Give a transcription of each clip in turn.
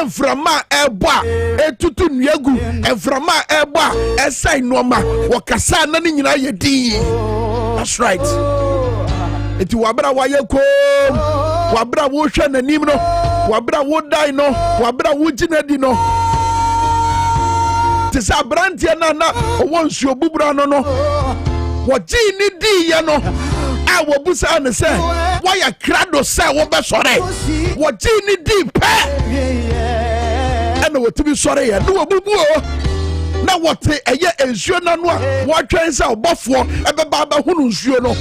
mframa eba etutu nuagu mframa eba esai noma wakasa na ni nyina ye din. That's right. Eti wabra waye ko wabra wo hwe nanim no wabra wo dai no wabra wo ginadi no tisa brantia na owo nsuo bubura no woji ni di ye no a wobusa ne se waya krado se wo be sore woji ni di pe ena wotibi sore ye no wobubuo na wote eye ensuo na no a wotwen se obofo ebeba ba hunu nsuo no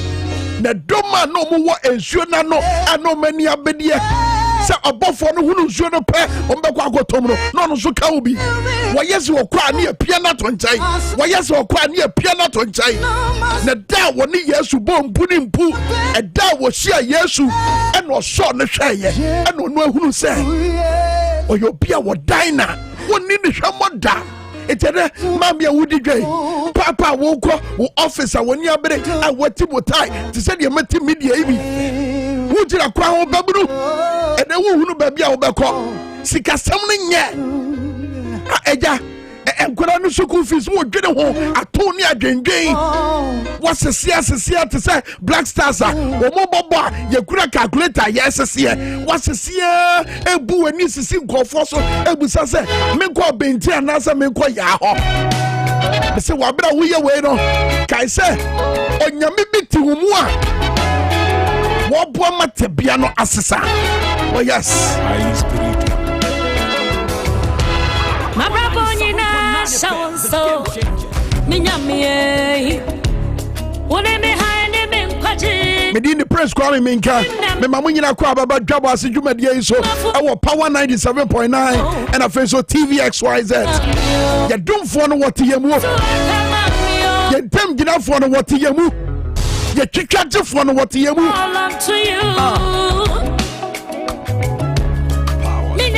na doma no mo wo ensuo na no ano mani abedie se obofo no hunu nsuo no pe ombekọ agotom no no so ka obi woyese okwa na apia na to nchai woyese okwa na apia na to nchai na da wo ne Yesu bompu ni mpu e da wo hia Yesu e no so ne hweye e no no ahunu se oyo bia wo dina woni ne hwamoda etede mamia wudi dwai papa wo ko wo officer woni abere a wati motai ti se de mati media ibi wo jira kwa ho baburu e na wo hunu ba bia wo bekọ sikasam ne nye eja enkora no school fees wo dwene ho ato ne adwendwen wo sesia te se black stars a wo mobobo a yakura calculator yesesie wo sesia ebu ani sisi nkofo so ebusa se menkọ benti anasa menkọ ya ho se wabra wo ye we no kai se onyame biti wo mu a wo bo matebia no asesa. Oh yes, so minyamie wone me haine me nkwaji medini press kwame minka me mamu nyina kwa baba Dwabo Ase dwumadie iso ewo power 97.9 and afenso TV XYZ ya dumfo no wote yamu ya dem ginafo no wote yamu ya twitwagefo no wote yamu.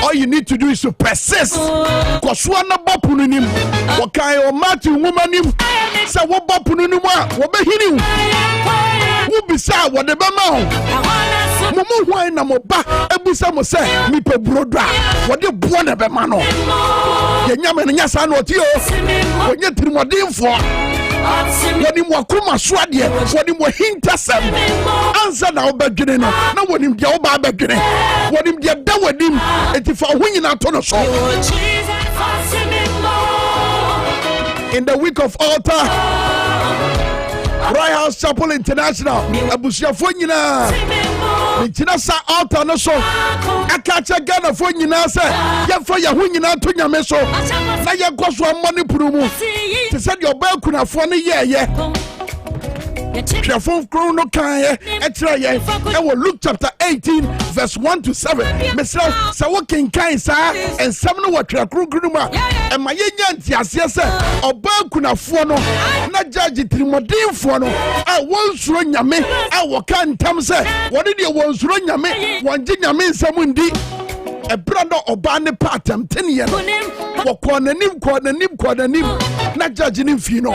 All you need to do is to persist. Cause one bopunim. What kind of Matthew womanim? Say what bopunim? What be hitting? Who beside what the bama? Mumu why na moba? Ebusa mo say mi pe brodra. What you born a bemano? Yenyame nyasa no tio. Onye trimodin for. When him wakuma swadi, when him wahintasem, answer now begin. Now when him the oba begin, when him the da with him, and if I win out on a show. In the week of altar, Royal House Chapel International, Abusia Fonina, Mintinasa altar no so. I catch a gun of Fonina, say, for your winning out to your meso. Now you go for money promo. To send your bell could have funny, yeah. Your phone chrono can I will look chapter 18, verse 1 to 7. Myself, so what can sir, and some know what your crew and my young yes, or bell could have phone, not judge it in modern phone. I once run your me, I will can't tell say, what did you once run your me? One dinner means someone did. A brother or band pattern 10 years. What corner nim, not judging him, you know.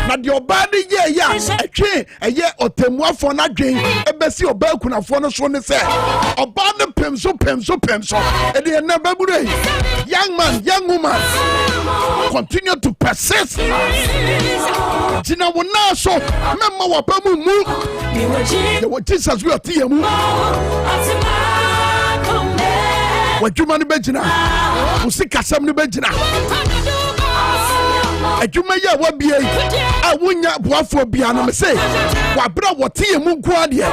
Not your body, yeah, a chain, a year or 10 more for not drink, a Bessie or Belkuna for no one say, or band the pencil, and they are never good. Young man, young woman, continue to persist. Tina will now so, remember what Bamu move. What Jesus will tell you. What you money Benjina? Who sick as some Benjina? And you may what be I wouldn't have for Biana say, what brought what tea and Munquadia?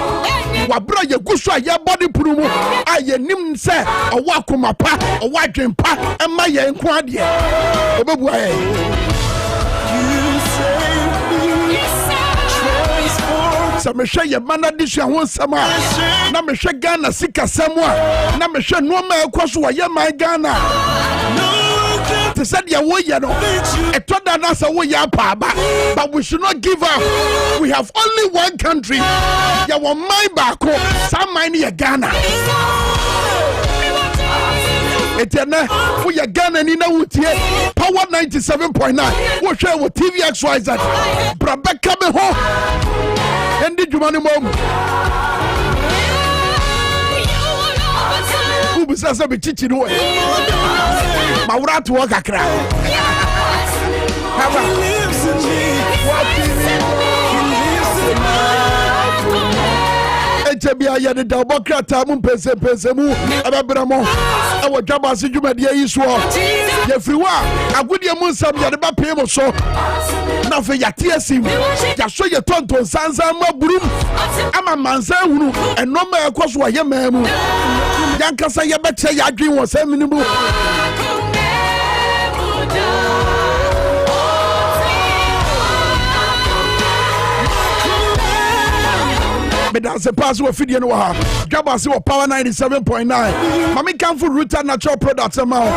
What brought your good shot, your body promo? I nim say, a walk on my pa, a white dream pa, and my young quadia. So me share your man this year one summer. Na me share Ghana sika samwa. Na me share no man kwaso wa ye my Ghana. To said ya wo ye no. E to da na sa wo ya pa ba. But we should not give up. We have only one country. Ya wo my back. Some mine ye Ghana. Etene for your Ghana ni na wutie power 97.9. Wo share with TV XYZ. Brabeka be ho. Endi jumani mom. bisa se be chichi no ma wura to kakra He lives in me. Ejebia ye de Dwabo krata mu pese mu ababramo e wo Dwabo Ase dwumadie yi so ye friwa agudie mu nsam ye de ba pe mo so na fe ya tie sim ya so ye tonton sansan maburum ama mansa hunu enoma ekoso ye mamu yankasa ye beche ya adwen wo saminimu that's a pass with video no ha Dwabo Ase with power 97.9 mami can for Ruta natural products amount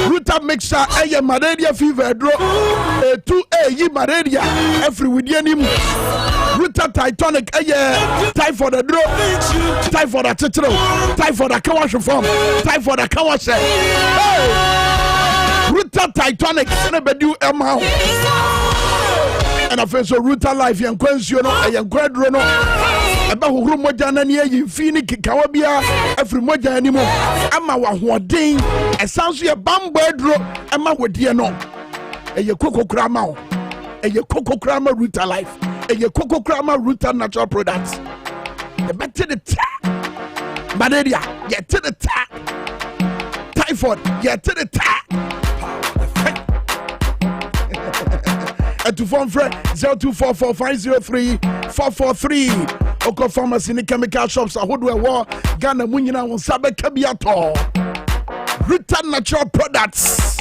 Ruta mixture malaria fever draw 2A yi malaria every with him Ruta Titanic typhoid the draw typhoid the titro typhoid the kawash form typhoid the kawash Ruta Titanic never do amount and I feel so Ruta life yan kwensuo no yan kwadro no eba hohoro moja na ne yi mfini kikawa bia afri moja ani mo ama wa hoden esanso ye bambo aduro ama wodie no eye kokokra ma o eye kokokra ma Ruta life eye kokokra ma Ruta natural products the better the malaria get to the typhoid get to the and to phone friend 0244503443 Oko pharmacy ni chemical shops ahodo ewo Ghana mu nyina won sabe kabiato Ruta natural products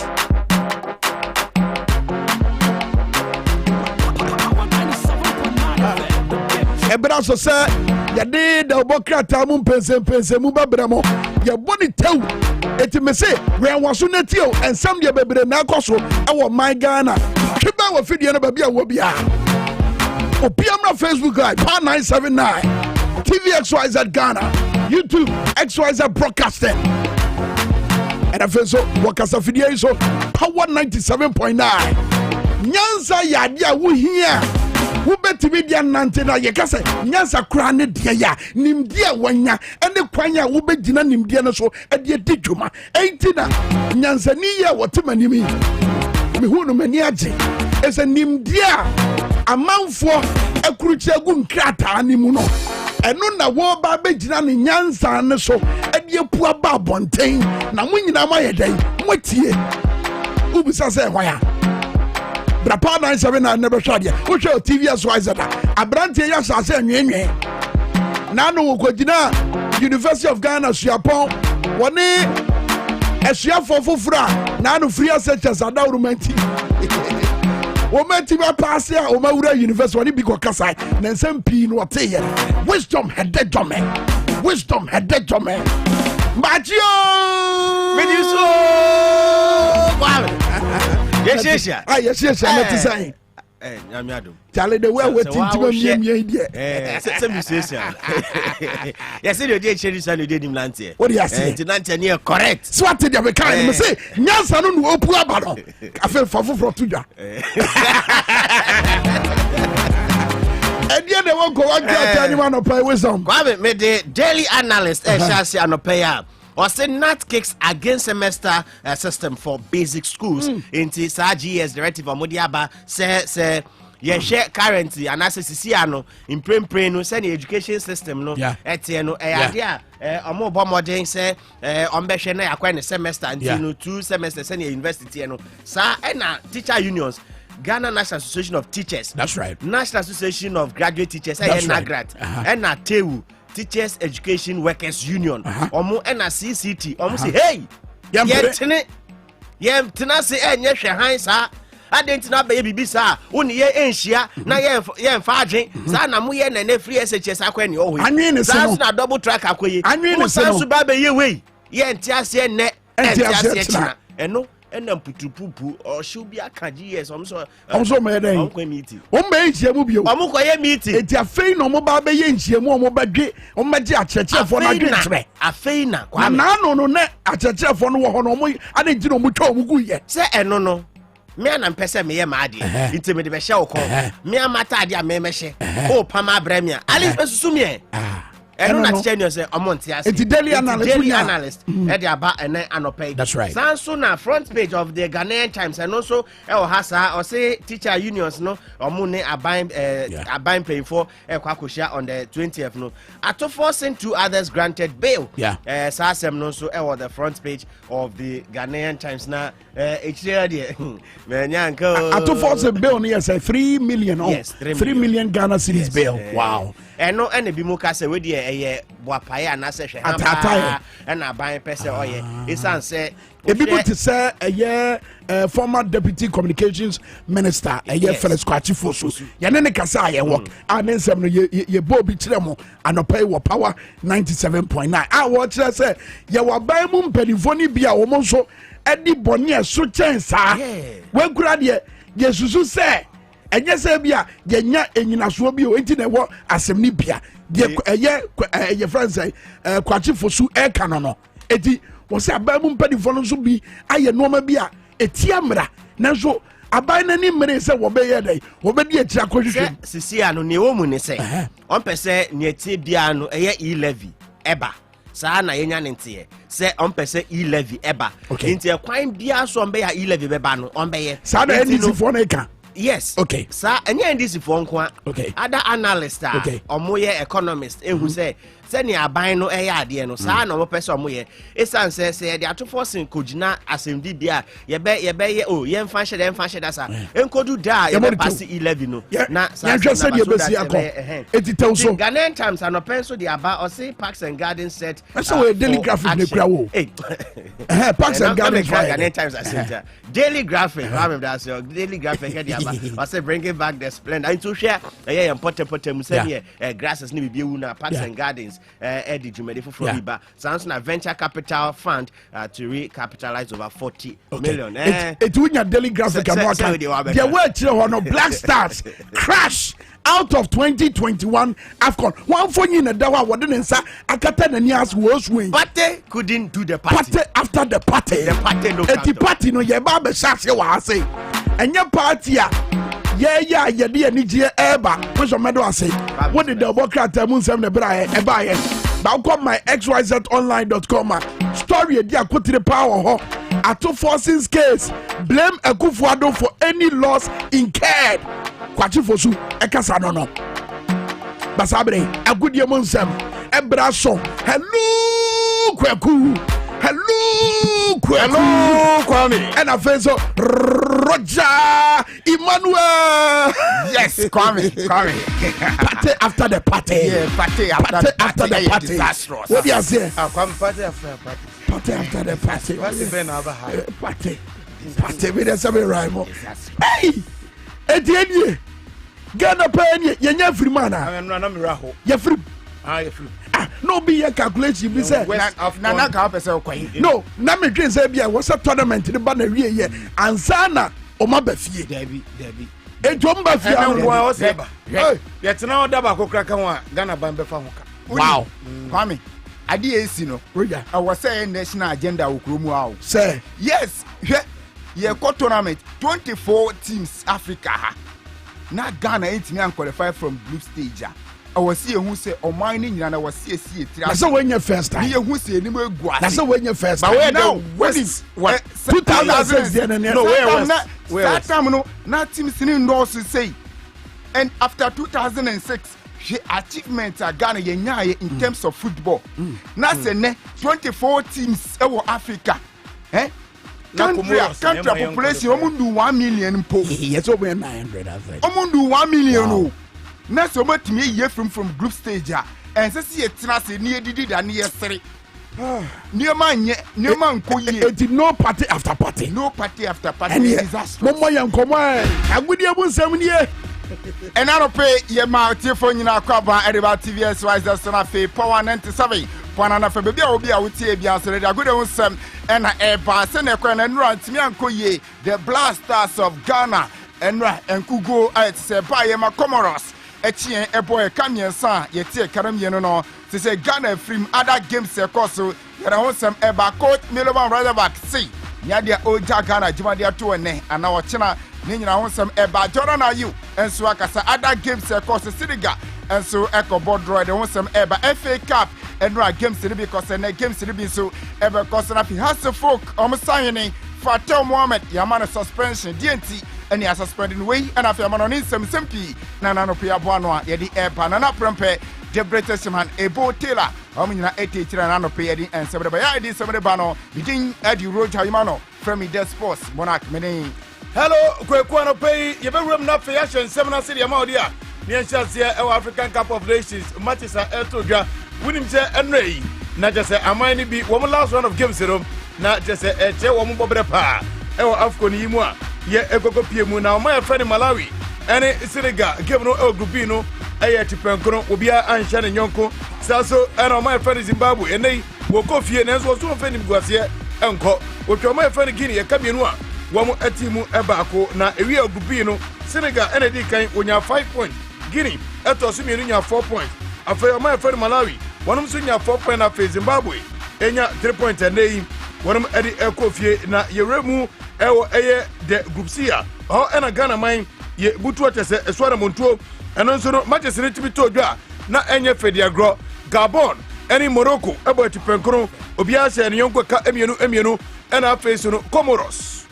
ebra so say ya de Dwabo krata mu pense mu babramo ya boni tew eti me say we waso na tio ensam de bebre na akoso ewo my Ghana kiba wa video na ba bia wo bia Opiamra Facebook Live, Power 979, TV XYZ Ghana, YouTube XYZ Broadcasting. And I feel so, Wakasa video so, Power 97.9. Nyanza yadia wu here. Who bet me dia nantena yekase nyansa kra ne dia ya nimdia wanya ene kwanya wo be gina nimdia no so e de didwuma entina nyansa ni ye wotemanimi me hu no mani age ese nimdia amanfo akuruchi agu nkrata animu no eno na wo ba be gina ne nyansa ne so e de pu aba bonten na munyina ma yedai motie ubisa se hwan Brapa 979 never shot ya. Who show TV as wise that? Abranti ya sase nwenwe. Nanu ukojina University of Ghana Siapon. Wani Esia fofufra. Nanu free searchers ada urumenti. Womenti ba pass ya Omawura University wani biko kasai. Nensem pi no te ye. Wisdom hede jome. Wisdom hede jome. Machio. Mediuso. Wow. Yes. Yes. I'm not saying. Nyamiado. Charlie, the way we're thinking of me, yes, you did change and you did him land here. What do you say? Near correct. So what did you kind of say? Yes, I don't know. I feel for Tuja. And yet, they won't go out to anyone or pay wisdom. Kwame made the daily analyst, Shasi Anopaya. Or say not kicks against semester system for basic schools into SAGS directive of Modiaba say yeah share currently and as Sisiano in prem no send the education system no etieno omo bomodin say ombehwe na akwa semester until 2 semesters send university no sa na teacher unions Ghana National Association of Teachers, that's right, National Association of Graduate Teachers, NAGRAT, and TEU Teachers Education Workers Union, omo NCCT, omo say hey, yem say enye hwe sa adentina be bibi sa woni ye enhia na ye mfa adwen sa na mo ye na free SHS akwa ne o hoyi sa na double track akoyi mo sa so ba be ye we ye ntiase ne ntiase china eno enam putupupu or should be a KGS also made a meeting. One may share with you. I'm going to meet it. A fain or mobile bay and she more mobile on my church for my drink. A faina. No, net at a church for no one. I didn't know much of yet. Say, no. Me and person me madi. Intimate be show call. Me and Matadia me meshe. Oh, Pama Bremia. Alice Sumie. ɛno na teacher news say omontias it's daily analyst e dey aba ene anopay. That's right. Sanso na front page of the Ghanaian Times and also e o hasa o say teacher unions no omo ne aban paying for e kwakohia on the 20th no ato forcing 2 others granted bail. Sasem no so e was the front page of the Ghanaian Times na echire de menyanka ato forcing bail no yes 3 million. Yes, 3 million Ghana cedis bail. Wow. Eno ene bi mu ka se we de eye boapaye anase hwe Atataye. Ena aban pese oye isan se ebi to say former deputy communications minister Felix Kwachifo so yene ne kasa ye work and nsem no ye bo bi kire mo anopai wo power 97.9 a wo kire say ye wa ban mu mpanifo ni bia wo mo so edi bone so chensa we kura de ye susu say enye say bia ye nya enyinaso bi o enti na wo asem ni bia de ye friends Kwachifo so e kanono eti wo say abamu mpanifo no so bi aye noma bi a etiamra nanso aban nani mmere se wo be ye dai wo be di eti akohwehwem sisi ano ne wo mu ne se on pese ne eti bia no eye e-levy eba saa na yenya ne ntie se on pese e-levy eba ntie kwan bia so on be ya e-levy beba no on be ye saa na NDC fo na ka. Yes. Okay. Sa enye NDC fo nko. Okay. Other analysts omo ye economist ehu say ni aban no eye ade no sa na omo pese omo ye esan se de atofo sin kogina asemdi bia ye be o ye mfa hye da sa enkodu da ye be pass 11 no na sa se de besi akọ etitew so Ghanaian Times and openso de aba o say Parks and Gardens set so we daily graphic ne kura wo Parks and Gardens Ghanaian Times center daily graphic remember that so daily graphic he de aba o say bringing back the splendor into share important say grasses ni bibie na Parks and Gardens Eddie Jumedi for Iba. Sounds na venture capital fund to recapitalize over 40 million. It would your daily graphic and what the word no Black Stars crash out of 2021 AFCON. One for you in a dawa wouldn't say akata na nias was win. But they couldn't do the party. After the party. The party no. The party no ye ba be shase wa say. And your party yeah, ye di ani je eba. Which medo ase. What did the Democrat Munsem ne bra e ba ye. Ba come my xyzonline.com. Story dia kotire power ho. Ato forces case. Blame Akufo-Addo for any loss incurred. Kwachifo su ekasa no. Basabre agudie Munsem ebra so. Hello Kweku. Hello Kwame. And I feel so Roger Emmanuel. Yes, Kwame. Party after the party. Yeah, party after the party. Disastrous. What do you say? Kwame, party after the party. Party after the party. What's the Ben over high? Party with the same rhyme. Hey, Etienne, Ghana penny, you're free man. I'm not a You're free. you're free. No be a calculation be said. No, na me dream say bia was a tournament the banner here and sana o ma ba fie. Debbie. Ejo mba fie am go say ba. Yet now daba ko kraka ho Ghana ban be fa ho ka. Wow. Kwame, ade esi no. Roger. I was saying national agenda okromu awo. Say. Yes, ye ko tournament 24 teams Africa. Na Ghana entimi an qualify from group stage. I was see who say o mine nyina na was see that's when your first time. Me who say ni mo egu ase. That's when your first time. But where now? What 2006 no where that time no na teams ni endorse say. And after 2006 she achievements are Ghana in terms of football. Na say ne 24 teams e Africa. Country population omundu 1 million po. Yes, over 900 I think. Omundu 1 million no. Na so much me ye from group stage and say tina say ni edidi da ni yesere. Niema nko ye. It no party after party. No party after party. And disaster. Momo yankomo agudi abusem ni e. And I don't pay ye ma telephone nyina kwaba Eriba TV SYZ so na fe power 97. Pwana na fe bebia obi a wotie bia so ready agudi wonsem and eba se na kwa na nura ntimi anko ye the Blasters of Ghana enra enkugo at se ba ye ma Comoros. Echien eboy kamiensa yetie karamie no se say Ghana from other games ekoso yara wonsem eba coach Milovan Razorback see nya dia oja Ghana juma dia to ene ana wo chena ne nyina ho nsɛm ɛba Jordan Ayew enso akasa other games ɛkɔ Senegal enso ɛkɔ bɔdrɔ de ho nsɛm ɛba FA Cup ɛnura games ne bi kɔ sɛ ne games ne bi nso ɛbɛkɔ sɛ na fi Hasselfolk ɔmo sahene Fatel Mohammed yamano suspension DNT and ya suspended way and after Manonin some pii na nanopia boano yedi ɛba na prempe the British man Ebo Taylor omina 80 na nanopia and some of the ID some of the bano begin Eddie Roger Yamano from the sports monarch mene hello kwekuano pay yebewrem na fashion 7 city amadia near Chelsea African Cup of Nations matches are eltodwa winim say enrei na just say amani bi one last round of games room na just say eche wo mo bobre pa e wo afcon yi mu a ye egogo pie mu na o ma fani Malawi ene Senegal game no e group B no e ye tipenkro obi a anhye ne nyonko saso ene o ma fani Zimbabwe ene wo kofie na so so fani guase enko wo twa ma fani Guinea ye kamienu a wo mo atimu e baako na ewi e group B no Senegal ene di kan onya 5 points Guinea eto so mienu nya 4 points afei o ma fani Malawi wonom so nya 4 points afei Zimbabwe enya 3 points ene wonom edi ekofie na yeremu ewo eye de group C a ho ena Ghana man ye butu atese eswara montuo eno nso no matches ne tibi todwa na enye fediagro Gabon eni Morocco ebo tipenkro obi a se ne yonko ka emienu ena face no Comoros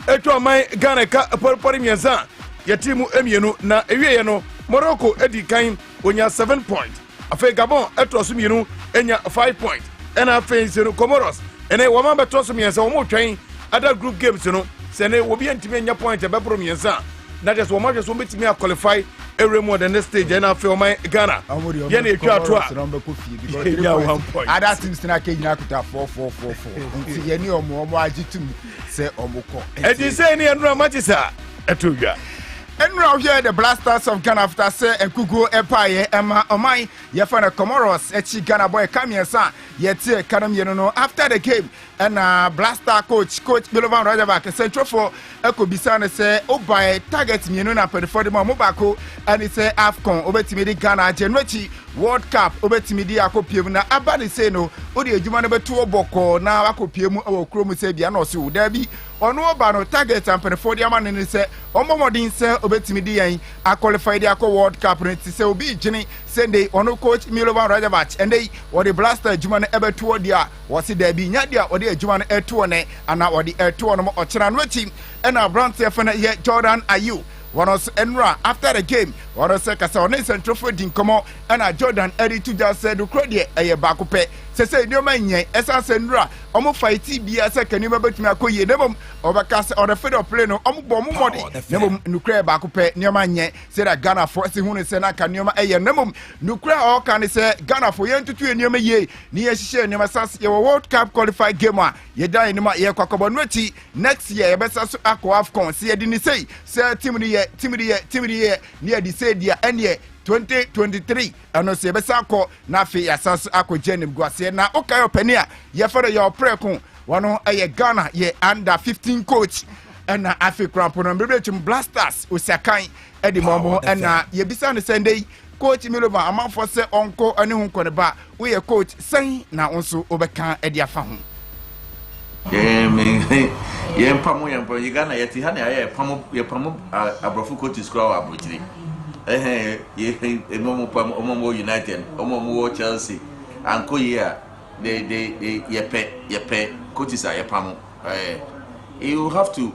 eto man Ghana ka porpori mienza ye timu emienu na ewie no Morocco edi kan onya 7 points afa Gabon eto so mienu enya 5 points ena face no Comoros ene wama beto so mienza wo twen other group games no say ne will be antime nya point e be bro mienza na just one match so betimi a qualify every more than next stage and after my Ghana ye na etwa to a yeah 1 point other teams na ke nyina kuta 4 nti ye ni omo agitum say omukọ e di say ni enura matches a etodwa Enra here the Blasters of Ghana after say Enkugu Empire Emma Omai Yefana Comoros Echi Ghana boy Kamiensa Yeti Kanamieno no after the game and Blaster coach Bilovan Rajabak Central for Eko Bisane say Obai target mienu na for the Mobako and it's AFCON Obetimidi Ghana January World Cup Obetimidi Akopiem na Abani say no Odi Ejuma be to Boko na Akopiem o Kromu say bia no so derby ono oba no target and for the man ni say omomodin say Obetimidi yan a qualify the World Cup ni say obi gini Sunday ono coach Milovan Rajabach and they or the Blaster Juma na ebe to dia was derby nya dia or the Juma na eto ne ana or the eto no ochira no team and a brand fana ye Jordan Ayew one was Enra after the game one was kasa on central for din komo and a Jordan Eddie to just said the credit a baako pe say no man yen esa Enra omo fight bia say kan you betumi akoye nebom obakase on the field of play no omo bom modi nebom nukra baako pe no man yen say that Ghana for say hu ne say na kan no eye nebom nukra all kan say Ghana for yen tutu enema ye ni ye hihye enema sas ye World Cup qualified game a ye dan enema ye kwakobo no ati next year ye besa so akọ AFCON say di ni say team ni ye ni di say dia ene 2023 ano se besa akọ na fe yasanso akọ jenim guase na okayo pania ye fere your preko wono eye Ghana ye under 15 coach na afi crampo no mbebechim Blasters Osakan edi momo na ye bisa no Sunday coach Milova amanfo se onko ani hu nkone ba we ye coach sen na onso obeka edi afa ho ye mpamo ye Ghana ye ti ha na ye pamo abrofo coaches kura abotire Omomo United, Omomo Chelsea, and Korea, they yepe coaches are yepamo. You have to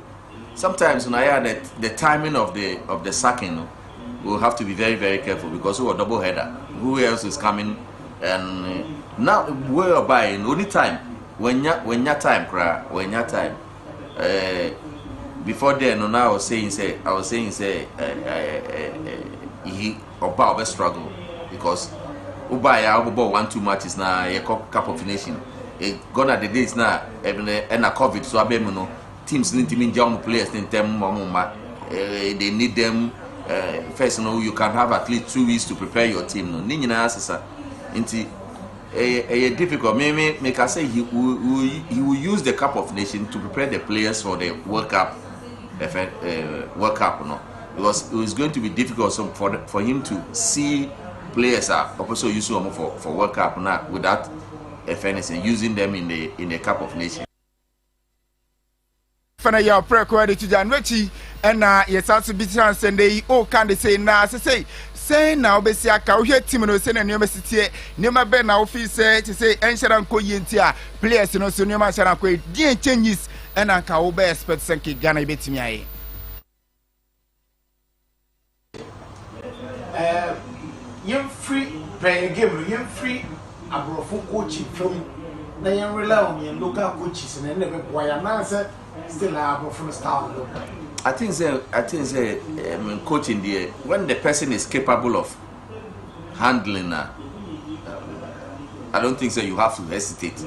sometimes when I that the timing of the sacking, we'll have to be very, very careful because we are double header. Who else is coming? And now whereby in only time when your time. Before then, no, I was saying he about struggle because Ubaya about 1-2 matches now a cup of nation. Gone at the days now and a COVID so abemo teams need to mean young players in them they need them first you can have at least 2 weeks to prepare your team no nina asesa into a difficult maybe make I say he will use the Cup of Nations to prepare the players for the World Cup no because it was going to be difficult for him to see players are also using for World Cup now without fairness and using them in the Cup of Nations. Fana ya preko edi to January ɛna yɛsan so bi chance ndɛ o kan de say na say na obesi aka wohwe team no say na nneɛma sitie nneɛma bɛ na ofi say to say enhyira nko yenti a players no so nneɛma enhyira nko die changes ɛna nka wo bɛ expect say ke Ghana betimi aye yɛn free playing game yɛn free abrofo coach from na yɛn rely on yɛn local coaches na ne be boy na say still abrofo style local. I think coaching there, when the person is capable of handling I don't think so you have to hesitate.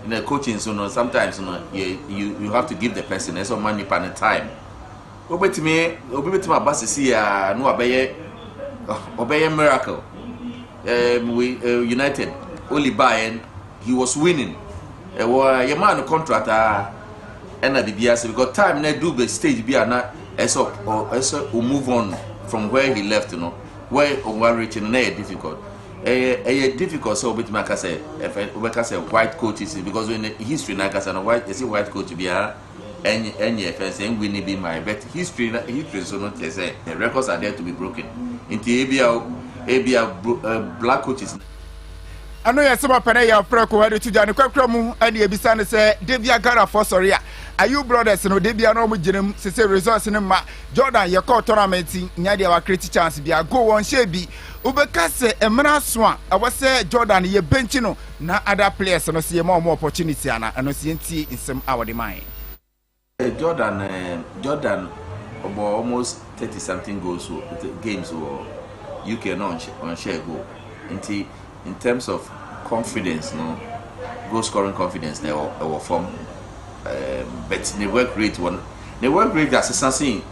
In the coaching, so sometimes you have to give the person some money per time. Obey me boss see no obey miracle. We United only buying, he was winning. Your man contract and at the BS because time na do the stage be na eso move on from where he left, where one reaching na difficult. Difficult so bit make say if white coaches because when history na kasa white white coach be any offense and we need be my but history so not say the records are there to be broken. Into black coaches. I know you're some penny of Proko where to Johnny Quakramu and the Bissan say, Devia Gara for Soria. Are you brothers no Devia no Jim, say results in ma Jordan, your court tournament, Nadia, our critical chance be a go on Shebi. Ubekase, a man swan. I was say Jordan, ye benchino, na other players and see more opportunity and no CNT in some hour the mind. Jordan almost 30 something goals games or UK on share go. In terms of confidence, goal scoring confidence, they were form. But the work rate as something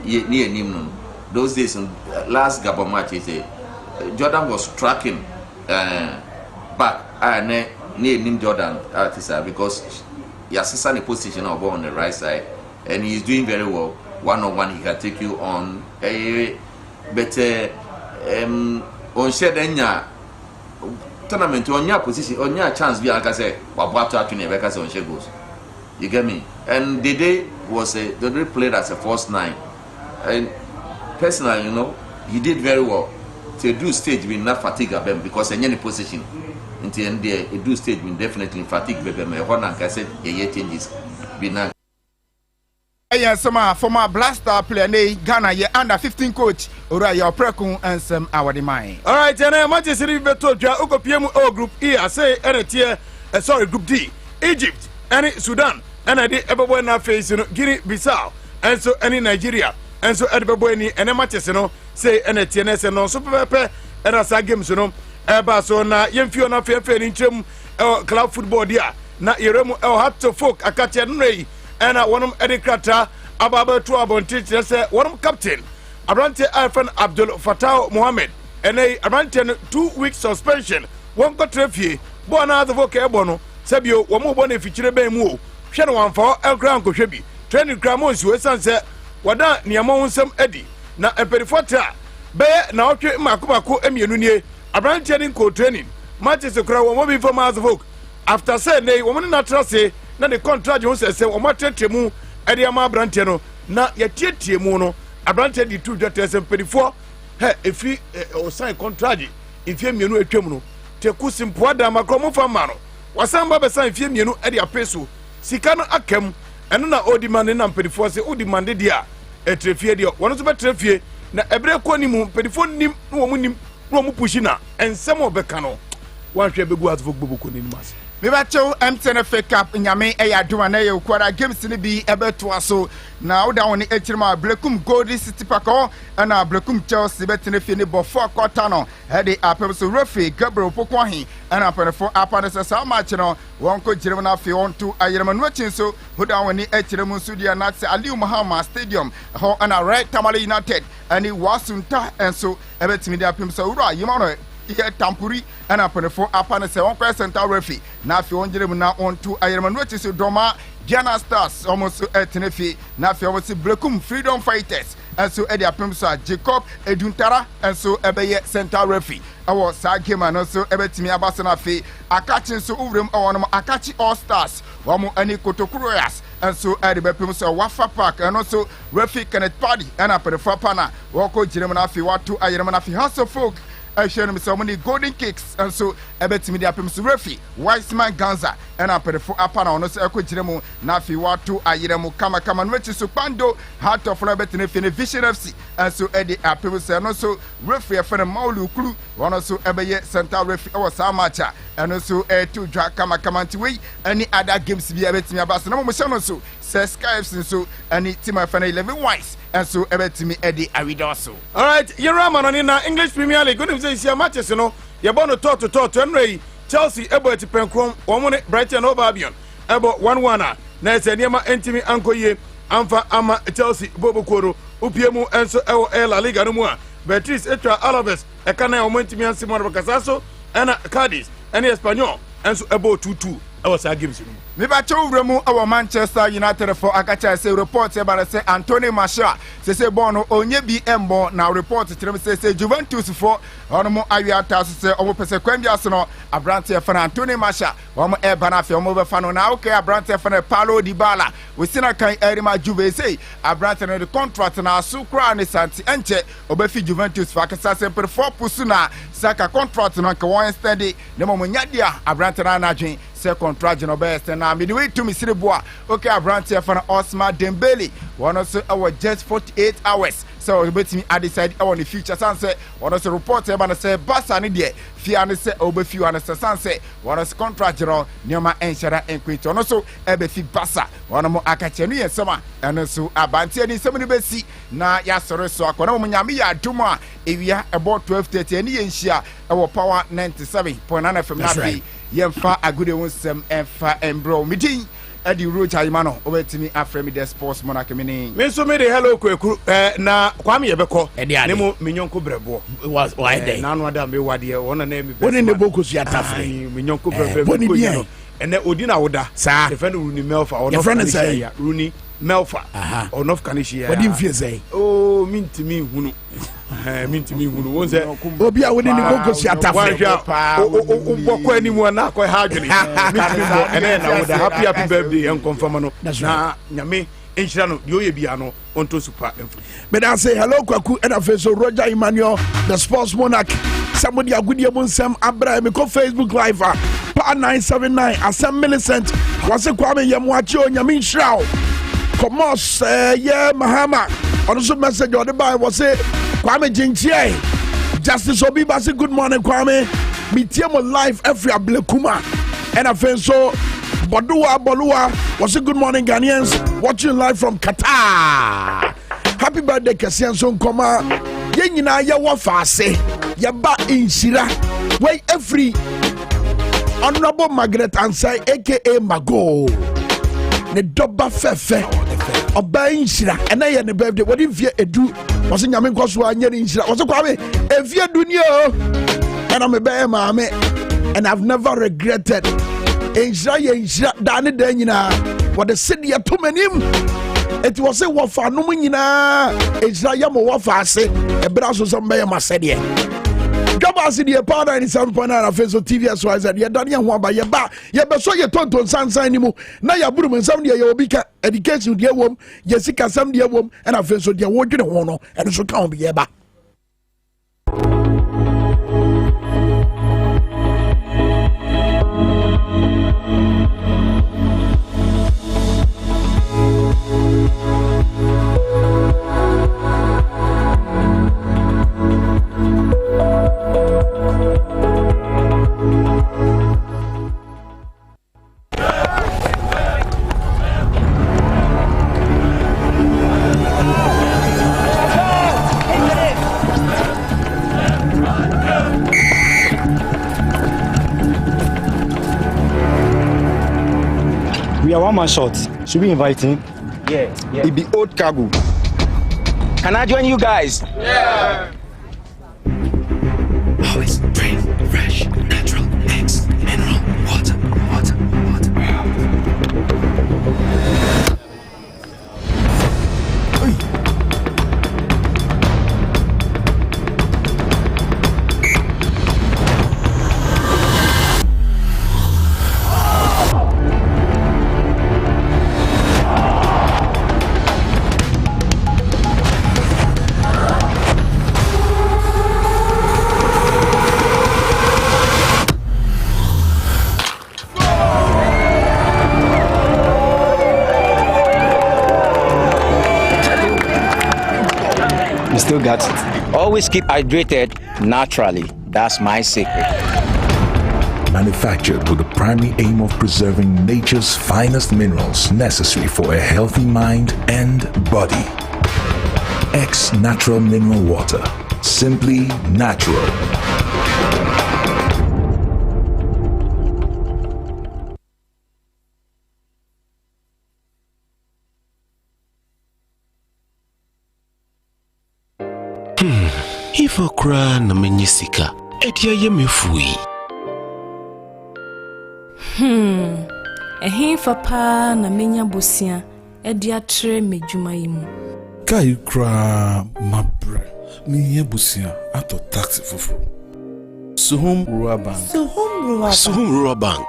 near him. Those days, last Gabon match, Jordan was tracking back near him Jordan because he has a position on the right side and he's doing very well. One-on-one, he can take you on. But on Shedenya tournament on your position on your chance be like I say what to never on goals. You get me? And the day was the day played as a first 9 and personally he did very well to do stage with not fatigue them because in any position until the end there do stage with definitely fatigue them one like I said changes be now. Yes, former blaster player Ghana ye under 15 coach ora your prekun and some our mind. All right, and Manchester City beto dwa okopiemu O group E I say tier group D Egypt and Sudan and I did everywhere na face Guinea Bissau and so any Nigeria and so everywhere ni and matches say TNS and no super pepe and as games eba so na yemfio na fefe ni ntrem club football dia na yeremu hat to folk akache nrei and one of Edikrata Ababa to Abonti say one captain Abrante Alfan Abdul Fattah Mohammed and a Abrante 2 weeks suspension one got refie bona the voke ebono sabio one more bone feature be mu hwe one for El Grand Koshebi training gramos we sanse wada niamo nsem edi na emperifota be na otwe makobako emienu nie Abrante din ko training matches kra one be from as voke after say nay woman na trust na the contract you say o matretemu e dey ma Abrante no na ye tietie mu no Abrante di 2 dwetese mpedifo efi o sign contract ifie mienu atwam no te kusimpo ada makromo fama no wasamba be sign ifie mienu e dey apeso sika no akam eno na o demand na mpedifo se o demand dia etrefie dia wono so betrefie na ebre ko ni mu mpedifo nim no wo mu nim no mu pushi na ensem obeka no wanhwe begu azfo gbobo ko ni mas Me bacho MTN fake up nyame eya duma na ye kwara games ni bi ebeto aso na oda woni echirima Blekum Golden City Park na Blekum Chelsea betene fi ni bofo kwata no he de apem so referee Gabriel Pokwahin na penefo apane sa match no won ko jirem na fi on to ayerema no chin so oda woni echirem studio na se Aliu Muhammad Stadium ho na Red Tamale United ani wasunta enso ebetimi de apem so ura yima no here tampuri and apenefo apane se one center referee na fi onjere mu na on to ayerema no ti so doma Ghana Stars almost etenefi na fi almost Blekum Freedom Fighters and so edi apem so Jacob Eduntara and so ebeye center referee awo sa game and so ebetimi abasa na fi akachi so uvrem awon akachi All Stars wamo ani Kotokuro Royals ɛnso ɛde bɛpem sɛ wafa park ɛno nso refi Kenneth Paddy ɛna pɛrɛfo pana wɔkɔ gyina mu na afei wato ayerɛ mu na afei House of Folk ɛhwɛ no sɛ ɔmo ne golden cakes ɛnso ɛbɛtumi de apem so refi Wiseman Ganza ɛna pɛrɛfo apana ɔno nso ɛkɔ gyina mu na afei wato ayerɛ mu kamakama no akyi so Kpando Heart of Lion bɛtena fie ne Vision FC ɛnso ɛde apem sɛ ɛno nso refi ɛfɛ no Maulu Kulu ɔno nso ɛbɛyɛ center refi ɛwɔ saa match a ɛno nso ɛto dwa kamakama nti wei ɛne other games bi ɛbɛtumi aba so na mo hyɛ no nso sɛ Sky FC nso ɛne team ɛfɛ no 11 wise ɛnso ɛbɛtumi ɛde awidɔ so. Alright, yɛrɛ ama no ne na English Premier League wonim sɛ isia matches no yɛbɔ no tɔɔto ɛnura yi Chelsea ɛbɔ atipɛnkrom wɔn ne Brighton Hove Albion ɛbɔ 1-1 a na ɛsɛ nneɛma ɛntimi ankɔ yie amfa ama Chelsea bobo koro upie mu ɛnso ɛwɔ La Liga no mu a Beatrice etwa Alaves ɛka na wɔn ntimi ansi mu ɔbɛkasa so ɛna Cadiz ɛne Espanyol ɛnso ɛbɔ 2-2 ɛwɔ saa games no mu. Mibacho Vremu our Manchester United for Akacha say report about say Anthony Martial say bono onye bi embo na report tirem say Juventus for onomo awiata say omo pese kwambia so no abrante fa Anthony Martial omo e bana fe omo be fa no na okay abrante fa Paulo Dybala we sina kan erima Juve say abrante no the contract na asu kra ne santi enche obefi Juventus fa kasa say per 4 pusuna saka contract no ka won steady ne mo nyadia abrante na adwen say contract no best na midway to Misiriboa okay abrante fa Osman Dembele one also our just 48 hours so we betimi I decide on the future san say one also report e ba na say Barca ne de fia ne say obefi one san say one also contract no nyoma enhyara enkwito no so ebefi Barca one mo akache no yesema eno so abante ni sem ne besi na ya sore so akona mo nyame ya adum a ewia about 12:30 ani yenhia e wo power 97.9 FM na bi yemfa agode wonsem emfa embro midin Adi Rocha Imano obetimi afremi the sports monarch mini me so me de hello kweku na kwame yebekọ ne mo menyonko brebo was why day na no ada me wade wona na me woni ne boko su atafre menyonko brebo woni bien ene odi na woda sa the friend Rooney Melfa ono friend say Rooney Melfa ono kanishia wodi mfie say oh mintimi hunu mintimi hunu won say obi a woni ne boko su atafre o boko animu na ko ha adwene mintimi bo ene na woda happy birthday en confirm no na nyame enhyira no de oye bia no onto super info me da say hello kwaku and afa so Roger Emmanuel the sports monarch somebody agudie mo nsem abra me ko Facebook live pa 979 asem Millicent wase kwame yemwachi onyame nhyira Komos yeah Mahama also message on the by was say Kwame Jinchie Justice Obiba say good morning Kwame meet mo live every ablekuma and afa so Bolua was a good morning Ghanaians watching live from Qatar. Happy birthday Kasianson Koma. Yenina ya wafase. Yaba inshira. Way every Honorable Margaret Ansai aka Mago. Ne doba fefe. Oba inshira. And I had the birthday. What if you do? Was in Yamin Koswa and Inshira. Was a Kwame. If you do new and I'm a bear mame. And I've never regretted. Enjira dane den nyina what the city to manim it was a wafa no nyina enjira ya mo wafa ase e bra so some be ma sede Dwabo Ase the power 97.9 Facebook TV as well as ye dane ho aba ye ba ye be so ye tonton sansan ni mu na ya buru nsam de ye obi ka education de wom ye sika sam de wom and afenso de wo dwene ho no and so ka ho be ye ba. We are one man short. Should we invite him? Yeah. It be old cargo. Can I join you guys? Yeah. Always drink fresh, natural, mix, mineral, water. still got it. Always keep hydrated naturally. That's my secret. Manufactured with the primary aim of preserving nature's finest minerals necessary for a healthy mind and body. X Natural Mineral Water. Simply natural. If I cry na menyisika, etia ye mefui. Ehin fa na menya bosia edi atre medwuma yimu. Kai kra mabre ni yebusia ato taxi foforo. Suhum Rural Bank. Suhum Rural Bank.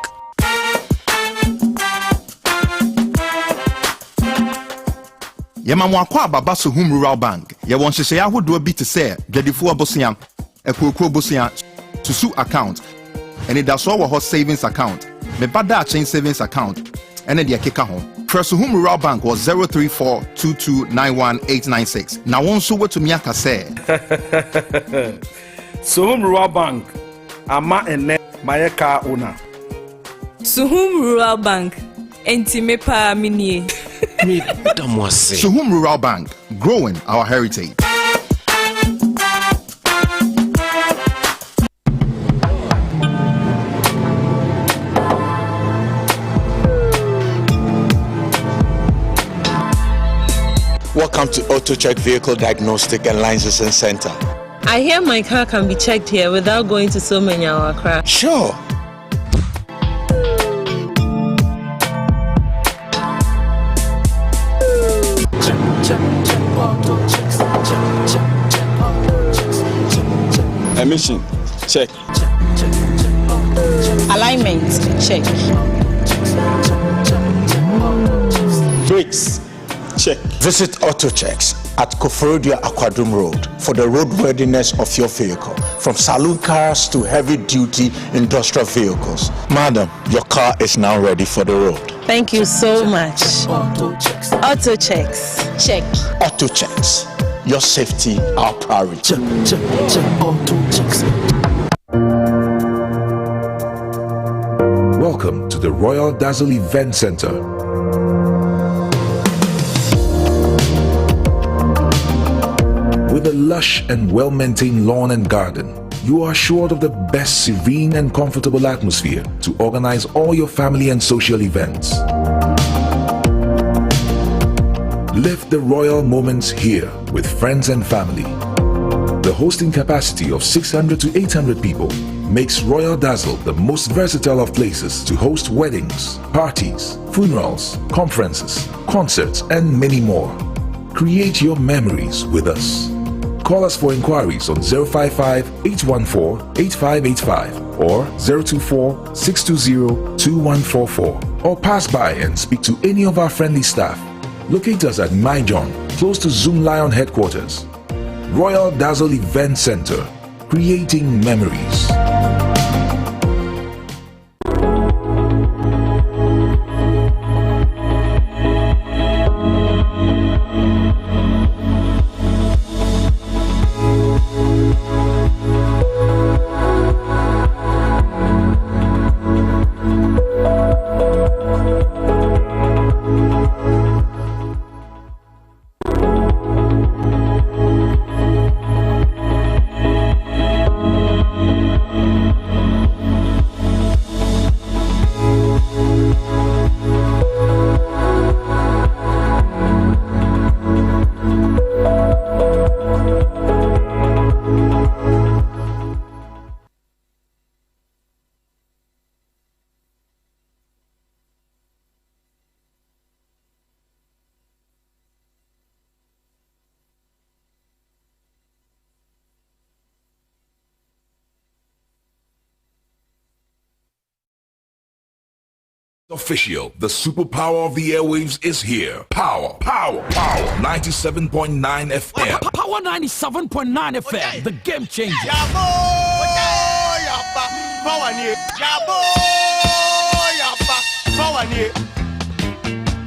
Yemamwa kwa baba Suhum Rural Bank. Ye won hyehyɛ ahodo bi te sɛ dwadifo abosia, ekoko bosia, susu account, and it so wɔ hɔ savings account, me bada chain savings account, and the keka ho. Press Suhum Rural Bank was 034229186. Na won so what to me aka sɛ. Suhum Rural Bank. Ama ene mayeka una. Suhum Rural Bank. Enti me pa minie. Suhum Rural Bank, growing our heritage. Welcome to Auto Check Vehicle Diagnostic and Licensing Center. I hear my car can be checked here without going to so many hour crash. Sure. Emission, check. Alignment, check. Brakes, check. Visit Auto Checks at Koforodia Aquadum Road for the roadworthiness of your vehicle, from saloon cars to heavy-duty industrial vehicles. Madam, your car is now ready for the road. Thank you so much. Auto Checks, check. Auto Checks, your safety, our priority. Auto Checks. Welcome to the Royal Dazzle Event Center. With a lush and well-maintained lawn and garden, you are assured of the best serene and comfortable atmosphere to organize all your family and social events. Live the royal moments here with friends and family. The hosting capacity of 600 to 800 people makes Royal Dazzle the most versatile of places to host weddings, parties, funerals, conferences, concerts, and many more. Create your memories with us. Call us for inquiries on 055-814-8585 or 024-620-2144, or pass by and speak to any of our friendly staff. Locate us at My John, close to Zoom Lion headquarters. Royal Dazzle Event Center, creating memories. Official, the superpower of the airwaves is here. Power 97.9 FM. Power 97.9 FM, the game changer.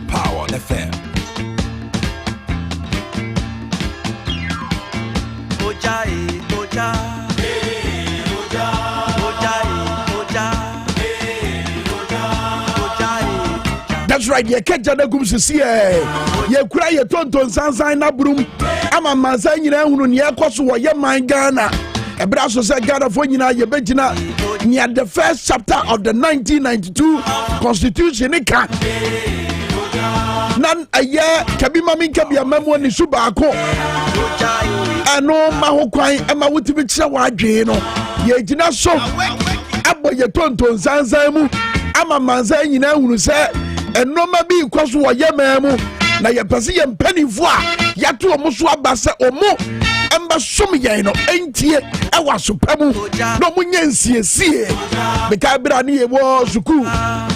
Power FM. right, ye keja na gum sisi ye kura ye tonton sansan na brum ama mansa nyina hunu ne ekoso wo ye man Ghana ebra so say Ghana fo nyina ye begina near the first chapter of the 1992 constitution ka nan aye kabi mami kabi amamo ni subako ano ma ho kwan ema wutimi kire wa adwe no ye gina so abo ye tonton sansan mu ama mansa nyina hunu say enoma bi kwaso wo ye mamu na ye pese ye mpanifo a yato omo so aba se omo emba som ye no entie e wa sopamu no munye nsiesie be ka bra ne ye wo suku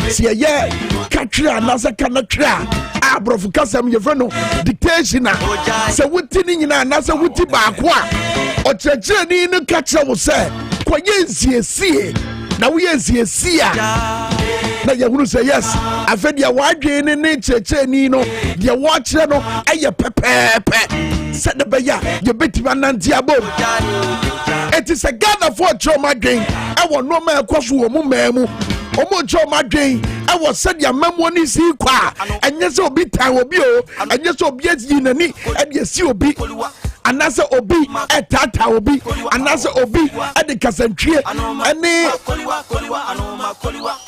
se ye katwa na se kanatwa abrofu kasam ye fre no dictation se wuti ni nyina na se wuti baako a o kyerɛkyerɛ ni no kakyerɛ wo se kwa ye nsiesie na wo ye nsiesie a na ye hunu say yes afedia wadwe ne cheche ni no de watch no aye pepepe said the beya ye betima nanti abom it is a Ghana for trauma dwen e wo no ma ekoso wo mu mamu omo trauma dwen e wo said ya mamu ni si kwa enye se obi tan obi o enye se obi yi nani e de si obi anase obi etata obi anase obi ede kasantwie ene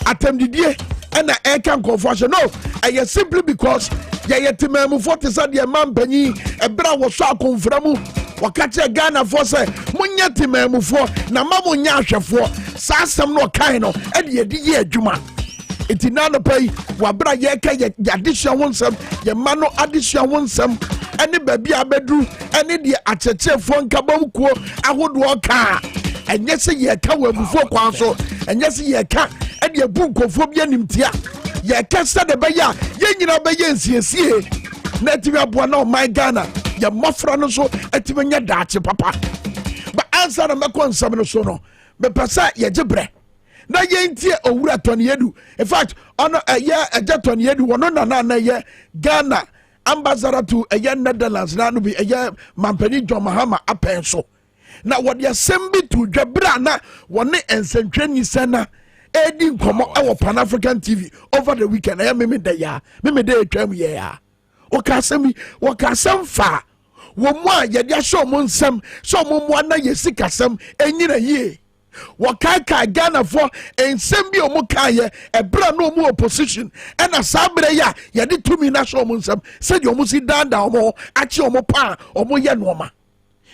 atemdidie ena eka nkofo no eye simply because ye tememu 40 said ye mampanyi ebra wo so akonfra mu wakache Ghana for say munya tememu fo na mamunya ahwefo sasem no kan no ede ye di ye adwuma iti nano pay wabra ye ka ye addition wonsem ye mano addition wonsem ene baby abedru ene de achechefo nkabam kuo ahodo ka enye se ye ka wabufo kwan so enye se ye ka ene ebu nkofo bia nimtia ye ka se de beya ye nyina beye nsiesie na timi aboa na my Ghana ye mofra no so atimi nya daache papa ba answer na mekonsam no so no me pesa ye gibre na yentie owura Toniyedu in fact ono eja Toniyedu wono na ye Ghana ambassador to Netherlands na no bi Mampani John Mahama apenso na wode asembi to dwabra na wone ensentweni sena edi nkomo e wo Pan African TV over the weekend I me dey atwam ye ya o ka asem fa wo mu a ye dia show mo nsem so mo mo na ye sikasem enyina yie wakaka Ghana for ensem bi omo kaye ebra no omo opposition ena sabre ya ye de tumi na show mo nsem se de omo si danda omo achi omo pa omo ye no ma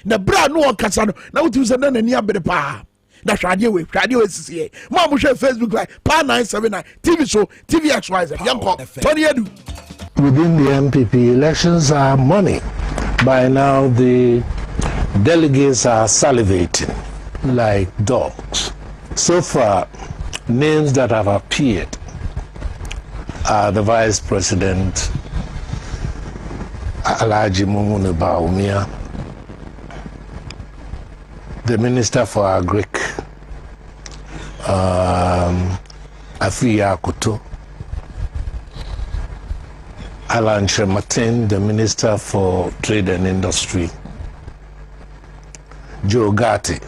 na bra no okasa no na wuti se na nani abere pa na hwade we sisi mo mo hwe Facebook live pa 979 TV show TVXYZ yanko Toniyedu. Within the MPP, elections are money. By now, the delegates are salivating like dogs. So far, names that have appeared are the Vice President, Alhaji Mumunu Bawumia, the Minister for Agric, Afiya Kuto, Alan Shematin, the Minister for Trade and Industry, Joe Gatti,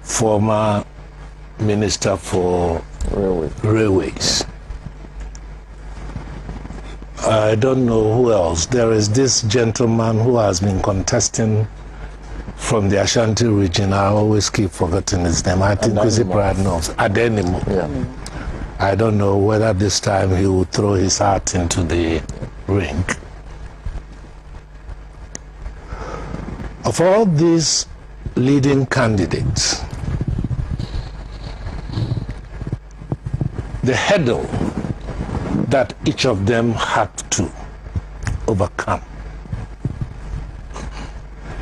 former Minister for Railways. I don't know who else. There is this gentleman who has been contesting from the Ashanti region. I always keep forgetting his name. I think Kwesi Brad knows. Adenimo. Yeah. I don't know whether this time he will throw his heart into the ring. Of all these leading candidates, the hurdle that each of them have to overcome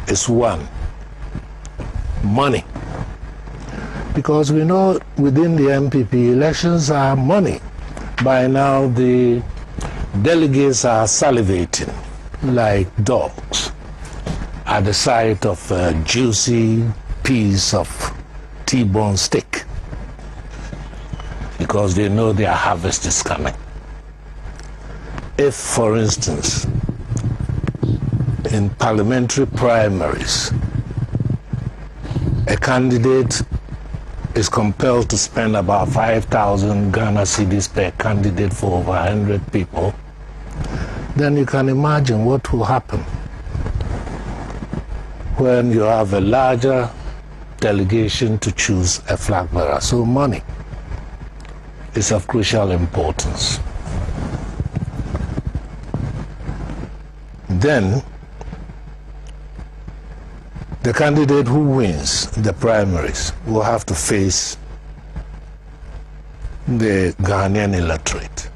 is one, money. Because we know within the MPP, elections are money. By now, the delegates are salivating like dogs at the sight of a juicy piece of T-bone steak, because they know their harvest is coming. If, for instance, in parliamentary primaries, a candidate is compelled to spend about 5,000 Ghana cedis per candidate for over 100 people, then you can imagine what will happen when you have a larger delegation to choose a flag bearer. So money is of crucial importance. Then, the candidate who wins the primaries will have to face the Ghanaian electorate.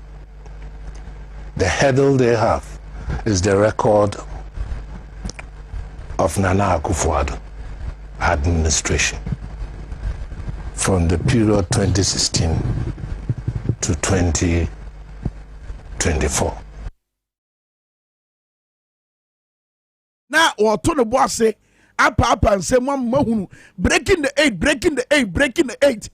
The hurdle they have is the record of Nana Akufo-Addo administration from the period 2016 to 2024. Now, what Tony Boss say, up and say, Mahunu, breaking the eight.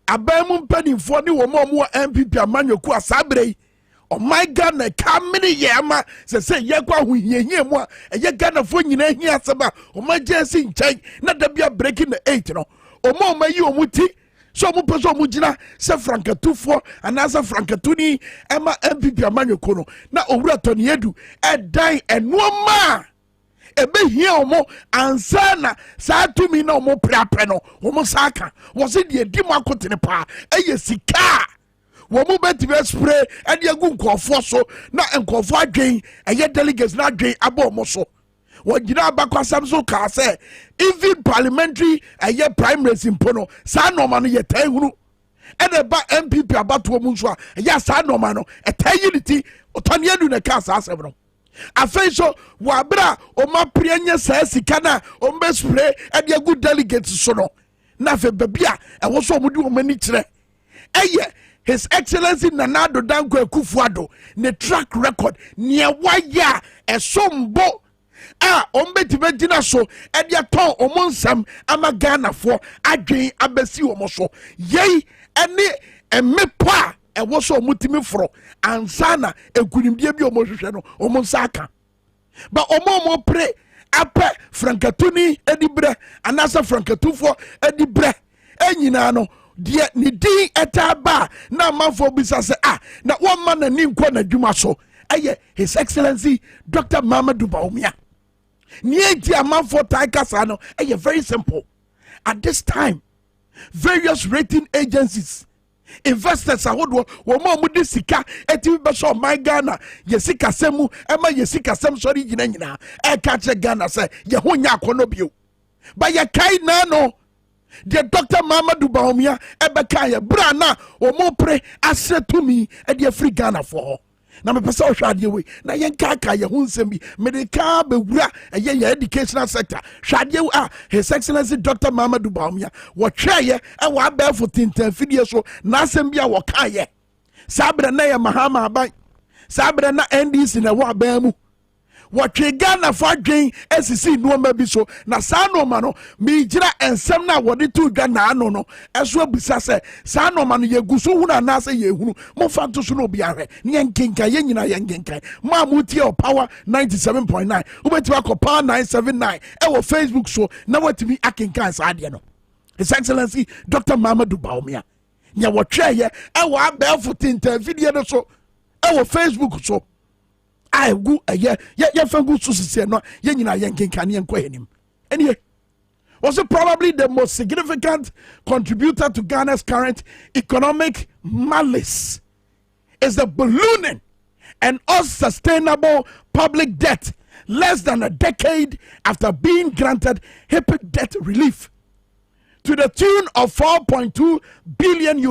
Abemum penny for the more MPP Amanyoku Sabre. Oh my God, na kamini yama say yakwa hu ye mo e ye Ghana fo nyina hia seba o ma jesi nchai na da bia breaking the 8 no o ma yi o muti so mo peso mo gina se frankatufo anasa frankatuni ema MPP Amanyoko no na owura Tony Edu e dan enoma ebe hia o mo ansana sa tumi na o mo prape no o mo saka wo se de di mo akotene pa eye sika womu beti spray and ya gun nkofo so na nkofo adwen eye delegates na adwen abo mo so wajina bakwasam so ka say even parliamentary eye primaries impono sa normal no ye tan hunu ene ba MPP abato mu so ya sa normal no e tan unity otone adu na ka sa asem no afei so wabra o ma prianya sa sika na o mbe spray and ya good delegates so no na fe babia e wo so omudi o mani kire eye His Excellency Nanado Danko Akufo-Addo ne track record ne waya esombo ombetibe gina so e dia ton omonsam ama Ghana fo adwen abesi omo so yei ene emepa e wo so omutimi foro ansana ekunimdie bi omo hwehwe no omonsaka ba omo pre apɛ frankatuni edibre anasa frankatufo edibre enyina no die ni din etaba na manfo bisa se na one man na ninko na dwuma so aye His Excellency Dr. Mamadou Bawumia ni enti amanfo taikasa no aye very simple. At this time various rating agencies investors ahodo wo mo mu de sika eti be so my Ghana yesika semu ema yesika sem sorry nyina e ka che Ghana say ye ho nya akono bio ba ye kai na no the Dr. Mamadou Bawumia ebekaya brana o mo pre asetumi e de free Ghana for na me pesa o hwade we na yen kaka ye ho nsem bi medical bewura ye educational sector hwade we His Excellency Dr. Mamadou Bawumia wo tweye e wa ba for tintan fidie so na asem bia wo ka ye sabre na ye mahama aban sabre na NDC na wo aban mu watwe Ghana for adwen esisi nuoma bi so na saa nuoma no mi gira ensem na wode tu Ghana ano no eso abisa se saa nuoma no ye guso hu na na se ye hunu mo fa to so no bi ahwe ne nkenka ye nyina ye nkenka ma mutie o power 97.9 ubeti wa ko power 979 e wo Facebook so na watimi akenka saa de no His Excellency Dr. Mamadou Bawumia nya watwe ye e wo abefo tinta video no so e wo Facebook so I go ye fangu susise no ye nyina ye nkenkan ye nkɔ enim anyway was probably the most significant contributor to Ghana's current economic malaise is the ballooning and unsustainable public debt less than a decade after being granted HIPC debt relief to the tune of $4.2 billion.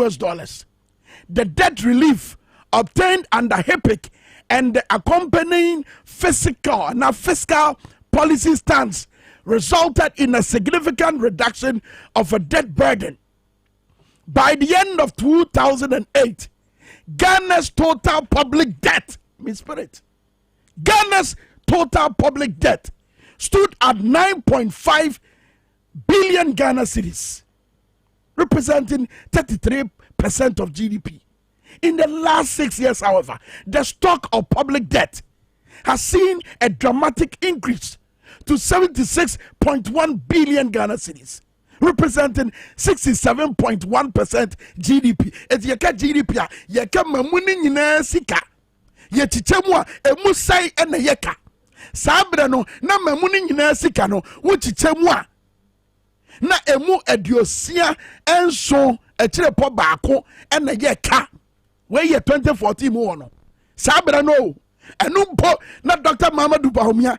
The debt relief obtained under HIPC and the accompanying fiscal policy stance resulted in a significant reduction of a debt burden. By the end of 2008, Ghana's total public debt, Ghana's total public debt stood at 9.5 billion Ghana cedis, representing 33% of GDP. In the last 6 years, however, the stock of public debt has seen a dramatic increase to 76.1 billion Ghana cedis, representing 67.1% GDP. It's yeka GDP, yeka mamuni nyina sika. Ye chichemu a emu sai ene yeka. Sabre no na mamuni nyina sika no wo chichemu a na emu ediosia enso etire po baako ene yeka. We ye 2014 mu no. Sabre no enumpo na Dr. Mamadou Bahomia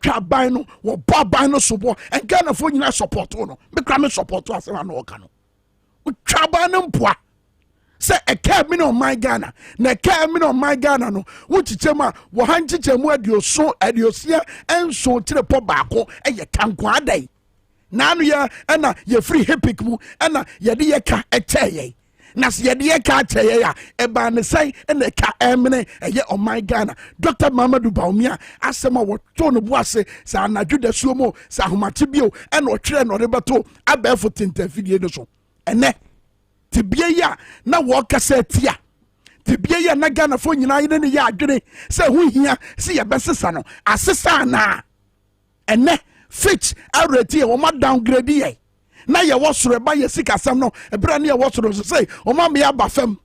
twa ban no wo ba ban no sobo en Ghana fo nyina support no me kra me support asema no oka no wo twa ban no mpoa se eka mi no my Ghana na eka mi no my Ghana no wo chichemu a wo hanchichemu adiosia enso kire po baako eye kanko adai nanu ya na ye free hipic mu na ye de ye ka eteye na se ye de ka cheye ya eba ne sai na ka emene eye o my Ghana Dr. Mamadou Bahomia asema wo to no boase sa anadwo da suomo sa homate bio na o twere no rebeto abefo tentafidie no so ene tibie ya na wo kasa tia tibie ya na Ghana fo nyina yene ne ya adwene se hu hia se ye besesa no asesa na ene Fitch already o ma downgrade ye na ye wosoro ba ye sikasam no ebra na ye wosoro so say o ma me abafam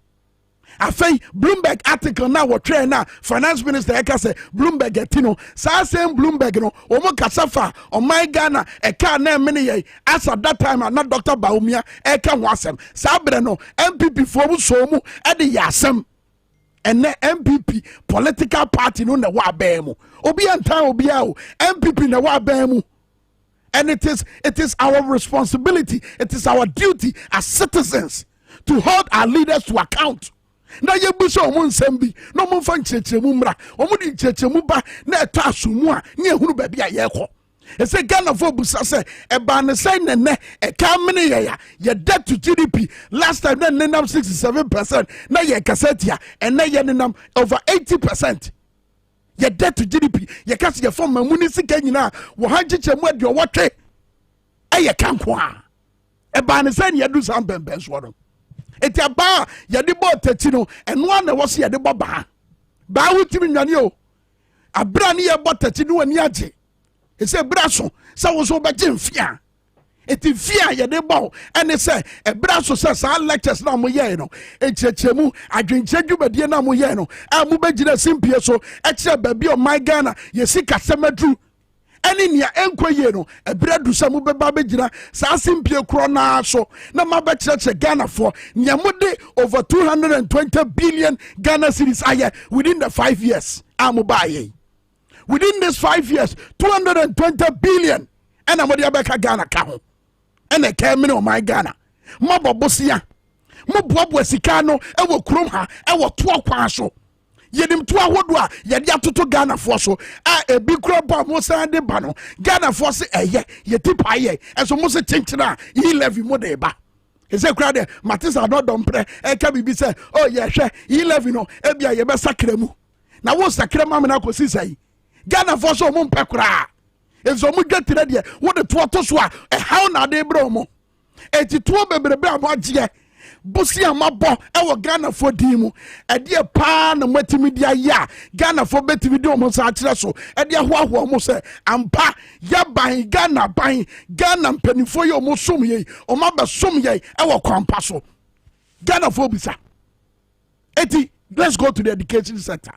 afei Bloomberg article na wo try na finance minister e ka say Bloomberg etino sa same Bloomberg no o mo kasafa o my Ghana e ka na me ye as at that time na Dr. Bahomia e ka ho asem sa bre no MPP fo mu so mu e de ya asem ene MPP political party no na wa ba mu obi antan obi a o MPP na wa ba mu. And it is our responsibility, it is our duty as citizens to hold our leaders to account. Na ye buso omun sembi no mun fan chechemu mra omudi chechemu ba na eto asumu a nye hunu ba bia ye kɔ ese Ghana for busa se e ba ne sai nene e ka mene ye ya ye debt to GDP last time na nenam 67% na ye kasetia and na ye nenam over 80%. Ye debt to GDP ye kasi ye form mamuni sika nyina wo hanchichemu adio wotwe e ye kanko a e ba ne sai ye do sam bemben so no eti aba ye de bo tati no eno ana wo se ye de bo ba wutimi nwane o abra ne ye bo tati no ani age e se bra so sa wo so be gimfia eti fia ye de bo ene se e bra so se sa lectures na mo ye no e chechemu adwenche dwubadie na mo ye no a mo be gina simpie so e che ba bi o my Ghana ye sika semadru ene nia enko ye no e bra du se mo be ba be gina sa simpie kro na so na ma be che Ghana for nia mo de over 220 billion Ghana cedis aye within the 5 years am ba ye within this 5 years 220 billion ena mo de abeka Ghana ka ho ene kemene o my Ghana mabobosia mo boabo sika no e wo krom ha e wo to akwan so yedim to ahodo a ye de atoto Ghana fo so a ebi kro ba mo san de ba no Ghana fo se eye ye tipa ye enso mo se chenchena yi levy mo de ba ese kra de matisa no dompre e ka bibi se oh ye hwe yi levy no e bia ye be sakra mu na wo sakra ma me na kosi sai Ghana fo so mo mpekra enso mu dwetire de wo de to so a e how na de bro mo eti to bebrebe aboagye bosi amabo e wo Ghana fo dimu e de pa na matimi dia ya Ghana fo betimi de mo sa kire so e de hoaho mo se ampa ya ban Ghana mpanifo ye mo som ye o ma be som ye e wo kwampa so Ghana fo bisa eti let's go to the education sector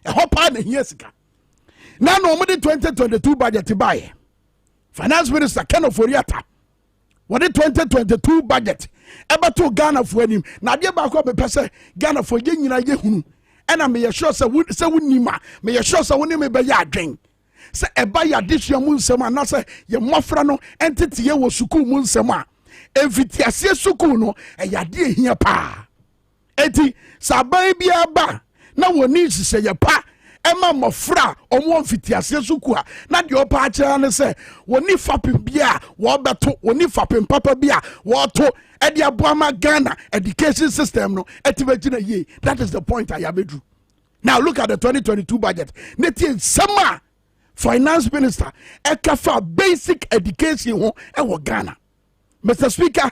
e hopa na hia sika na no mo de 2022 budget buy finance minister Ken Oforiata what the 2022 budget eba to Ghana for anim na de ba ko be pese Ghana for ye nyina ye hunu ena me ye sure se wunima me ye sure se woni me be ya adwen se eba ya disua mu nsem ana se ye mofra no entity ye wo sukuu mu nsem a emfitiase sukuu no e ya de ehia pa eti saban bia ba na woni sise ye pa ema mofra omo mfitiase sukuu a na de opa akira ne se woni fapem bia wo beto woni fapem papa bia wo to edi aboama Ghana education system no etibegina ye. That is the point I have drew. Now look at the 2022 budget. Neti sama finance minister ekafa basic education ho e wo Ghana. Mr. Speaker,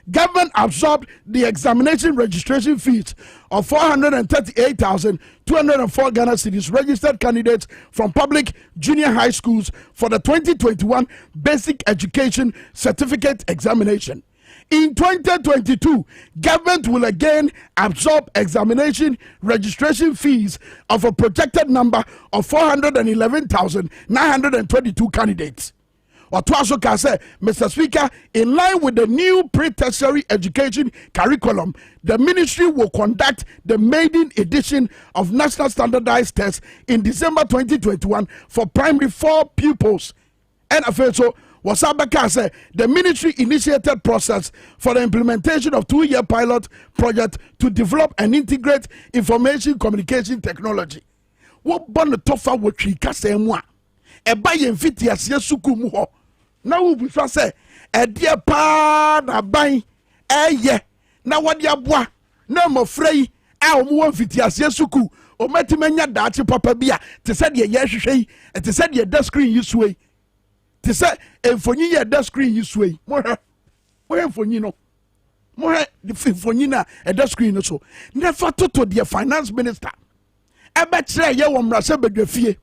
government absorbed the examination registration fees of 438,204 Ghana cedis registered candidates from public junior high schools for the 2021 Basic Education Certificate Examination. In 2022, government will again absorb examination registration fees of a projected number of 411,922 candidates. Otwasoka said, Mr. Speaker, in line with the new pre-tertiary education curriculum, the ministry will conduct the maiden edition of National Standardized Tests in December 2021 for primary 4 pupils. And also, Wasabaka said the ministry initiated process for the implementation of 2-year pilot project to develop and integrate information communication technology. What bon the tofa wo twi kasa mu a eba ye mfiti ase suku mu ho na wo bi so say e de pa na ban eye na wode aboa na mofra yi a omu wo mfiti ase suku o metimanya daachi papa bia te se de ye hwehwe yi te se de da screen yi suwe te se emfonyi ye da screen yi suwe mo emfonyi no mo the emfonyi na e da screen no so never to the finance minister ebe kire ye wo mrase bedwafie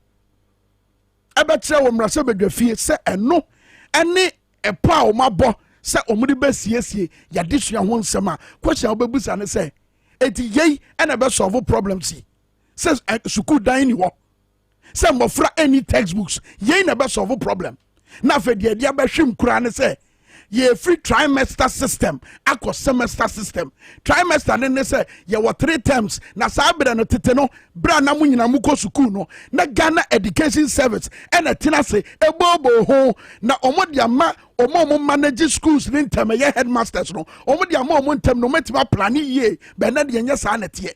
se eno ene epa o mabo se omudi besiesie ya disua ho nsem a question obebusa ne se eti yei ene be solve problems se school dan ni ho se mofra any textbooks yei na be solve problem na fe de dia be hwem kura ne se ye free trimester system akọ semester system trimester ne say ye were 3 terms na saa bra no tete no bra na munyina muko school no na Ghana Education Service ena tina se ebobo ho na omodia ma omo manage schools ni ntem ye headmasters no omodia ma omo ntem no metima plan ye be na de nya saa nete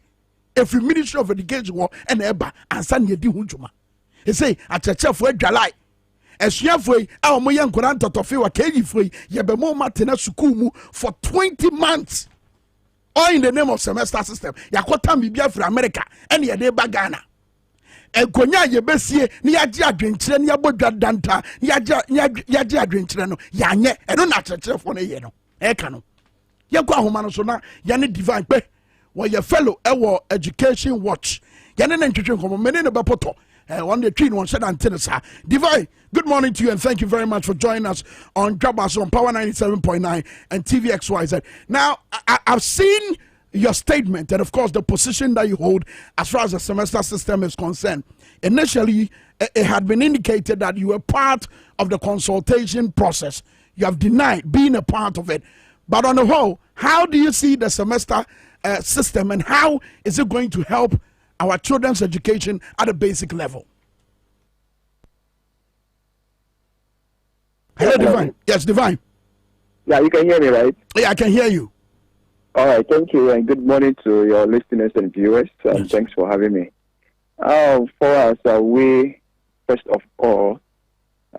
every Ministry of Education wo ena eba ansa ne di ho dwuma e say achechefo adwalai esuafoi a omoye nkora ntotofe wa kegifoi yebemo matena school mu for 20 months all in the name of semester system yakota bibia from America and ye de ba Ghana enkonya yebesie ni yaje adwenkyere ni abodwa danta yaje adwenkyere no yanye eno na chechefo no ye no eka no yekwa homa no so na yane divine pe wo ye fellow ewo education watch yane na ntwetwe nkomo mene ne bepoto on the tree one said antenna. Divine, good morning to you and thank you very much for joining us on Dwabo Ase on Power 97.9 and TVXYZ. Now, I've seen your statement and of course the position that you hold as far as the semester system is concerned. Initially, it had been indicated that you were part of the consultation process. You have denied being a part of it. But on the whole, how do you see the semester system and how is it going to help our children's education at a basic level? Hello, Divine. Yes, Divine. Yeah, you can hear me, right? Yeah, I can hear you. All right, thank you, and good morning to your listeners and viewers. Yes. Thanks for having me. For us, we, first of all,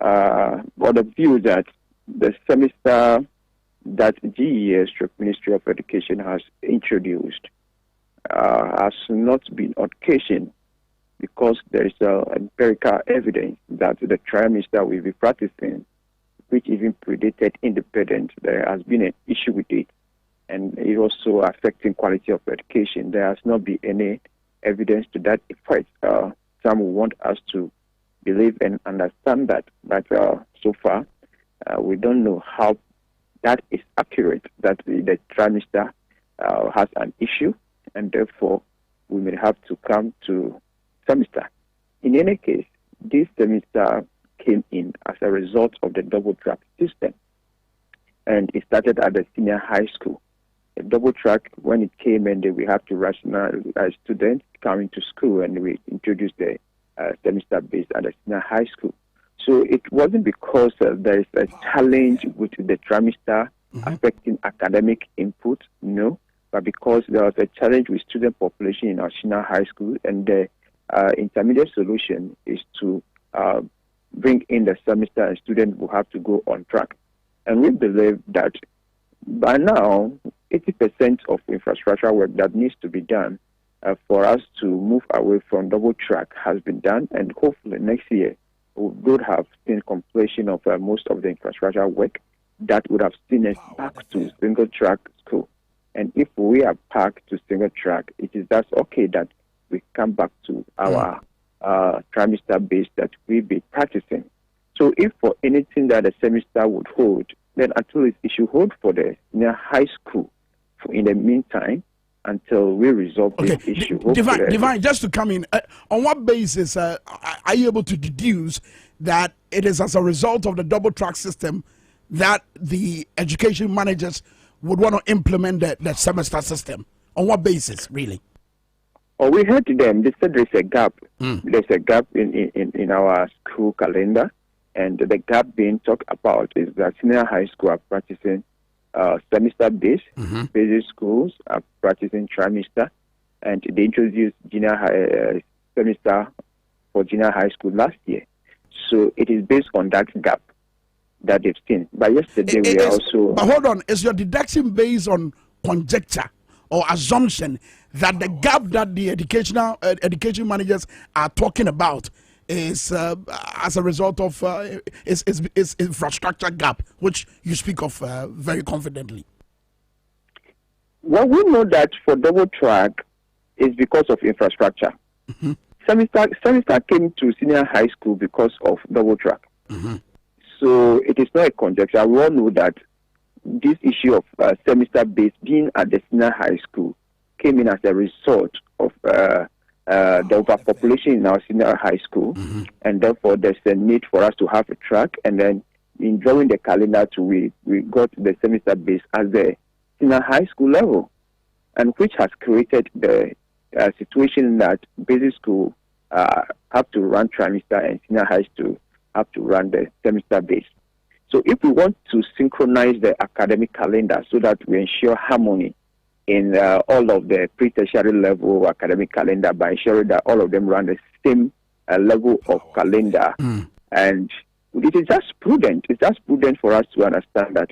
want to view that the semester that GES, Ministry of Education, has introduced has not been occasioned because there is empirical evidence that the trimester will be practicing, which even predated independence. There has been an issue with it, and it also affecting quality of education. There has not been any evidence to that effect. Some want us to believe and understand that, but so far we don't know how that is accurate, that the trimester has an issue, and therefore we may have to come to semester. In any case, this semester came in as a result of the double track system, and it started at the senior high school. The double track, when it came in, we have to rationalize students coming to school, and we introduced the semester based at the senior high school. So it wasn't because there is a challenge with the trimester affecting academic input, no, but because there was a challenge with student population in our senior high school, and the intermediate solution is to bring in the semester, and students will have to go on track. And we believe that by now, 80% of infrastructure work that needs to be done for us to move away from double track has been done, and hopefully next year we would have seen completion of most of the infrastructure work, that would have seen us back to single track school. And if we are back to single track, it is that's okay that we come back to our trimester base that we've been practicing. So if for anything that the semester would hold, then at least it should hold for the senior high school in the meantime until we resolve this issue. Divine, just to come in, on what basis are you able to deduce that it is as a result of the double track system that the education managers would want to implement the semester system? On what basis, really? Oh, we heard them. They said there's a gap. There's a gap in our school calendar. And the gap being talked about is that senior high school are practicing semester-based. Basic schools are practicing trimester. And they introduced junior high semester for junior high school last year. So it is based on that gap that they've seen. But yesterday we also... But hold on, is your deduction based on conjecture or assumption that the gap that the education managers are talking about is as a result of is infrastructure gap, which you speak of very confidently? Well, we know that for double track is because of infrastructure. Semester came to senior high school because of double track. So it is not a conjecture. We all know that this issue of semester based being at the senior high school came in as a result of the overpopulation in our senior high school, and therefore there's a need for us to have a track. And then in drawing the calendar we got the semester base as the senior high school level, and which has created the situation that basic school have to run trimester and senior high school have to run the semester base. So if we want to synchronize the academic calendar so that we ensure harmony in all of the pre-tertiary level academic calendar by ensuring that all of them run the same level of calendar. And it is just prudent. It's just prudent for us to understand that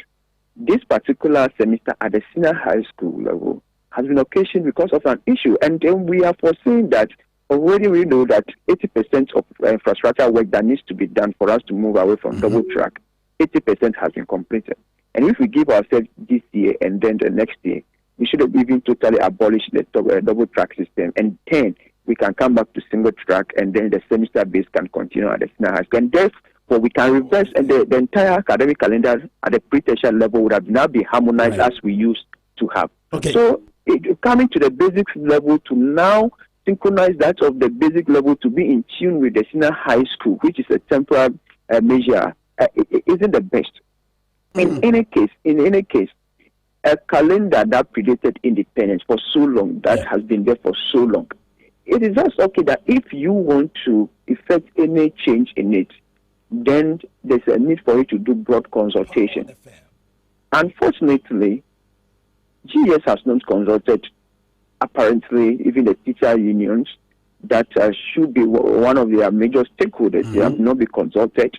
this particular semester at the senior high school level has been occasioned because of an issue. And then we are foreseeing that already we know that 80% of infrastructure work that needs to be done for us to move away from double track, 80% has been completed. And if we give ourselves this year and then the next year, we should have even totally abolished the double track system, and then we can come back to single track, and then the semester base can continue at the senior high school. And therefore, we can reverse, and the entire academic calendar at the pre-tertiary level would have now be harmonized as we used to have. So, coming to the basic level to now synchronize that of the basic level to be in tune with the senior high school, which is a temporary measure, it isn't the best. In any case, a calendar that predated independence for so long, that has been there for so long, it is just okay that if you want to effect any change in it, then there's a need for you to do broad consultation. Unfortunately, GS has not consulted, apparently, even the teacher unions that should be one of their major stakeholders. They have not been consulted.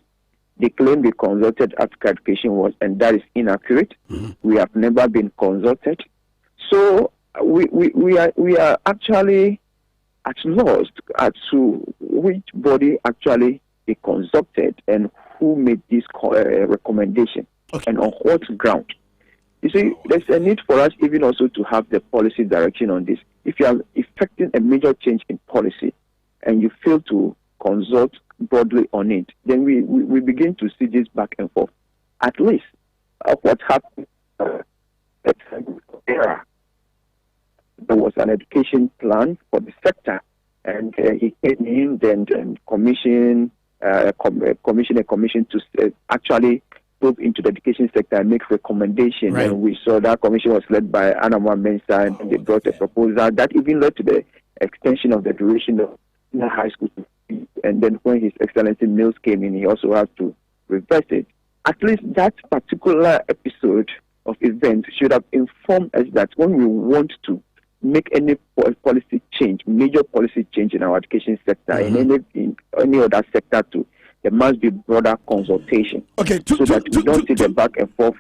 They claim they consulted after education was, and that is inaccurate. We have never been consulted. So we are actually at loss as to which body actually they consulted and who made this recommendation and on what ground. You see, there's a need for us even also to have the policy direction on this. If you are effecting a major change in policy and you fail to consult broadly on it, then we begin to see this back and forth. At least what happened there was an education plan for the sector, and he came in and commissioned a commission to actually probe into the education sector and make recommendations. And we saw that commission was led by Anamwa Mensah, and they brought a proposal that even led to the extension of the duration of high school. And then when His Excellency Mills came in, he also had to reverse it. At least that particular episode of events should have informed us that when we want to make any policy change, major policy change in our education sector, in any other sector too, there must be broader consultation, so that we don't see the back and forth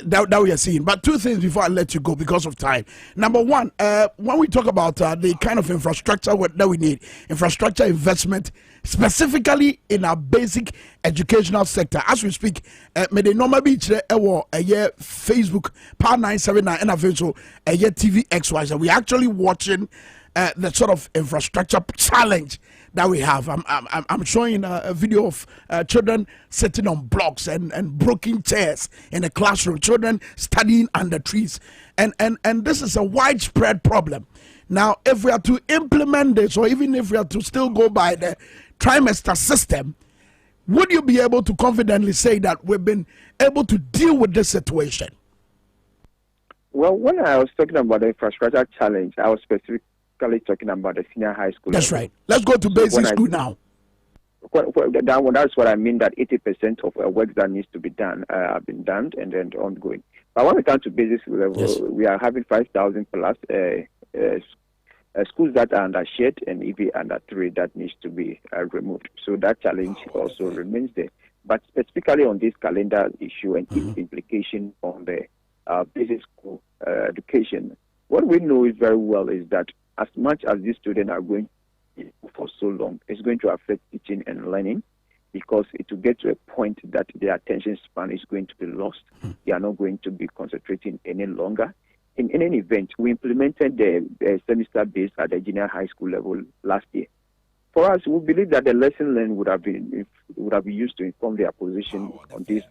that we are seeing. But two things before I let you go because of time. Number one, when we talk about the kind of infrastructure that we need, infrastructure investment, specifically in our basic educational sector. As we speak, may the normal be a year Facebook Power 979 and also a year TV XY. So we're actually watching the sort of infrastructure challenge that we have. I'm showing a video of children sitting on blocks and broken chairs in a classroom, children studying under trees. And this is a widespread problem. Now, if we are to implement this, or even if we are to still go by the trimester system, would you be able to confidently say that we've been able to deal with this situation? Well, when I was talking about the infrastructure challenge, I was specifically talking about the senior high school. That's right. Let's go to basic school now. That's what I mean, that 80% of work that needs to be done have been done and then ongoing. But when we come to basic school level, yes, we are having 5,000 plus schools that are under shared and even under 3 that needs to be removed. So that challenge also remains there. But specifically on this calendar issue and its implication on the basic school education, what we know is very well is that as much as these students are going for so long, it's going to affect teaching and learning, because it will get to a point that their attention span is going to be lost. They are not going to be concentrating any longer. In any event, we implemented the semester based at the junior high school level last year. For us, we believe that the lesson learned would have been used to inform their position on this,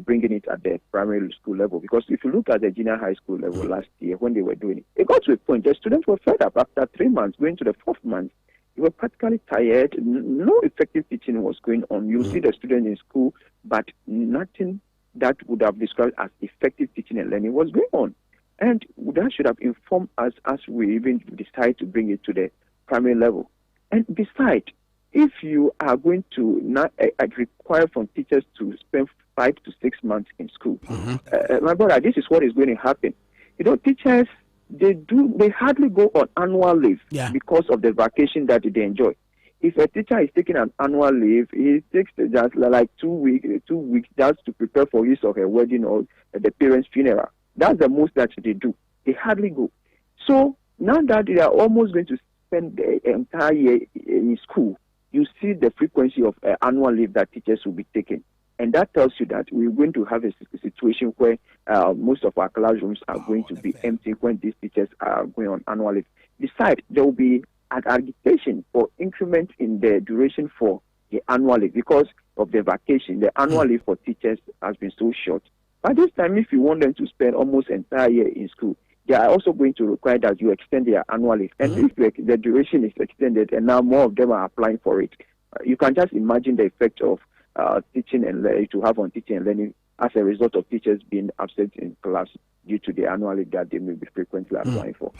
bringing it at the primary school level. Because if you look at the junior high school level last year, when they were doing it, it got to a point the students were fed up after 3 months, going to the 4th month. They were practically tired. No effective teaching was going on. You see the students in school, but nothing that would have described as effective teaching and learning was going on. And that should have informed us as we even decide to bring it to the primary level. And besides, if you are going to not require from teachers to spend 5 to 6 months in school, my brother, this is what is going to happen. You know, teachers, they hardly go on annual leave because of the vacation that they enjoy. If a teacher is taking an annual leave, he takes just like 2 weeks just to prepare for his or her wedding or the parents' funeral. That's the most that they do. They hardly go. So now that they are almost going to spend the entire year in school, you see the frequency of annual leave that teachers will be taking. And that tells you that we're going to have a situation where most of our classrooms are going to be empty when these teachers are going on annual leave. Besides, there will be an agitation for increment in the duration for the annual leave because of the vacation. The annual leave for teachers has been so short. By this time, if you want them to spend almost entire year in school, they are also going to require that you extend their annual leave. And if the duration is extended and now more of them are applying for it, you can just imagine the effect of teaching and to have on teaching and learning as a result of teachers being absent in class due to the annual leave that they may be frequently applying for.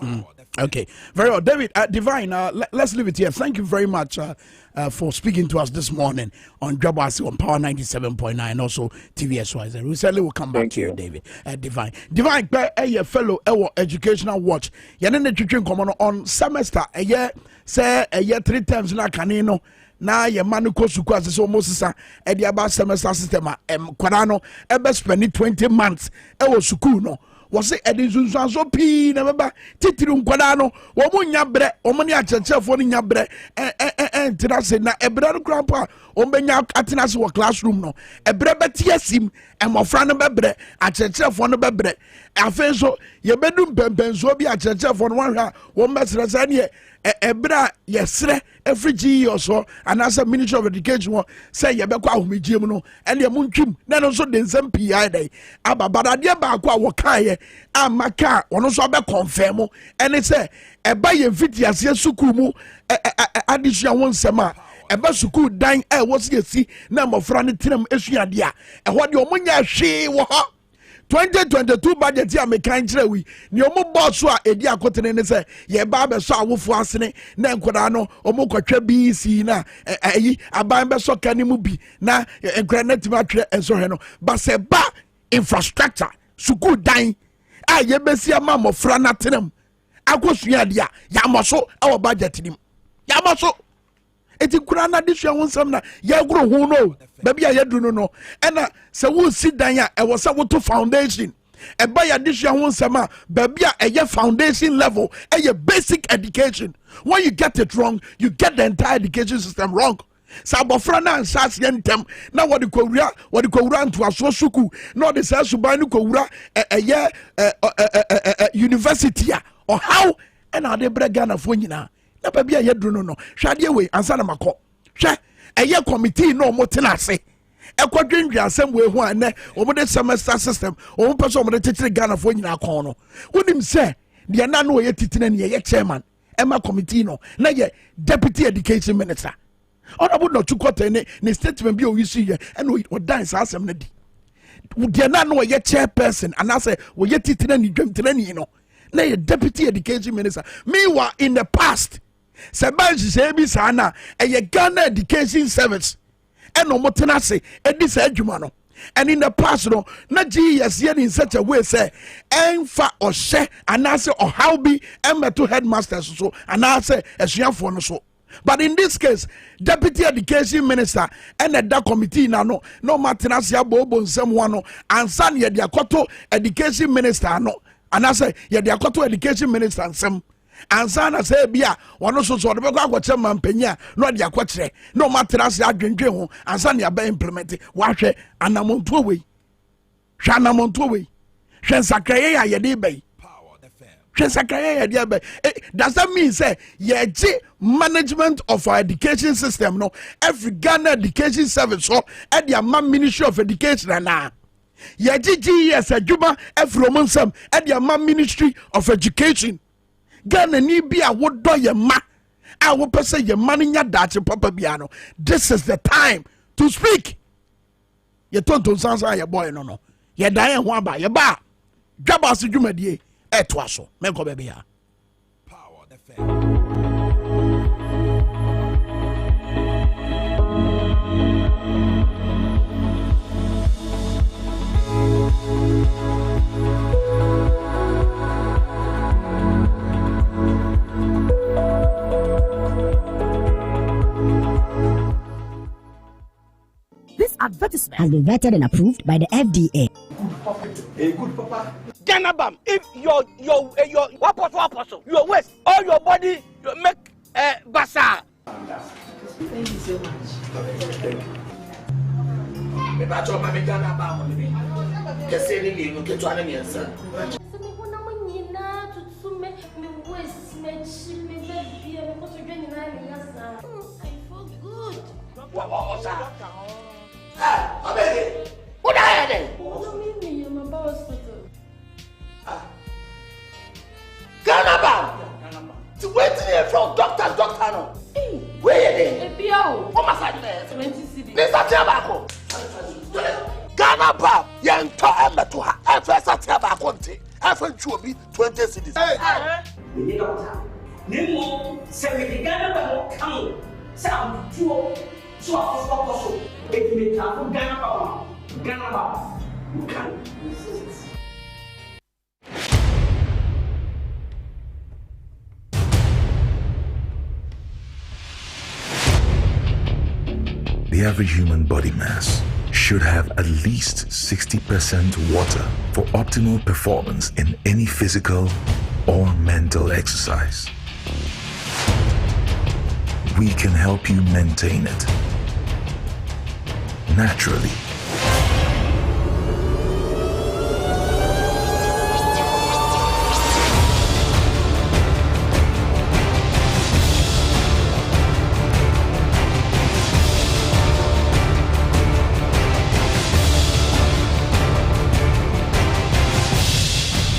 Okay, very well. David, Divine, let's leave it here. Thank you very much for speaking to us this morning on Dwabo Ase on Power 97.9 and also TVSY. We certainly will come back to you, David. Divine, a fellow educational watch. Yanene Chichen Common on semester, a year 3 times na canino. Na ye manu ko suku asese almost sa e dia ba semester system kwara no e be spend 20 months e wo suku no wo se e din sunsun so pi na beba titiru kwara no wo mu nya bre o mu ne achechefo no nya bre entina se na e bre no krampa o be nya atena se wo classroom no e bre beti asim e mofra no be bre achechefo no be bre afen so ye bedum pempenso bi achechefo no wanhwa wo mesre sa ne ebra yesre every year so and as a Ministry of Education say yebekwa ahomegiem no ene muntwim na no so de nsam PI dai ababada de ba kwa wo kae amaka ono so be confirm ene say eba ye mfitiase suku mu adisua won nsema eba suku dan wo se yesi na mofra ne tenam esuade a ho de omunya hwe wo ho 2022 budget ya mekan kire wi ni omo boss a edi akotene ne se ye ba be so awofo asene na enkoda no omo kwatwa BC na ayi aban be so kanimu bi na enkoda natima twere enso he no ba se ba infrastructure suku dan a ye besi ama mofra na tenam akosua dia ya moso e wo budget nim ya moso eti kura na desua ho nsɛm na yɛgoro ho no baabi a yɛduru no ɛna sɛ wo si dan a ɛwɔ sɛ woto foundation ɛba yɛ desua ho nsɛm a baabi a ɛyɛ foundation level ɛyɛ basic education. When you get it wrong, you get the entire education system wrong. Sabofra na ansas yentem na wodi kowura nto aso suku na odi sa suban no kowura university a or how and ade brega na fo nyina na ba bia yedru no hwade we ansa na makọ hwe eye committee no mo tena ase ekwadwendwe asem we hu ane omo de semester system omo person omo de tetere Ghana fo nyina akon no wonim se de na no ye titina ne ye chairman ema committee no na ye deputy education minister honorable no chukote ne statement bi o yisi ye and o dance asem na di de na no ye chairperson and I say we ye titina ni dwemtena ni no na ye deputy education minister. Meanwhile in the past Sebansi say bi sana a Ghana education service and no motena say edi sa adwuma no. And in the past no na GS yen in such a way say emfa or she and I say or how be embeto headmasters so and I say esuafo no so. But in this case, Deputy Education Minister and that committee now no matenasi bobo nsem wano and san ye dia koto Education Minister no and I say ye dia koto Education Minister nsem and san I say bia wano so the be kwa chairman penya no dia kwatre no matenasi adwendwe ho and san ya be implement wa hwe anamonto we hwa anamonto we hwe sakraye ya ye de be. Does that mean say management of our education system no every Ghana education service so at the Ministry of Education and now GES adwuma every romonsam at the Ministry of Education Ghana ni bi a wodo ye ma a wo pese ye ma nya dache papa biano. This is the time to speak. Ye tonto sansa ye boy no ye dan ho aba ye ba Dwabo Ase dwumadie etwaso menko bebe ya power the fair. This advertisement has been vetted and approved by the FDA. Good papa. Ganabam, if your apostle, your waist, all your body, you make basa. Thank you so much. Thank you. Me bacho mami Ganabam. Kese ni mi no keto ana mi ensa. What are you doing? I'm about hospital. Ganabam! To wait till you from doctor no. Where are you? APO. What must I do? 20 cedi. This is Tiabako. Ganabam! Young to Emma to her. I first at Tiabako. I think you will be 20 cedis. Hey! We need doctor. Nemo, say, Ganabam come. Sound two. So also, if you make a Ganabam, you can resist. The average human body mass should have at least 60% water for optimal performance in any physical or mental exercise. We can help you maintain it naturally.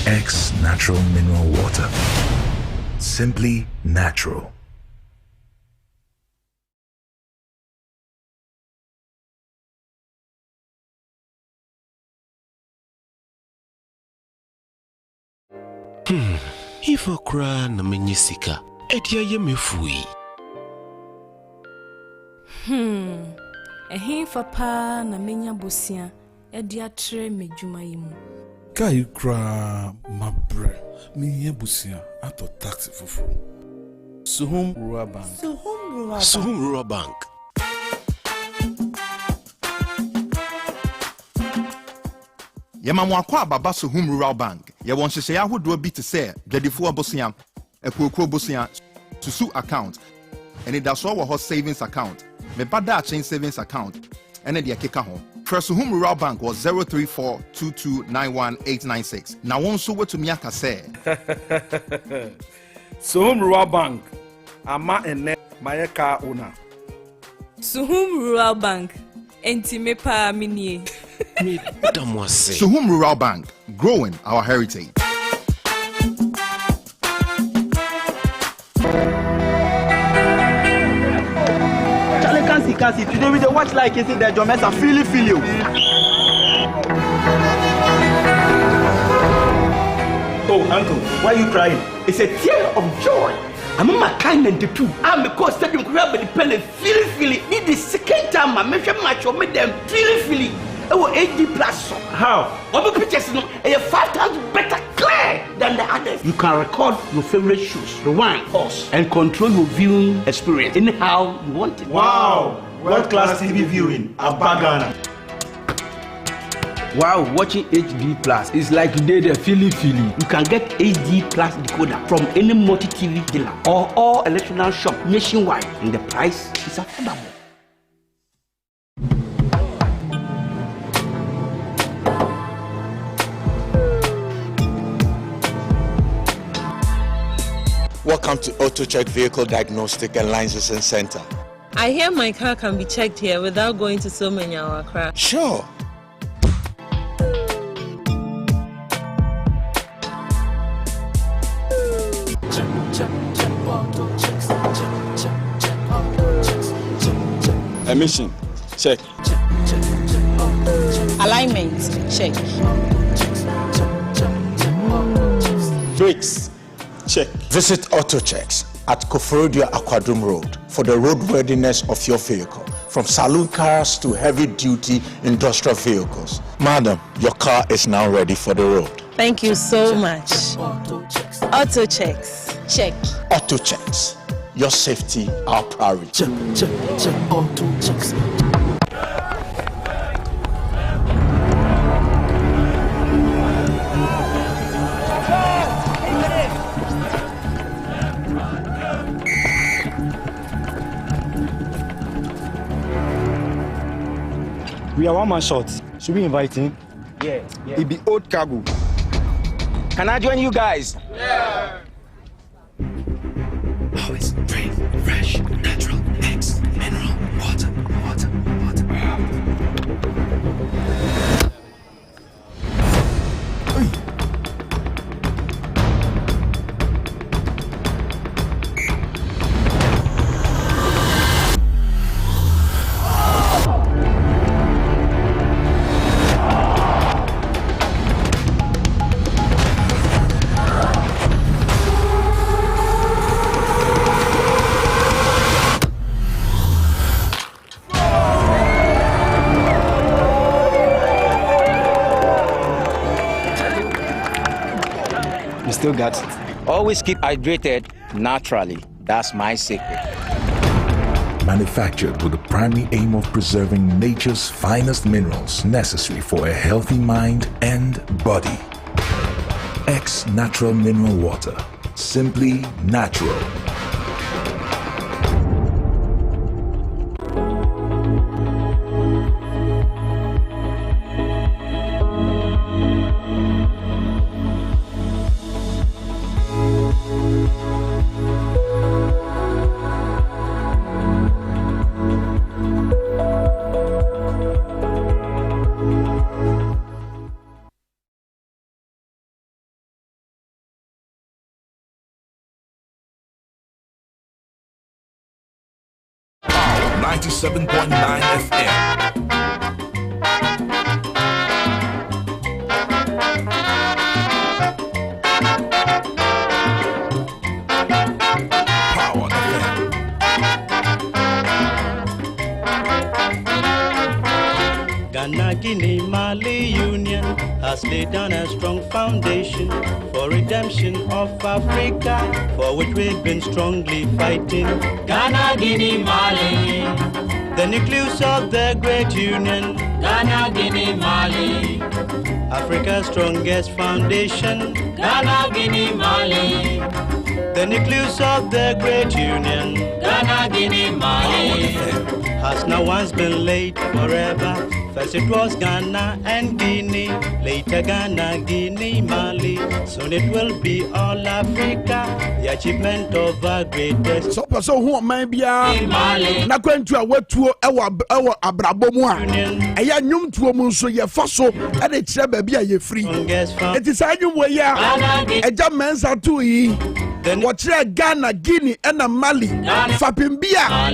X Natural Mineral Water. Simply natural. If I cry na menyisika, edia ye mefui. Ehin fa na menya bosia, edia tre medwuma yimu. Kai kra mabre, me ye busia ato taxi fufu. Suhum Rural Bank. Suhum Rural Bank. Yamamwakwa Baba Suhum Rural Bank. Ya want to say I would do a bit to say, Jadifu Bosiam, a Koko Bosiam, Susu account, and it does all her savings account, me bada chain savings account, and then the Akeka home. First Suhum Rural Bank was 034229186. Now one so to Miaka say Suhum Rural Bank. Ama ene mayeka una. Suhum Rural Bank. Entime pa minie. Suhum Rural Bank, growing our heritage. Charlie can't see. Today we dey watch like you see the Jomesa feel you. Oh, uncle, why are you crying? It's a tear of joy. I'm a kind and the two. I'm a course stadium crab and the pen feel. Need the second time I mention match or make them feel. Oh, 80 plus. How? All the pictures are 5 times better clear than the others. You can record your favorite shows, rewind, pause, and control your viewing experience anyhow you want it. Wow! World-class TV viewing at Bagana. Wow, watching HD Plus is like today the Philly. You can get HD Plus decoder from any multi-TV dealer or all electronic shop nationwide, and the price is affordable. Welcome to AutoCheck Vehicle Diagnostic and Licensing Center. I hear my car can be checked here without going to so many hour crash. Sure. Emission, check. Alignment, check. Brakes, check. Visit AutoChecks at Koforodia Aquadum Road for the roadworthiness of your vehicle, from saloon cars to heavy-duty industrial vehicles. Madam, your car is now ready for the road. Thank you so much. AutoChecks, check. AutoChecks, your safety, our priority. Check, AutoChecks. We are one man short. Should we invite him? Yeah. It be old cargo. Can I join you guys? Yeah. Always free, fresh, natural, eggs, mineral, water. Still got it. Always keep hydrated naturally. That's my secret. Manufactured with the primary aim of preserving nature's finest minerals necessary for a healthy mind and body. X Natural Mineral Water. Simply natural. Ghana, Guinea, Mali Union has laid down a strong foundation for redemption of Africa, for which we've been strongly fighting. Ghana, Guinea, Mali, the nucleus of the great union. Ghana, Guinea, Mali, Africa's strongest foundation. Ghana, Guinea, Mali, the nucleus of the great union. Ghana, Guinea, Mali, has now once been laid forever. First it was Ghana and Guinea, later Ghana, Guinea, Mali. Soon it will be all Africa, the achievement of our greatest. So who might be na kwentu a watuo ewo abrabomu a eya nyum tuo mu so ye faso e de kire ba bia ye free. It is anyum we ya eja mensa tu yi. Watching Ghana, Guinea, and Mali. Fapimbia,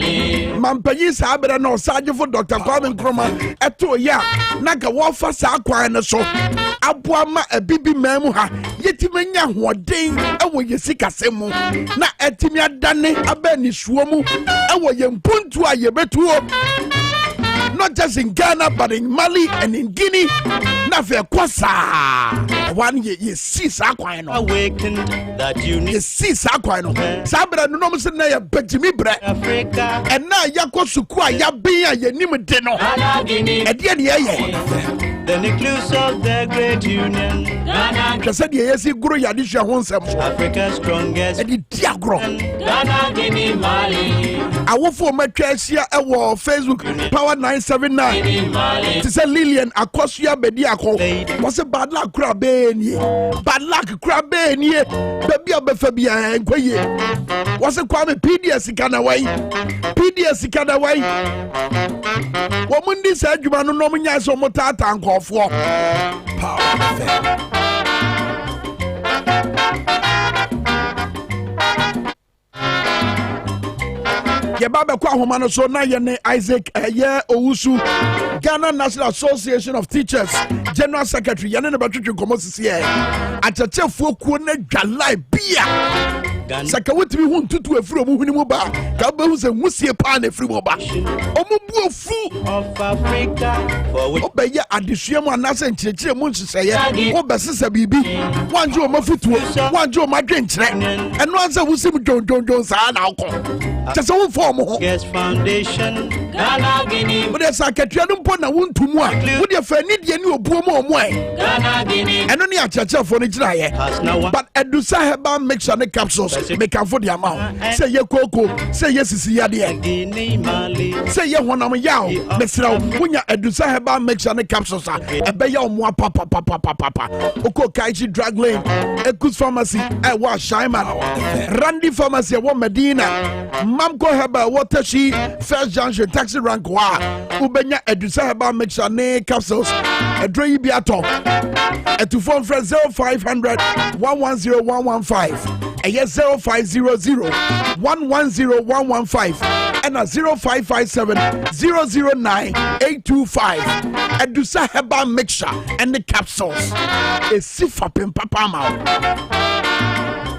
Mampanyi Sabra, no Sergeant for Dr. Kwame Nkrumah, Eto ya, Naka Wafa Sakwa and so. Abuama a bibi memuha, Yetimenya, what ding, and what you seek a semu. Na Etimia Dane, Abeni Swomu, and what you puntua ye betuo. Not just in Ghana, but in Mali and in Guinea. Nafe kwasa. One ye see Sakwano. Awakened that you need. Ye see Sakwano. Sabra no musa na ya Benjamin bre. Africa. And na ya sukua ya biya ye nimu deno. The nucleus of the great union. Ghana. Said yes, guru ya disha honsem. Africa's strongest. And the diagro. Ghana, Guinea, Mali. I will for my treasure our Facebook Power 979. To say Lillian Akosia Bediako was a bad luck crabeni. Bad luck crabeni. Baby Abefabia and Quay was a Kwame PDS Canaway. PDS Canaway. Woman this said you are no nominia so motata and call for Power. Yababa kwa humano so na yene Isaac ye Owusu Ghana National Association of Teachers General Secretary yene ne batwetwe komosisi ye achachefu okuo na dwalai bia saka wotimi hu ntutu afiri omu huni mu ba ka ba hu se musie pa na afiri mu ba omu bu ofu of Africa obeye adesua mu anase nkyekire mu nseseye obesesa bibi wanje o mafutuo wanje o madwenkyere eno anse wusim dwondwondwon saa na akọ chese wo form ho foundation Ghana, Guinea. But the secretary no mpo na wontumu a wo de fa ni de ni obuo mu omo ai Ghana, Guinea. Eno ne achacha for ni gina ye but edusa heba mixture ne capsules make am for the amount say ye koko say ye sisi ya de Guinea, Mali. say ye honam yawo mesra wonya edusa heba mixture ne capsules a ebe ya omo papa oko Kaichi Drug Lane Ekus Pharmacy wa Shaiman Randy Pharmacy wa Medina Mamko Heba Watershi First Junction Taxi Rank wa ubenya edusa heba mixture ne capsules edroyi bi ato etu phone for 0500 110 115 yes 0500 110 115 and 0557 009 825 edusa heba mixture and the capsules a sifa papa ma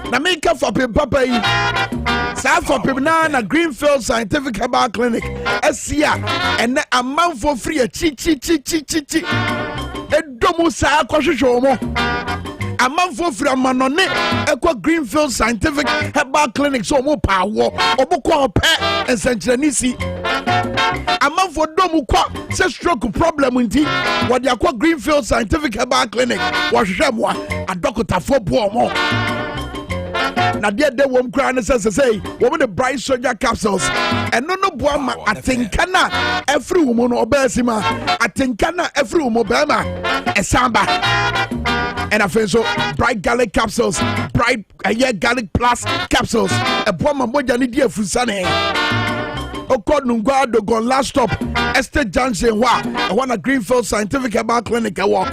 na make up for papa yi sa for na Greenfield Scientific Herbal Clinic Asia and a month for free chi edomu sa kwahwehwe mo a month for free manone ekwa Greenfield Scientific Herbal Clinic so mo pa wo obukọ pe ensanchranisi a month for domu kwa se stroke problem nti what they akwa Greenfield Scientific Herbal Clinic wahwehwe mo a doctor for bo mo na dia de wom kra ne say wom the bright soldier capsules and no boa ma atenka na every woman no obesima atenka na every woman bema esamba and I feel so bright garlic capsules bright garlic plus capsules e boa ma moja ni dia fusane Okod Nungwa Dogon last stop Estate Junction wa one Greenfield Scientific Herbal Clinic walk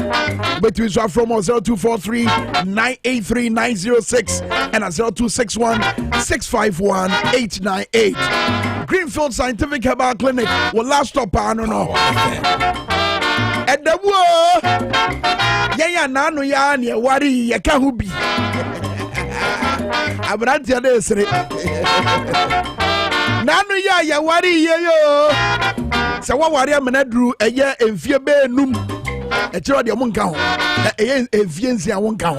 between from 0243 983 906 and 0261 651 898 Greenfield Scientific Herbal Clinic will last stop I don't know and the wo ya nanu ya ne wari ya ka hubi abrantia desre Nanu ya wari ye yo sɛ waware amenaduru ɛyɛ mfie bɛnum ɛkyerɛ deɛ mo nka ho ɛyɛ mfie nsia wo nka ho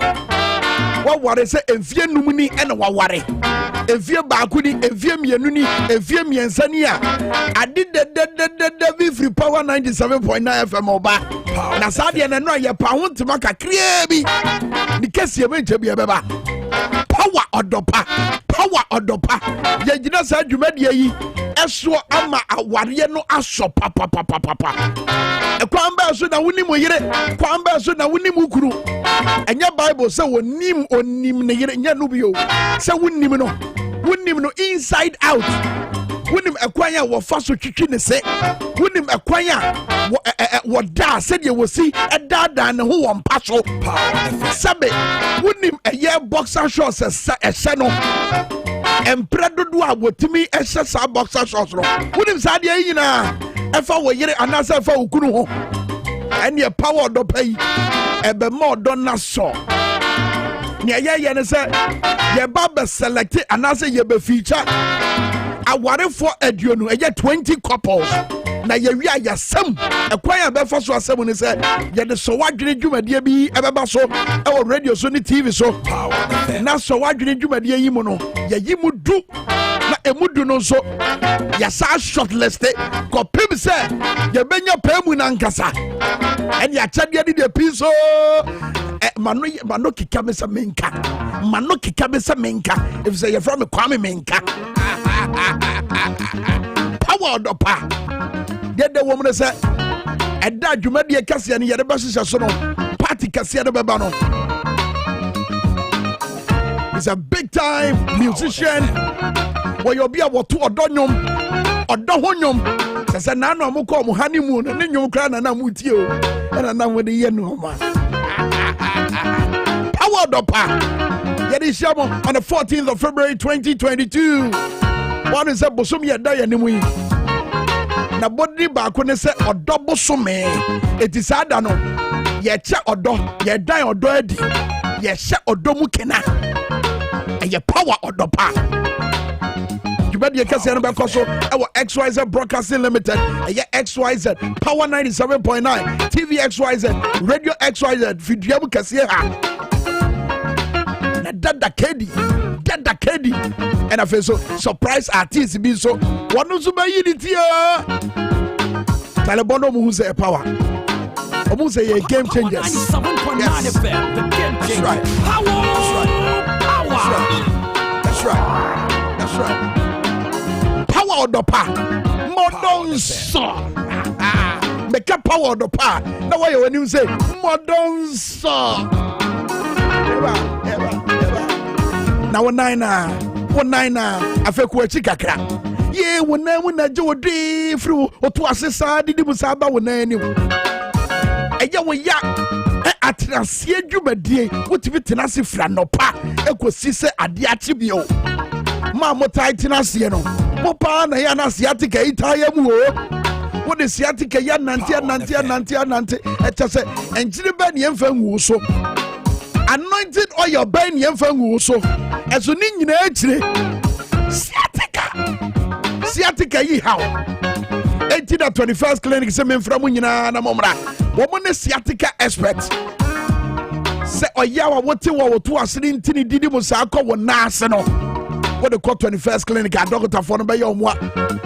waware sɛ mfie num ni ɛna waware mfie baako ni mfie mmienu ni mfie mmiɛnsa ni a ade dededede bi firi power 97.9 FM ɔba na saa deɛ no a yɛpa ho ntoma kakraa bi ne kɛseɛ bɛnkyɛ bi ɛbɛba power ɔdɔpa yɛgyina saa dwumadeɛ yi ɛsoɔ ama awareɛ no asɔ papapapapa ɛkwan bɛɛ so na wonim yere kwan bɛɛ so na wonim kuru ɛnyɛ bible sɛ onim ne yere nyɛ no bio sɛ wonim no inside out wonim ɛkwan a wɔfa so twitwi ne se wonim ɛkwan a wɔda sɛdeɛ wɔsi ɛdaadaa ne ho wɔ mpa so sɛbe wonim ɛyɛ boxer shorts ɛhyɛ no ɛmprɛ dodo a wɔtumi ɛhyɛ saa boxer shorts no wonim saa deɛ yi nyinaa ɛfa wɔ yere anaasɛ ɛfa wo kunu ho ɛneɛ power ɔdɔ pa yi ɛbɛma ɔdɔ na sɔ nea yɛyɛ ne sɛ yɛba bɛselɛcte anaasɛ yɛbɛfiikya awarefoɔ aduonu ɛyɛ 20 couples na yɛwi a yɛsɛm ɛkwan a bɛfa so asɛm ne sɛ yɛde sɔwadwene dwumadie bi ɛbɛba so ɛwɔ radio so ne TV so na sɔwadwene dwumadie yi mu no yɛyi mu du na emu du no nso yɛsa shortliste kɔpem sɛ yɛbɛnya paa mu na nkasa ɛne akyɛdeɛ de deɛ pii so mano keka me sɛ menka ɛfiri sɛ yɛfrɛ me kwame menka power ɔdɔpa deɛ wɔ mu ne sɛ ɛda dwumadie kɛseɛ no yɛde bɛhyehyɛ so no party kɛseɛ no bɛba no is a big time musician wɔyɛ obi a wɔto ɔdɔ nnwom ɔdɔ ho nnwom sɛ sɛ naano a mokɔɔ mo honeymoon ne nnwom koraa na motie o ɛna na mode yɛ nnoɔma power ɔdɔpa yɛde hyia mo on the 14th of February 2022 wɔne sɛ bosom yɛda yɛ ne mu yi na bɔdini baako ne sɛ ɔdɔ bosome eti saa da no yɛkyɛ ɔdɔ yɛdan ɔdɔ adi yɛhyɛ ɔdɔ mu kena ɛyɛ power ɔdɔ pa dwumadie kɛseɛ no bɛkɔ so ɛwɔ XYZ Broadcasting Limited ɛyɛ XYZ Power 97.9 TV XYZ Radio XYZ fidua mu kɛseɛ ha na dada kedi ɛna afei so surprise artist bi nso wɔn nso bɛyi ne tie talebɔ no ɔmo hu sɛ power ɔmo sɛ yɛ game changers. Yes. That's right. Power ɔdɔpa modern song meka power ɔdɔpa na wɔyɛ wɔn anim sɛ modern song na wɔn nan na afɛku akyi kakra yee wɔn nan mu na gye wɔ dee firi oto ase saa didi mu saa ba wɔn nan anim ɛyɛ wɔ ya atenaseɛ dwumadie wotumi tena ase fira nɔpa ɛkɔsi sɛ adeɛ akye bio ma motae tena aseɛ no mo paa na yɛ ana siatika yi taa yɛ mu o wode siatika yɛ nante ɛkyɛ sɛ ɛnkyere bɛ ne yɛmfa ngu so anointed oil bɛn ne yɛmfa ngu so ɛso ne nyinaa akyire siatika yi haw enti na 21st clinic sɛ memfra mu nyinaa na mommra wɔmo ne siatica expert sɛ ɔyɛ a wote wɔ woto asene ntini didi mu saa kɔ wɔ naase no wode kɔ 21st clinic a dɔktafoɔ no bɛyɛ ɔmo a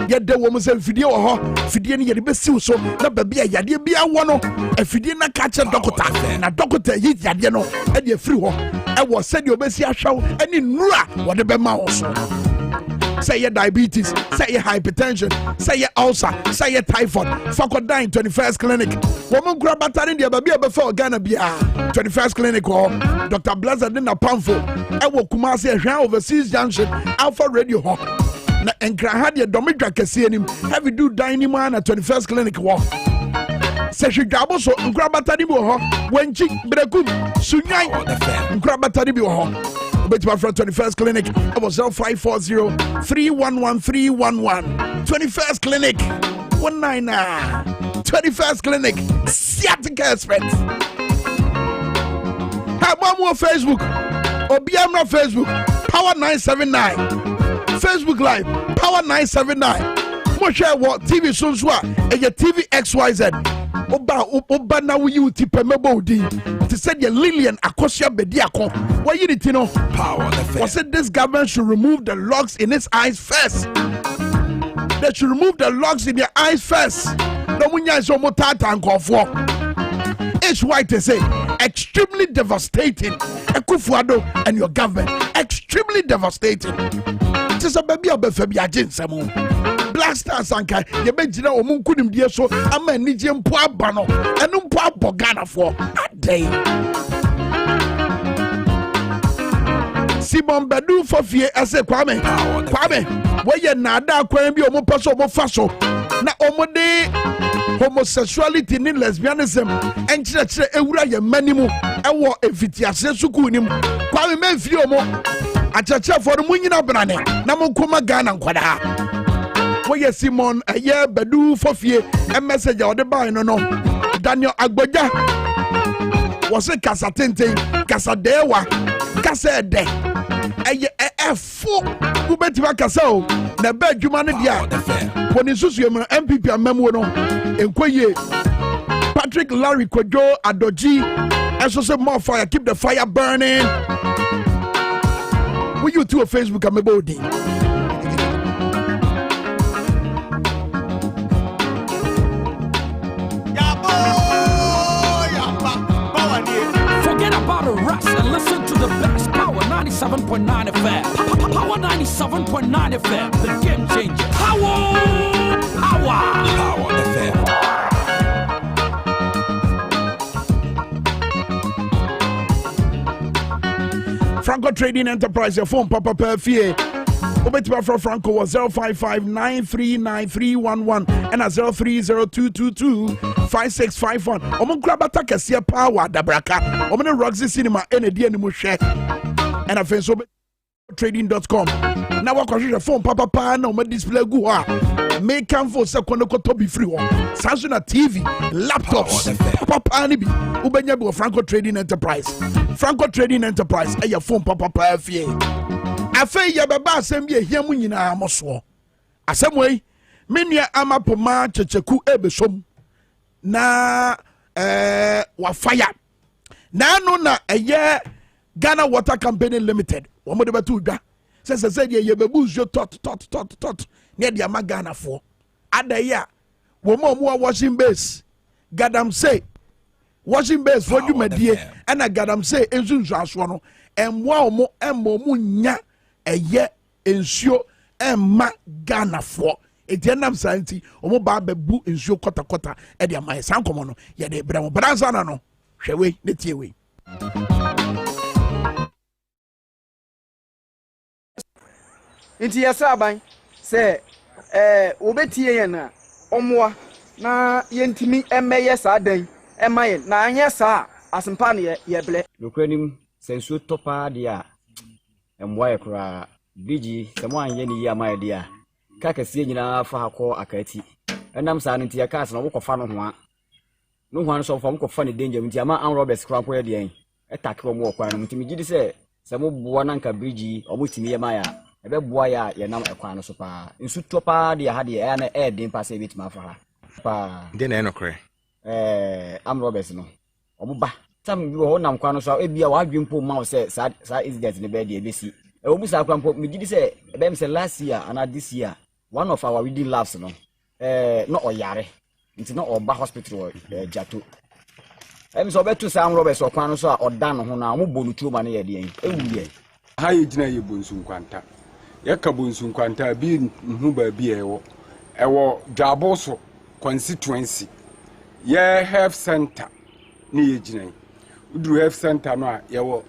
yɛde wɔ mu sɛ mfidie wɔ hɔ fidie no yɛde bɛsiw so na baabi a yadeɛ bia wɔ no afidie no ka kyɛ dɔkta na dɔkta yi yadeɛ no ɛde afiri hɔ ɛwɔ sɛdeɛ ɔbɛsi ahwɛw ɛne nnura wɔde bɛma wo so sɛ yɛ diabetes sɛ yɛ hypertension sɛ yɛ ulcer sɛ yɛ typhoid fakɔdan 21st clinic wɔn nkura batare deɛ baabi a bɛfɛ Ghana biara 21st clinic hɔ Dr. Blazer de na pamfo ɛwɔ Kumasi ɛhwɛn overseas junction Alpha Radio hɔ na nkraha deɛ dɔmedwa kɛseɛ nim heavy do dan nim na 21st clinic hɔ sɛ hwedwabo so nkura batare bi wɔ hɔ wɔnkyi brekum sunyan nkura batare bi wɔ hɔ Betty from 21st Clinic. It was 0540-311-311. 21st Clinic. 199. 21st Clinic. Sciatica expert. Have one more Facebook. Obiamra Facebook. Power 979. Facebook Live. Power 979. mo share what TV so a TV XYZ oba na we you tipe mebo di to say the Lillian Akosia Bediako why you need to know power was it this government should remove the logs in its eyes first. They should remove the logs in their eyes first. No munya is omotata and for. It's why they say extremely devastating. Ekufuado and your government extremely devastating. Just a baby of Fabian Samu. Black Stars Anka, you mentioned a woman couldn't be so. I'm a Nijian Puabano and Bogana for a day. Simon Badu for fear as a Kwame, where you nada kwembi omo paso omo faso na omo de homosexuality ni lesbianism enchire ewura ye manimu ewo efitiase suku nim Kwame memfiri omo achacha for mu nyina brane na mo koma Ghana nkwada where Simon ye Badu for fear a message o de buy no Daniel Agboja was a kasa tenten kasa dewa kasa de who bet you kasa o na be adwuma ne dia woni susu em MPP amemo no enkoye Patrick Larry Kojo Adoji eso say more fire keep the fire burning. Will you to a Facebook amebodi Forget about the rest and listen to the best. Power 97.9 FM. Power 97.9 FM. The game changer. Power FM. Franco Trading Enterprise, your phone Papa Perfie. Obetima from Franco was 055939311 and a 0302225651. Omon Krabata Kasia Power Dabraka. Omon Roxy Cinema ND and Mushe. And a face trading.com. Now I can the phone Papa Pan on my display go. Make come for second to be free one. Samsung TV, laptops, Papa Anibi, Ubenyabu Franco Trading Enterprise. Franco Trading Enterprise, and your phone Papa Perfie. Afei ya baba asem bi ehia mu nyina amoso asem wei menia amapoma checheku ebesom na wa fire na no na eye Ghana Water Company Limited wo de betu dwa se ye bebu zo tot ne dia ma Ghana fo adaya wo mo washing base gadam say washing base for dwumadie na gadam say ensunsu aso no emwa mo mu nya eye ensio emma Ghana for etienam santi omo ba bebu ensio kota e de amai san komo no ye de bremo branza na no hwewe ne tiewe inti yesa aban se obetie ye na omwa na yentimi emeye sa dan emaye na anya sa asempa ne ye ble lokwanim sensuo topa dia emwa ekra bigi semo anye ni ya mai dia kakase nyina fa hako akati enam sa nti ya kas na wokofa no ho a no ho an so fa wokofa ne danger nti ama an Roberts kra ko ye de etakro mo okwan no ntimi gidi se semo boa na nka bigi omutimi ye mai a ebe boa ya ye nam ekwan no so pa nsu topa dia ha dia na e den pa se bitima fa ha pa de na enokre am Roberts no omuba tam bi ho nam kwa no so ebia wa adwempo ma wo se sa incident ne be de ebesi obu sa kwa mpo megidi se ebem se last year and this year one of our wedding laughs no no oyare nti no oba hospital jato em so betu Sam Roberts okwan no so a oda no ho na mo bonu tuoma ne ye de ewuye ha ye gina ye bonsu nkwanta ye ka bonsu nkwanta bi hu ba bi ewo Dwabo so constituency ye health center ni ye gina udru health center no a ye wo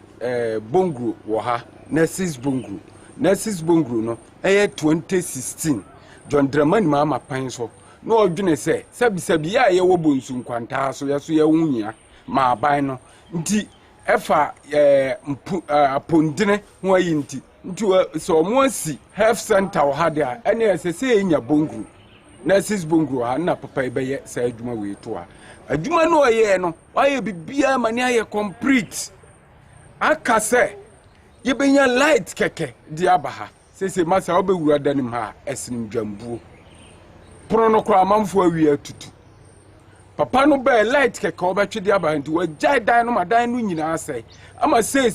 Bongru wo ha Nurses Bongru no 2016 John Dramani mama pan so no odwene se sabi ya ye wo bonsu nkwanta so yeso ye wunya ma ban no nti efa apondene ho ayi nti so mo asi health center wo ha dia ene esese enya Bongru Nurses Bongru ha na papa ibeye sa adwuma we to a adwuma no ye no waye bibia mani aye complete akase yebenya light keke di abaha sese masa obewura danim ha esinim dwambuo prono kra manfo awi atutu papa no be light keka obetwede aba nti wagya dan no madan no nyina asɛ ama sei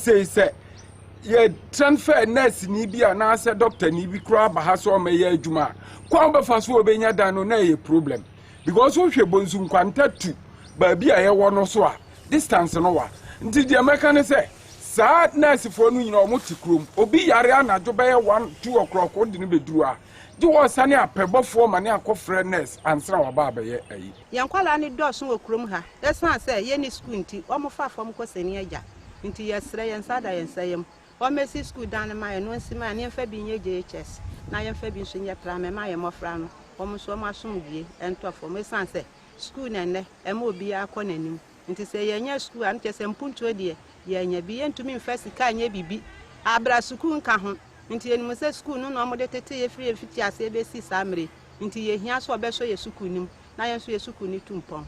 ye transfer nurse ni bi ana se doctor ni bi kra ba ha so ma ye adwuma kwa be fa so obenya dan no na ye problem because wo hwe bonsu nkwanta tu ba bi a ye wo no so a distance no wa nti de meka ne se sa nurse fo no nyina o mo tikrom obi yare anadwo be ye 1-2 o'clock o di no beduru a di wo sane apebofo ma ne akofre nurse ansra wa ba ye ayi yankwala ni doso wo krom ha esan se ye ni school nti o mo fa fam ko sani agya nti ye sre ye nsada ye nsayem o mesi school dan ma ye no nsima ne fa bi nye JHS na ye fa bi nso nye prame ma ye mofra no o mo so ma som bie entofo me san se school na ne e ma obi akọ nanim nti se ye nya school an se mpunto de ye nya bi entumi mfa sika nya bibi abra school nka ho nti ye nimse school no no mo de tete ye free fiti ase be si samre nti ye hia so obeso ye school nim na ye so ye school ni tumpon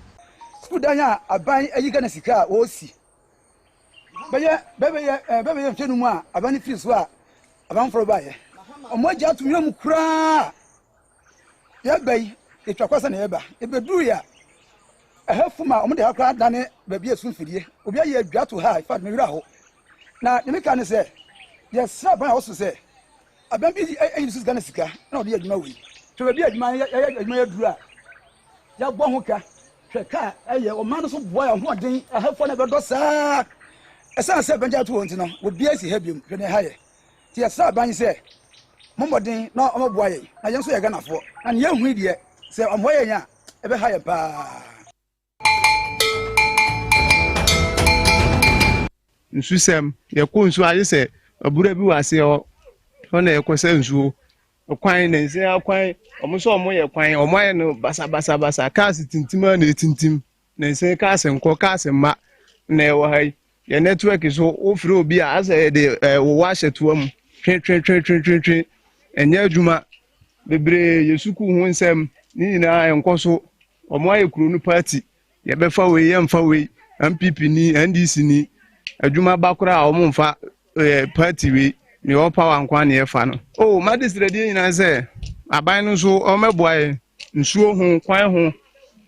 school dan ya aban ayiga na sika o si bebe mfenu mu a abani free so a aban foro ba ye omoja to wiram kura ye bai etwa kwasa na ye ba ebeduru ya ehafuma omde akra dane ba bi esu mfidie obi aye adwa to ha ifa me wira ho na ne meka ne se ye sra ban ho so se aban bi ayi su gana sika na odi adwuma wi to ba bi adwuma ya duru a ya gbo ho ka hwe ka aye o man so boy ho den ehafo na be do saa esa se benja to wonti no obi asi ha biom hwe ne ha ye ti ya sra ban se momodin na omoboa ye na yenso ye gana fo na ne hu die se omoye nya ebe ha ye pa nsusem ye ko nsu aye se abura bi wase ho na ye ko se nsu okwan na nse akwan omuso omo ye kwan omo ye no basa cars tintima na tintim na nse cars nko cars ma na ye wo hai ye network so ofre obi a asa de wo wa hyetuam twen enya adwuma bebre yesuku hu nsem ni nyina enkoso omo aye kuro nu party ye befa we ye mfa we MPP ni NDC ni adwuma bakura omo mfa party we ni o power nkwa na ye fa no oh madisredi nyina se aban no so o meboae nsuo hu kwan hu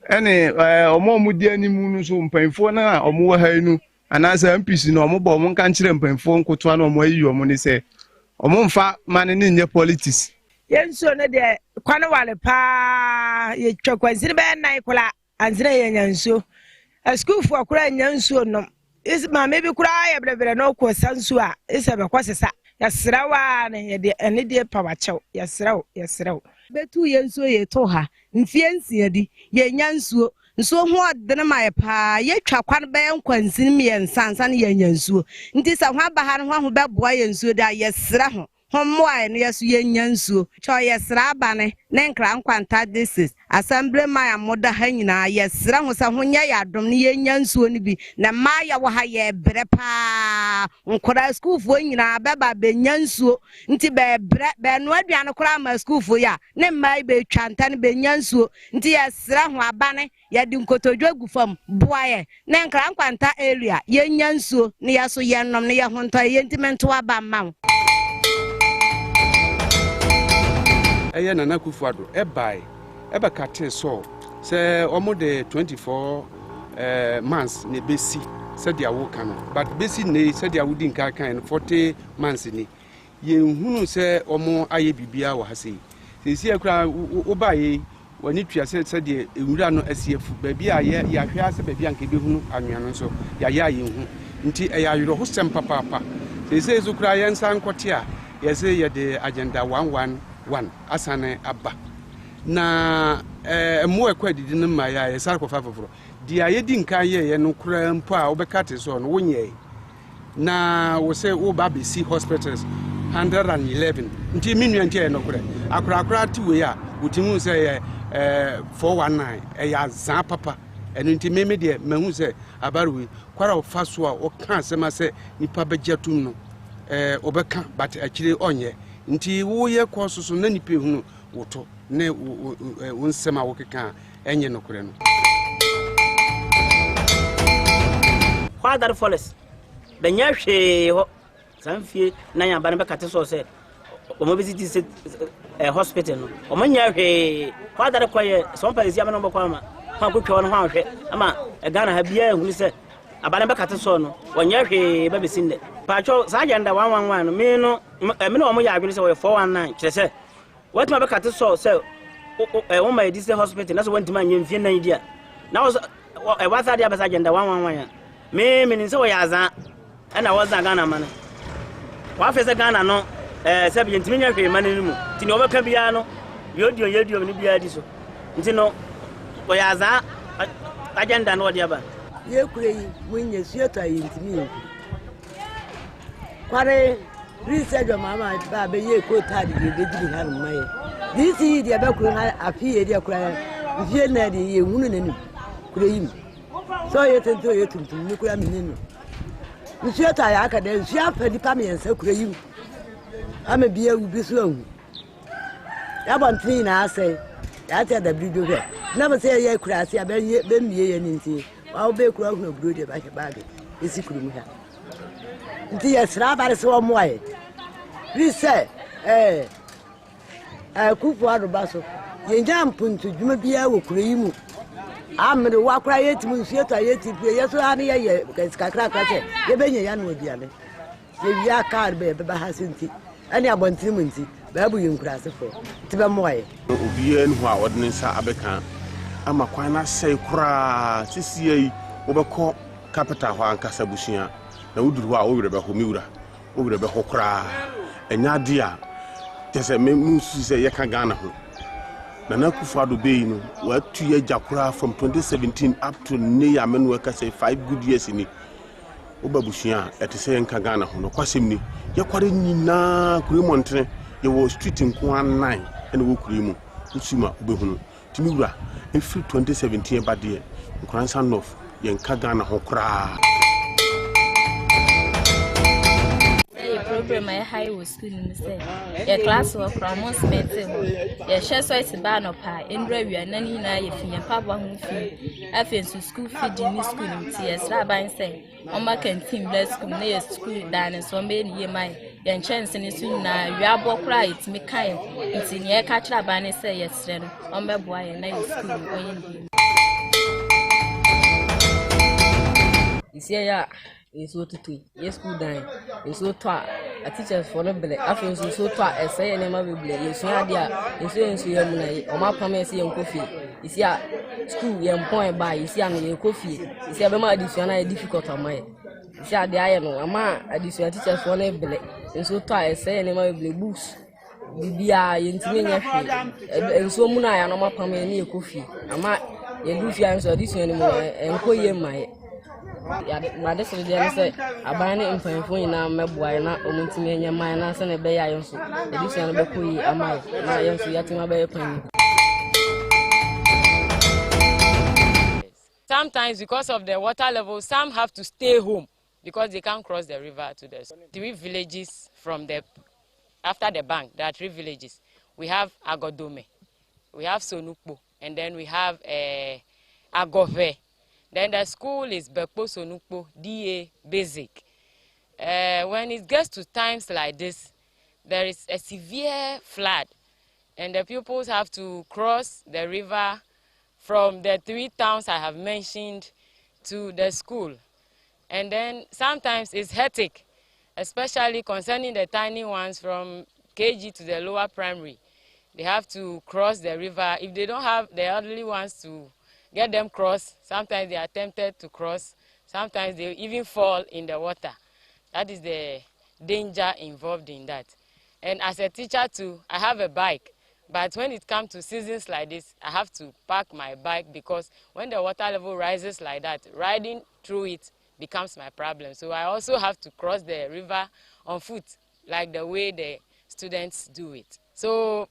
ene omo mudi animu no so mpanfo na omo wa hainu anasa MPC no omo bo omo kan kire mpanfo nkoto na omo ayi omo ni se omo mfa mane ni nye politics yenso ne de kwan wale pa ye twakwansi be nan kula anzire ye nyanso school for kula nyanso no is ma maybe kula ya brebre no ko sansu a isa be kwasesa ya srawa ne ye de ene de pawachew ya sraw betu yenso ye to ha mfiensi adi ye nyanso nso ho adene ma pa ye twa kwan be nkwansin mi ensansan ye nyanso nti sa ho aba ha ho beboa yenso da ye sra ho homoa ne yeso ye nyanso cho ye sra bane ne nkra nkwanta disease assembly ma amoda ha nyina ye sra ho sa ho nya ya dom ne ye nyanso ni bi na ma ya wo ha ye bre pa nkora school fo nyina beba be nyanso nti be bre be no aduane kora ma school fo ya ne mai be twanta ne be nyanso nti ye sra ho abane ye di nkotodwo agufam boaye ne nkra nkwanta area ye nyanso ne ya so ye nom ne ye ho nto ye ntimento aba ma eye nana kufuado eba kate so se omo de 24 months ne besi se dia wo kan but besi ne se dia wudi nka kan 40 months ni ye hunu se omo aye bibia wo hase se akura wo baye wani tua se dia ewura no asiefu ba bia ye ya hwe ase ba bia nka be hunu anwea no so ya ye hu nti eya yoro ho sem papa se zukura ye nsan kote a ye se ye de agenda 111 asane aba na mo ekwadidi no ma ya esar ko fafoforo dia ye di nka ye no kura mpo a obekate so no wonye na wo se wo ba be see hospitals 111 nti minua nti no kura akura ti we a wotimu se ye 419 ya za papa eno nti meme de mahu se abaru kwara ofa so a o kan sema se nipa bejatum no obeka but akire onye nti wo ye kososo na nipa hunu woto ne wonsema wo keka enye nokure no father forest benya hwe ho sanfie na nya ba ne bekate so se omo visit hospital no omo nya hwe father koye some place ya me no bokwa ma ha ko twa no ha hwe ama Ghana ha bia ehunu se abana be kate so no wonya hwe ba besin de pacho sa agenda 111 no me no omo ya adwene se wo 419 kire se what ma be kate so se wo ma edise hospital na so wanti ma nyemfie nan dia na wo what that dia be agenda 111 me ni se wo ya azan na wo za Ghana man wa fe se Ghana no se bi ntimi nya hwe man ni mu ti ni obeka bia no yedio ni bia di so nti no wo ya azan agenda no dia ba ye kure yi munye sueto ayi ntimi kware research mama ba be ye ko tadi ye be diri ha no maye this yi dia be kure ha afi ye dia kure vie na di ye hunu nani kure yi so ye tento ye tuntum ni kure amene no sueto ayi aka de sua pa di pa me yensa kure yi ama bia u bi so ahu ya bontin na ase ya ta da bido he na ba se ye kure ase be mie ye ni nti wa be kura hu bro de ba ke baage esi kuru mu ha nti ye sra bare se wo moye ri se kufu adoba so ye njam puntu djuma bia wo kura yi mu amre wa kura ye timu nsueto ye tipu ye so ha ne ye kakra se ye benye ya no bia ne ye bia kar be ba ha senti ani abontin mu nti ba bu yin kura se fo ti be moye obi en hu a wodne sa abeka ama kwan na sei kura sisiei wobekọ capital ho ankasa busia na wuduru ho a wo werebe ho miwura wo werebe ho kura enya de a tese memusu se ye ka Ghana ho na nakufado bei no watu ye jakura from 2017 up to near menu ka say 5 good years ni obabusia etese ye ka Ghana ho no kwasem ni ye kware nyina kure montre ye wo street nko 9 ene wo kure mu usuma obehunu timiwura every 2017 bade nkransa north yenka Ghana ho kra program I high was school in say your class work from most mental your share so it's ba no pa indra wi anani na ye fi yan pa ba ho fi afen su school feed in school in ts ra ban say on ma canteen bless school na your school dan so me ni ye mai yan chance ni su na wi abo kra it me kan it ni e ka kira ban say yes re no on be boa ye na your school oyin isi ya so tutu yes school dan so to a teachers for no bele after so to a say na ma bele yes ya dia so yam na o ma promise yam kofi isi ya school yam point by isi ya no yam kofi isi ya be ma additional difficult am my isi ya dia ye no ama additional teachers for no bele so to a say na ma bele books bibia yentime nya hwe so mu na ya no ma promise ni kofi ama ye du fi an so additional mo enkoye mai ya na de so de say abane mfanfo nyina meboa na omuntime nya man na se na be ya yenso edison no be koyi amai na yenso yatima be pan. Sometimes because of the water level some have to stay home because they can't cross the river to the 3 villages from the after the bank. There are 3 villages. We have Agodome, we have Sonukpo, and then we have Agove. Then the school is Bekpo Sonukpo DA Basic. When it gets to times like this, there is a severe flood, and the pupils have to cross the river from the 3 towns I have mentioned to the school. And then sometimes it's hectic, especially concerning the tiny ones from KG to the lower primary. They have to cross the river. If they don't have the elderly ones to get them cross, sometimes they are tempted to cross, sometimes they even fall in the water. That is the danger involved in that. And as a teacher too, I have a bike, but when it comes to seasons like this, I have to park my bike because when the water level rises like that, riding through it becomes my problem. So I also have to cross the river on foot, like the way the students do it. So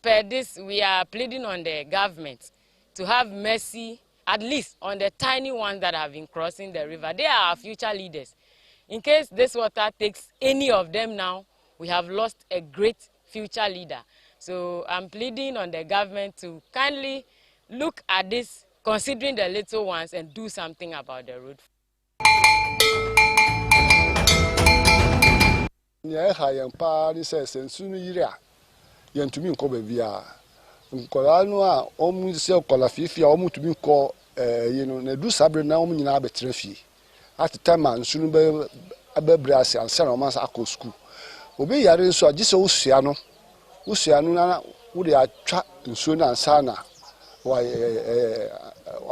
per this, we are pleading on the government to have mercy, at least on the tiny ones that have been crossing the river. They are our future leaders. In case this water takes any of them now, we have lost a great future leader. So I'm pleading on the government to kindly look at this, considering the little ones, and do something about the road. nya ha yan pa ni se sensu no yire a yantumi nko ba bia nkola no a omu se kola fifi a omu tumi nko yino na du sabre na omu nyina abetre fie at time ansu no be abebra ase ansa na omansa akọ school obi yare nso agise usua no na wo de atwa nsuo na ansa na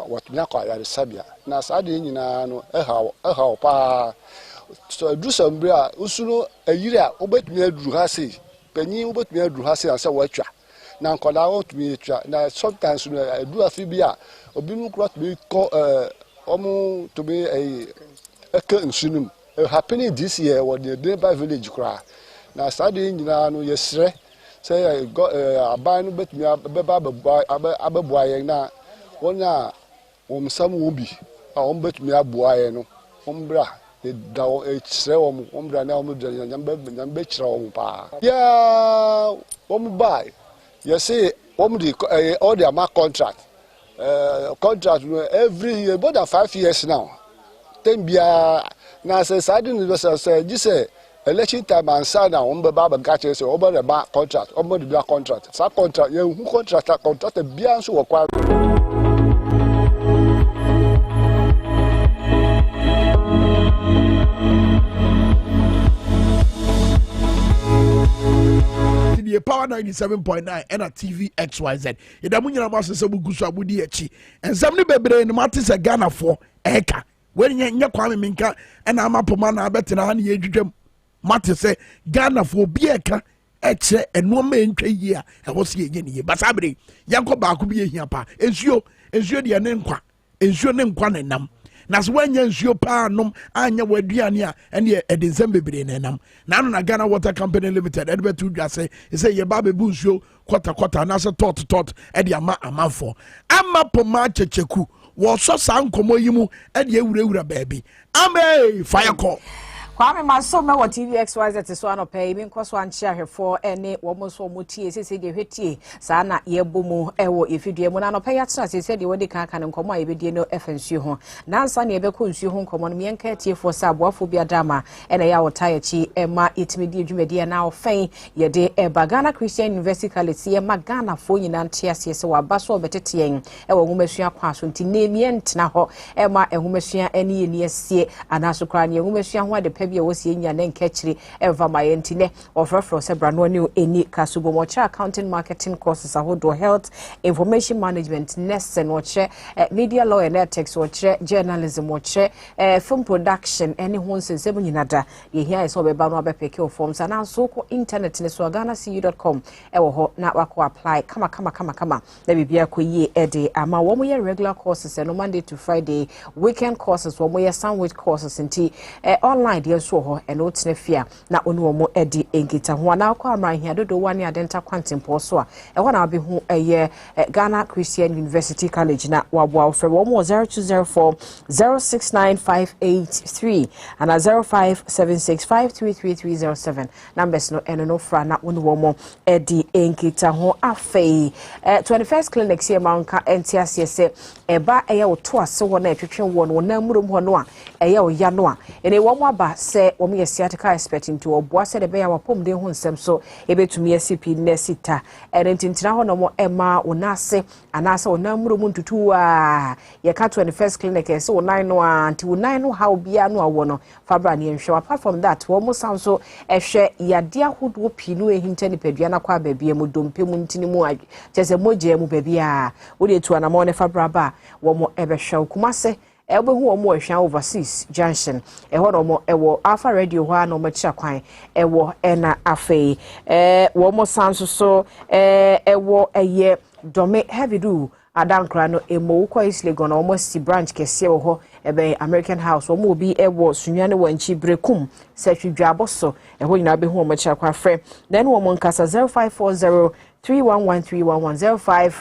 watumi akọ yare sabia na sade nyina no eha pa so du sambre a usuno ayire a obetumi aduru ha sei panyin obetumi aduru ha sei ansa watwa na nkola otumi atwa na sometimes no adu afi bi a obi mu kura tumi ko omu tumi eka nsunum happening this year what the nearby village kura na sade nyina no yesre say aban no betumi abeba yen na wona omsam obi a ombetumi aboa yen no ombra da sre ombra na omdra nyambe kira pa ya ombai you say omdi all their mark contract every year more than 5 years now tembia na say side no say just election time and say na ombeba ba ga say obo ba contract obo the contract sa contract ye hu contract bia nso wo kwa the Power 97.9 and a TV XYZ. Idamunya Master Bugusa Budi Echi. And somebody bebre in Martis a Ghana for Eka. When you Kwame Minka and Amapomana Betina and Yedrum Martis say Ghana for Bieka Eche and 1 main year. I was here again. But Sabri, Yanko Bakubi here, pa. Ensure the name, ensure name Quanenam. Nas when you ensure pa num anya wediania and ye a December benenam. Nano na Ghana Water Company Limited, Edward to say, he say ye baby bushio, quarter, nasa tot, ediama amanfo. Ama poma checheku, was so sang como yimu, and ye ura baby. Ame fire call. Kwame Masoma wa TV XYZ so ano pay me nkoso anchia hwefo ene wo mo so motie sese de hwetie saa na ye bomu ewo efidue mu na no pay atena sese de wodi kan kan nkomo a yebedie no efansu ho nansa na yebekọ nsu ho nkomo no menka atiefo sa aboafo bia dama ene ya wota yachi ema itimidi adwumadi na ofen ye de Ghana Christian University College ye magana fo nyina ntiase se wa baso obetetien ewo nwumasua kwaso nti nemie ntena ho ema enwumasua ene ye ni asie anaso kra ne enwumasua ho ade bia wosi enya na nkechiri eva mayentine ofrefro sebra no ne eni kasubo mocha accounting marketing courses ahodo health information management nursing woche media law and ethics woche journalism woche film production any ho nsensem nyinada ye hia iso beba no abepeke o forms na so ko internet ne so ghanacu.com ewo ho na wako apply kama na bibia ko yie ede ama wo mo ye regular courses no Monday to Friday weekend courses wo mo ye sandwich courses nti online so ho eno tenafia na onu omo edi engita ho na akwa amran hia dodo wani adenta kwantempo so a ho na be hu eye Ghana Christian University College na wabwa ofre wo mo 0204 069583 and 0576533307 numbers no eno no fra na onu omo edi engita ho afei 21st clinic here manka entiase se eba eye oto ase ho na etwetwe wo no na murum ho no a eye o ya no a ene wo mo aba se womi yesiatika expect into oboa se de be ya wapom de ho nsem so ebetumi yesipi nesita entintina ho no mo ema onase anase onamuro mu ntutu a ye ka 21st clinic se onan no anti onan no how bia no awo no fabra ne nhwe apart from that wo mo sound so ehwe yade ahodo pinu ehinta ni padua na kwa babia mu dompe mu ntini mu chese moje mu babia wo de tu anamo ne fabra ba wo mo ebehwe kumase ebehu omo ehwan overseas junction eho no ewo Alpha Radio ho na omo kira kwan ewo ena afei wo mo sanso so ewo eye dome heavy do adankra no emo kwa islegon na omo si branch kese wo ho ebe American House omo obi ewo sunwane wanchi brekum setwi dwabo so eho nyina behu omo kira kwan frɛ then wo mo nkasa 0540 311 311 05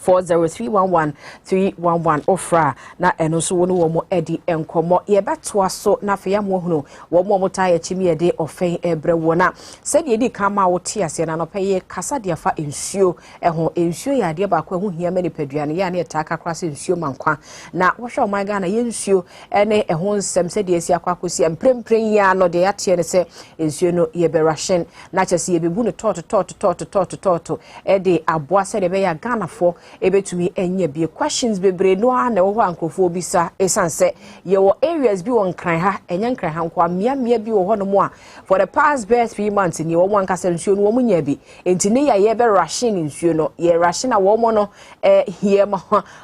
40311311 ofra na eno so wonu wo mo edi enkomo ye beto aso na fe ya mo hunu wo mo taye chimi ye de ofen ebre wona se de edi kama wo te ase na no peye kasa de afa ensuo eho ensuo ya de ba kwa hu hia mani paduane ya na etaka krase ensuo mankwa na wo hwe oman ga na ye ensuo ene eho nsem se de esi akwa kosi emprempren ya no de ya te ne se ensuo no ye berashen na chese ye bebu ne tot edi aboa se de be ya ganafo ebetumi enye bi questions bebre no a na wo ankofo bisa esanse ye wo areas bi won kran ha enye nkran ha nkwa mia bi wo hono mo a for the past best 3 months ni wo mo ankasa nsuo no wo mo nya bi enti ne ya ye be ration nsuo no ye ration a wo mo no here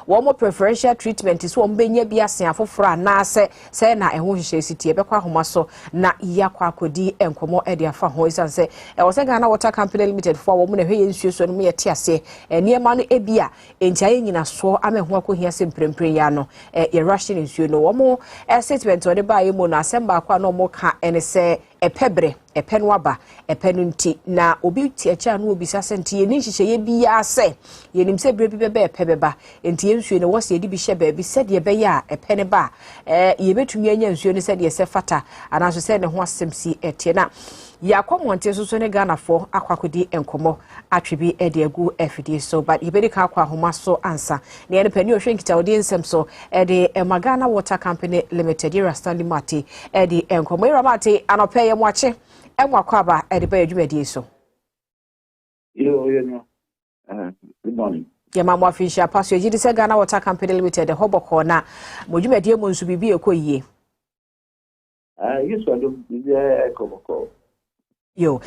wo mo preferential treatment so wo benya bi asen afoforo na se na eho hihye sitie be kwa homa so na ya kwa akodi enkomo e de afa ho esanse wo se Ghana Water Company Limited for wo mo na hwe nsuo so no mo ye te ase niema no ebia enti aye nyina so ameho akohia se mprempren ya no ye ration nsuo no wo mo statement o de ba ye mo no asemba akwa no mo ka ene se epebre epenu aba epenu nti na obi ti acha no obi sasenti ye ni hihye ye bia se ye nim se bre bi bebe epebeba enti ye nsuo no wo se di bi hye ba bi se de be ya epene ba ye betumi anya nsuo no se de se fata anaso se ne ho asemsi etie na ya kwamonte so ne Ghana fo akwakodi enkomo atwebi ede agu FD so but ibedi ka akwa homa so ansa ne ene pani ohwe nkita odi nsem so ede Ghana Water Company Limited era Stanley Mati ede enkomo era Mati anope ye mwache enwakwaba ede ba adwumadi so no good morning ya mamwa fisha paso yidi se Ghana Water Company Limited hoboko na modwumadi mu nsu bibi ekoyie yes I do yeah ekoboko yo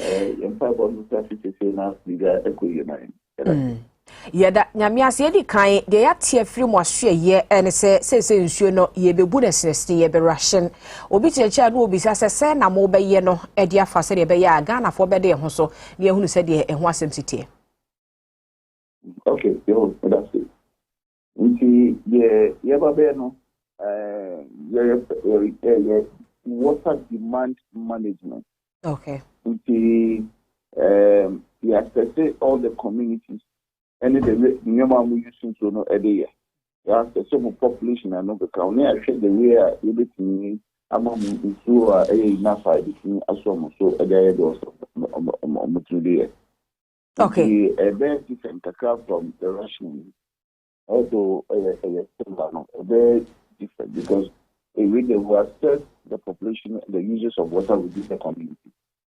yada nyamiase edi kan de ya tie firi mo ahwe ye ene se nsuo no ye bebu na sinesine ye be ration obi checha no obi se na mo be ye no edi afa se de be ya Ghana fo be de ho so ne ehunu se de eho asem sitie okay yo that's it nti ye ba be no ye water demand management. Okay. We assess all the communities and the minimum using to know every year. We assess some population and the county. I said the way everything among into enough between as well. So a day also okay. A very different from the Russian, although a very different because we will assess the population and the users of water within the community.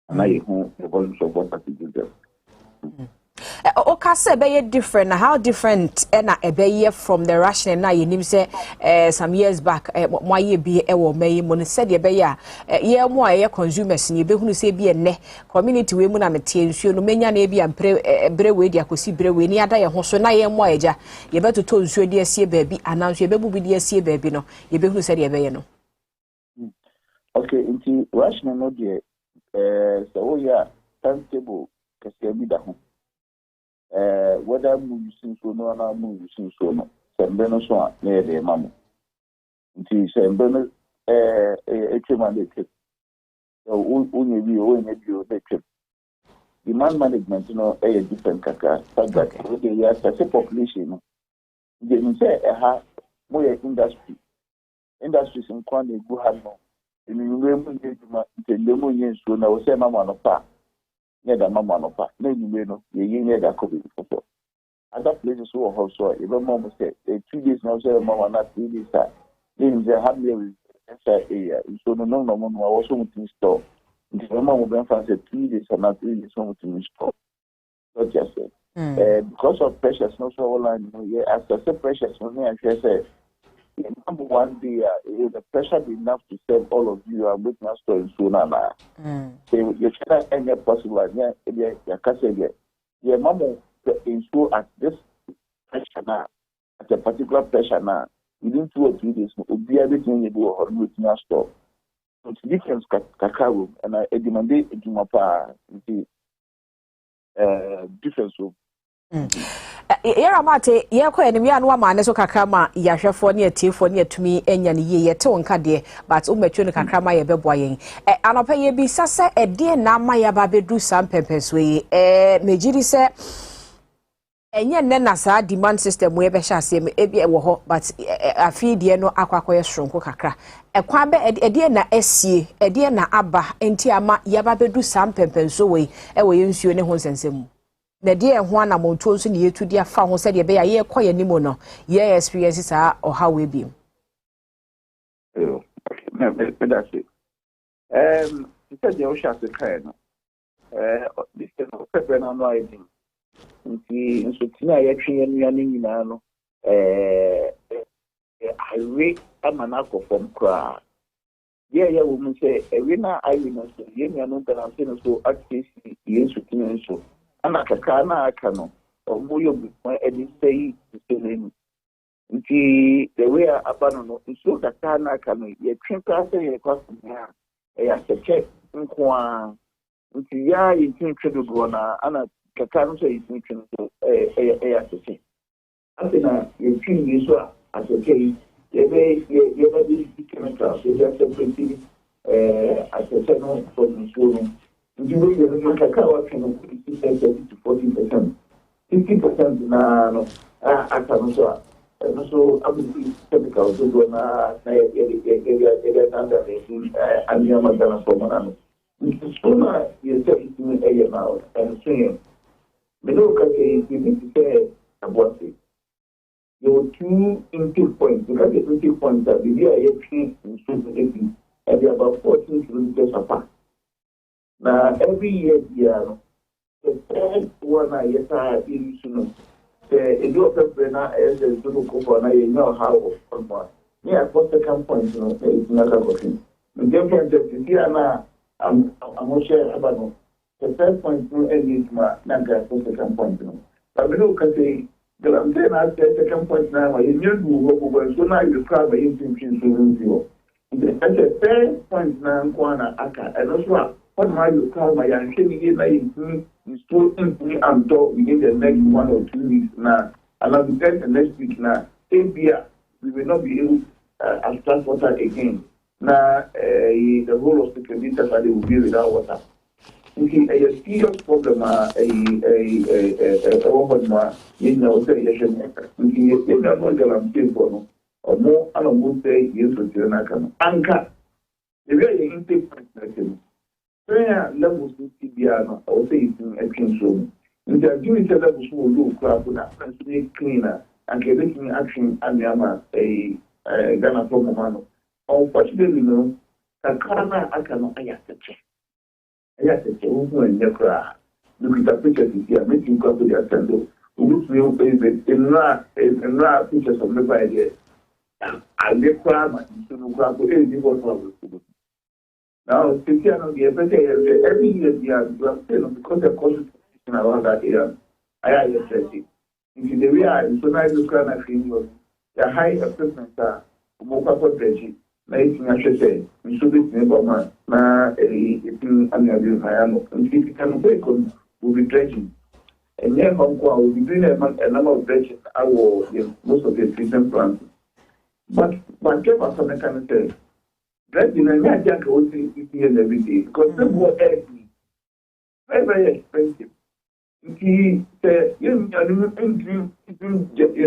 And I home the volumes of water to do them. Okase be different. How different na be from the ration na you say some years back why ye be ewo me mo said ye be ya ye mo aye consumers ni be hunu say be ne community we mu na mete nsuo no menya na be bre we dia kosi bre we ni ada ye ho so na ye mo aja ye be toto nsuo dia sie baabi ananso ye be bubu dia sie baabi no ye be hunu say ye be ye no. Okay, into ration no dia so yeah timetable kasi bi da ho whether mu using so no na mu using so no sembe no so na de mamu nti sembe no etwema de trip so onye bi o de trip demand management no different kaka but that the ya population no de say ha mo ye industries in kwan e go ha no inu mu nye duma ntende mu nye so na wo say mama no pa da mama no pa na inu no ye da ko bi for other places who are also even mom say 2 days now say mama na 3 days that then they have me say so no mo also mutin store the mama will be for 3 days and not 3 days so mutin store not just because of pressures no so online as the pressures no me I say number one day the pressure be enough to serve all of you and with us store in Sunana. So you cannot any possible ya kase ya mama in school at this pressure now, at a particular pressure now, within 2 or 3 days, will be everything you do or with your store. So it's different kakao and I demand it to my pa difference. Yera mate ye ko enimi anu ama ne so kakrama yahwefo ne atiefo ne atumi enya ne ye yete wonka de but umetwe ne kakrama ye beboa yen anopa ye bi sase ede na ama ya ba bedu sam pempenso yi megiri se enye nne na saa demand system we be sha asem ebi ewo ho but afidie no akwakoye shronko kakra ekwa be ede na esie ede na aba enti ama yaba bedu sam pempenso we ewo yensuo ne ho nsensem na de ho ana monto nso ne yetudi afa ho se de be ya ye koye nimo no ye experience saa oha we bi na that's it you said you shall say kind this is no pepper na no idea nti nso tina ya twen anuane nyina no highway amanako from kra ye wo mu say ewe na ayi no so ye nuano kana se no so access yensu tina nso ana kaka na aka no omo yo bu edi say nti the way abano no nso kaka na aka no ye twen ka se ye kwa ya ya check nkwa nti ya yin twedo na ana kaka no so yin twin so asese asena yin twin so asese ye be di chemical so just separate asese no from so no nti we ye kaka wa twin 30 to 40%. 50% na no aka no so abu chemical so na ye tanda anya magana so na so na ye say it now and saying me no ka say you need to say about it your 2 intake points because the intake points that the year you train in so and they about 14 kilometers apart now every year the third one I get in soon the do of na as the do go for na you know how of one yeah for second point you know it's not a question the difference is here na I'm sure about no. The first point no any ma naga for second point no. But we look at the I'm saying at the second point now you need to go so now you try by using so the third point now kwana aka and also what my you call my and can you like you still and talk within the next 1 or 2 weeks now and I'll be there the next week now same year we will not be able to transport again. Now, the whole of the community will be without water. Okay, a serious problem. Or more, I don't say yes to the Anchor. The very intake prayer levels to Tibiano, I would say it's in a clean zone. If they are doing the levels who will look cleaner and getting action and Yama a Ghana from Romano. Unfortunately, no, Kakana Akano Ayatache. Ayatache, who in the crowd. Look at the pictures here, making come to the assembly. Which will be in rare pictures of the idea. And the crowd, to grab the problem. Now, Tiziano, the every year, because the constitution around that area, I am interested. In the area, so nice to kind of feel the high equipment are more dredging. Making I should say, we should be neighbor man, na and if you can break on, will be dredging. And then Hong Kong will be doing a number of dredging most of the treatment plants. But give us some kind of say, dredging and not just every day because they were very, very expensive. You say, you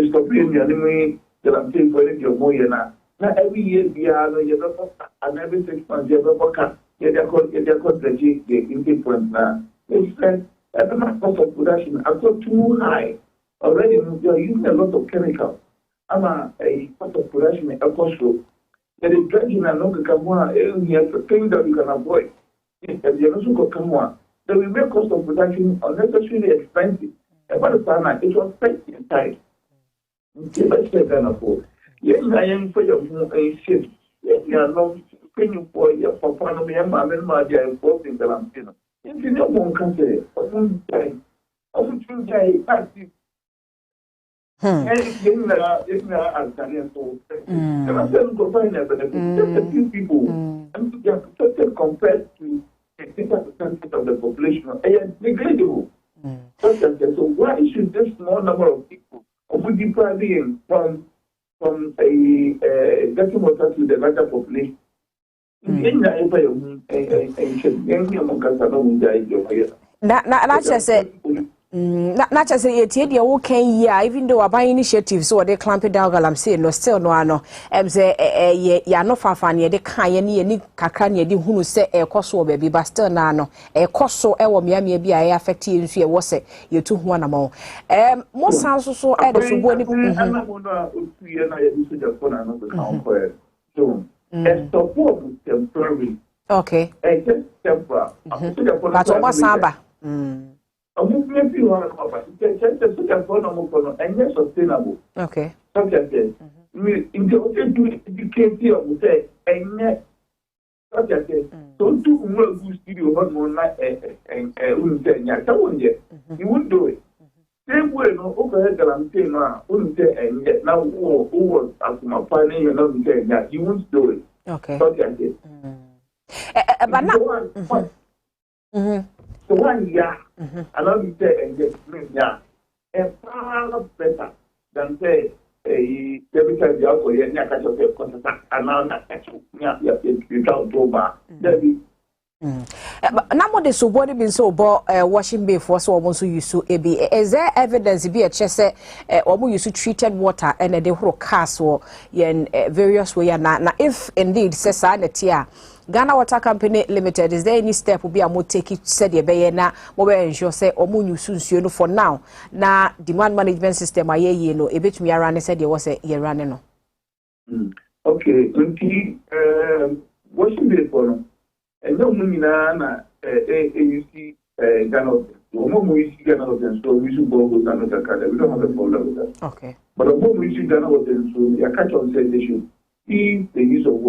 stop in the enemy that I'm saying for your more now. Now every year we are and every 6 months you have they're called the intake point now. It's like the cost of production are so too high. Already we are using a lot of chemicals. I'm a cost of production a cost road. There is dredging and local Kamwa, things that you can avoid. If you also come on, then we make cost of production unnecessarily expensive. And by the time it was spent in time. Let's say can afford. Yes, I am for your ship. Yes, you are not paying for your papa, no, my dear, involved in the Lampino. If you know one country, I won't die. I won't die. If you are Italian, so I'm going to find just a few people, and they are totally compared to 60% of the population. They are negligible. So why should this small number of people, or would be probably from a getting water to the larger population? Na say Not just a year, okay, yeah, even though I buy initiatives so they clamp it down, I'm saying, no, still no, I know. Say, ya no fafania, the Kayani, ni Kakania, di who say a coso baby, but still nano, a coso, Miami, be I affect you, and was it, you two one more. More sounds so added to what support temporary. Okay. Just temporary. But almost Samba. Movement you want to sustainable okay. In the open to educate you, say, and don't do more good studio, but more like wouldn't say, you wouldn't do it. Same way, no overhead that I'm saying now, wouldn't say, and yet now, who was after my partner, you're not saying that you won't do it. Okay. But not. So 1 year, I love you say and get far better than say every time you are going to catch up contact and now not catch up. You can't go back. Now what is what been so about washing bay for so almost use to be is there evidence be a chest almost use to treated water and a whole castle in various way now if indeed says sanity Ghana Water Company Limited, is there any step will be a more take it said ye be na mo be ensure say omo nyu for now na demand management system aye no e betumi ara ne said ye was ye run no. Okay, what should be for no and no money na you see Ghana so we should go with another card. We don't have a problem with that. Okay. But the moment we see Ghana so you catch on say they should see the use of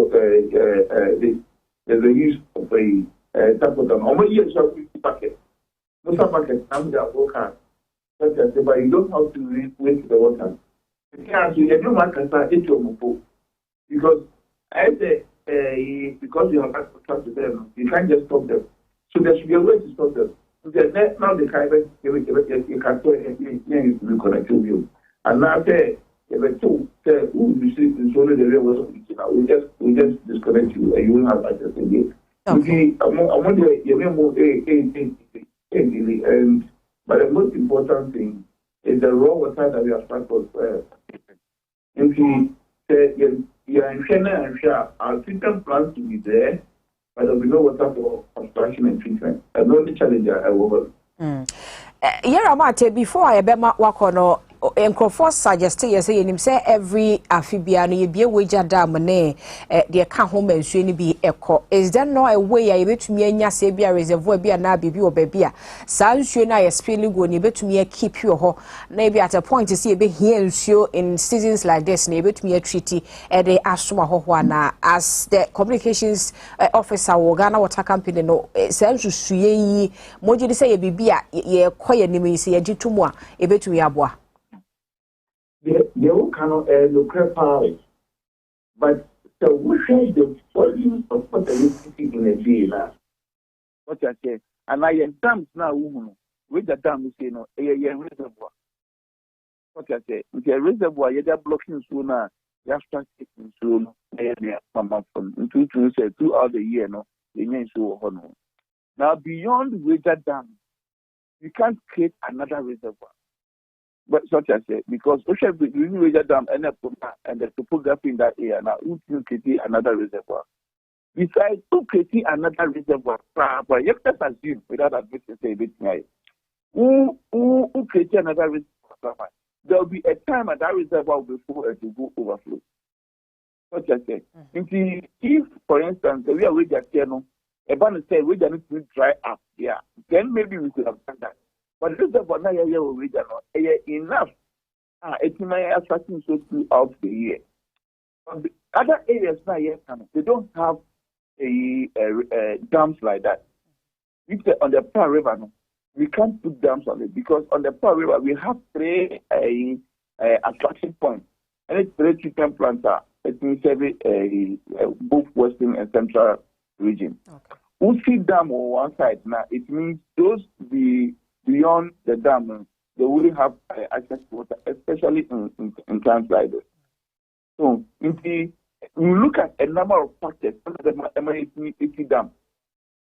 there's a use of a tapotam. Almost years of packet. Most of packet come there worker. But you don't have to waste the water. Everyone can start into a because I say because you have access to them, you can't just stop them. So there should be a way to stop them. Now the kind of you can reconnect with you. And now say we see in only the real we just disconnect you and you will have access again. Okay. And but the most important thing is the raw water that we have started our treatment plans to be there, but there will be no water for construction and treatment. And the only challenge I will. Before I bema wakono Encrofor suggest yes him say every afibia no ye bia wager dam ne de ka home nsuo ni bi ekọ is there no a way ya betumi anya se bia reservoir bia na bibi obabia sa nsuo na ye spilling go ni betumi keep you ho na bia at a point see e be here nsuo in seasons like this na betumi treaty e de asoma ho na as the communications officer wo Ghana Water Company no sa nsuo yi moji de say ye bibia ye koye ni me say ye gitumu a e betumi aboa. They all cannot look power, but the wishes the volume of what the electricity in a day now. What I say, and I am dams now, with the dam, you know, a reservoir. What I say, with a reservoir, you're blocking sooner, you have to take soon, throughout the year, no, so now beyond Wager Dam, you can't create another reservoir. But such as say, because Ocean Wager Dam and the topography in that area now, who can create another reservoir? Besides, who create another reservoir? But you can assume without admitting say it, who create another reservoir? There will be a time that reservoir will be full and to go overflow. Such as say, if for instance we are Wager Channel, a banner say we need to dry up, yeah, then maybe we could have done that. But this is what now enough. It's my attracting so throughout the year. But the other areas now they don't have a dams like that. On the Pearl River, no, we can't put dams on it because on the Pearl River we have three attraction points, and it's 3 treatment plants. It means both western and central region. Okay. Usi Dam on one side now, it means those beyond the dam, they wouldn't have access to water, especially in times like this. So, we look at a number of factors under the MIT Dam.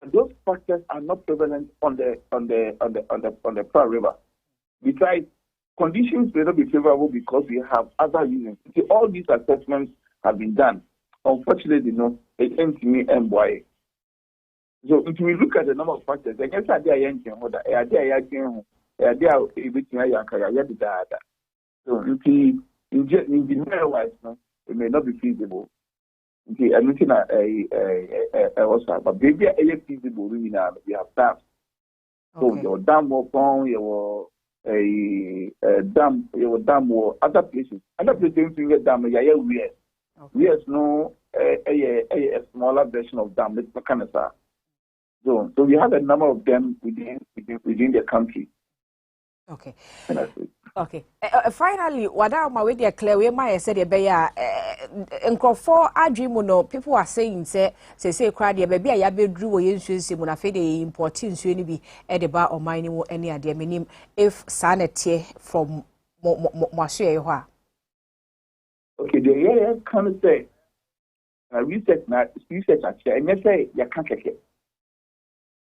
And those factors are not prevalent on the Pearl River. Besides, conditions may not be favorable because we have other reasons. See, all these assessments have been done. Unfortunately, it ends me and why. So if we look at the number of factors, I guess I did so in general wise, it may not be feasible. I'm looking at a but maybe a feasible. We have dams. So your dam will form your dam or other places. Other places you get dam. Yes, no a smaller version of dam. It's kind of so we have a number of them within the country. Okay. Okay. Finally, what are my way clear? We might say the bear and for Adrimuno, people are saying say crowd the baby I be drew insurance munafede important so any be at the bar or mining or any idea minim if sanity from Monsieur. Okay, the area can say research actually and you say you can't check it.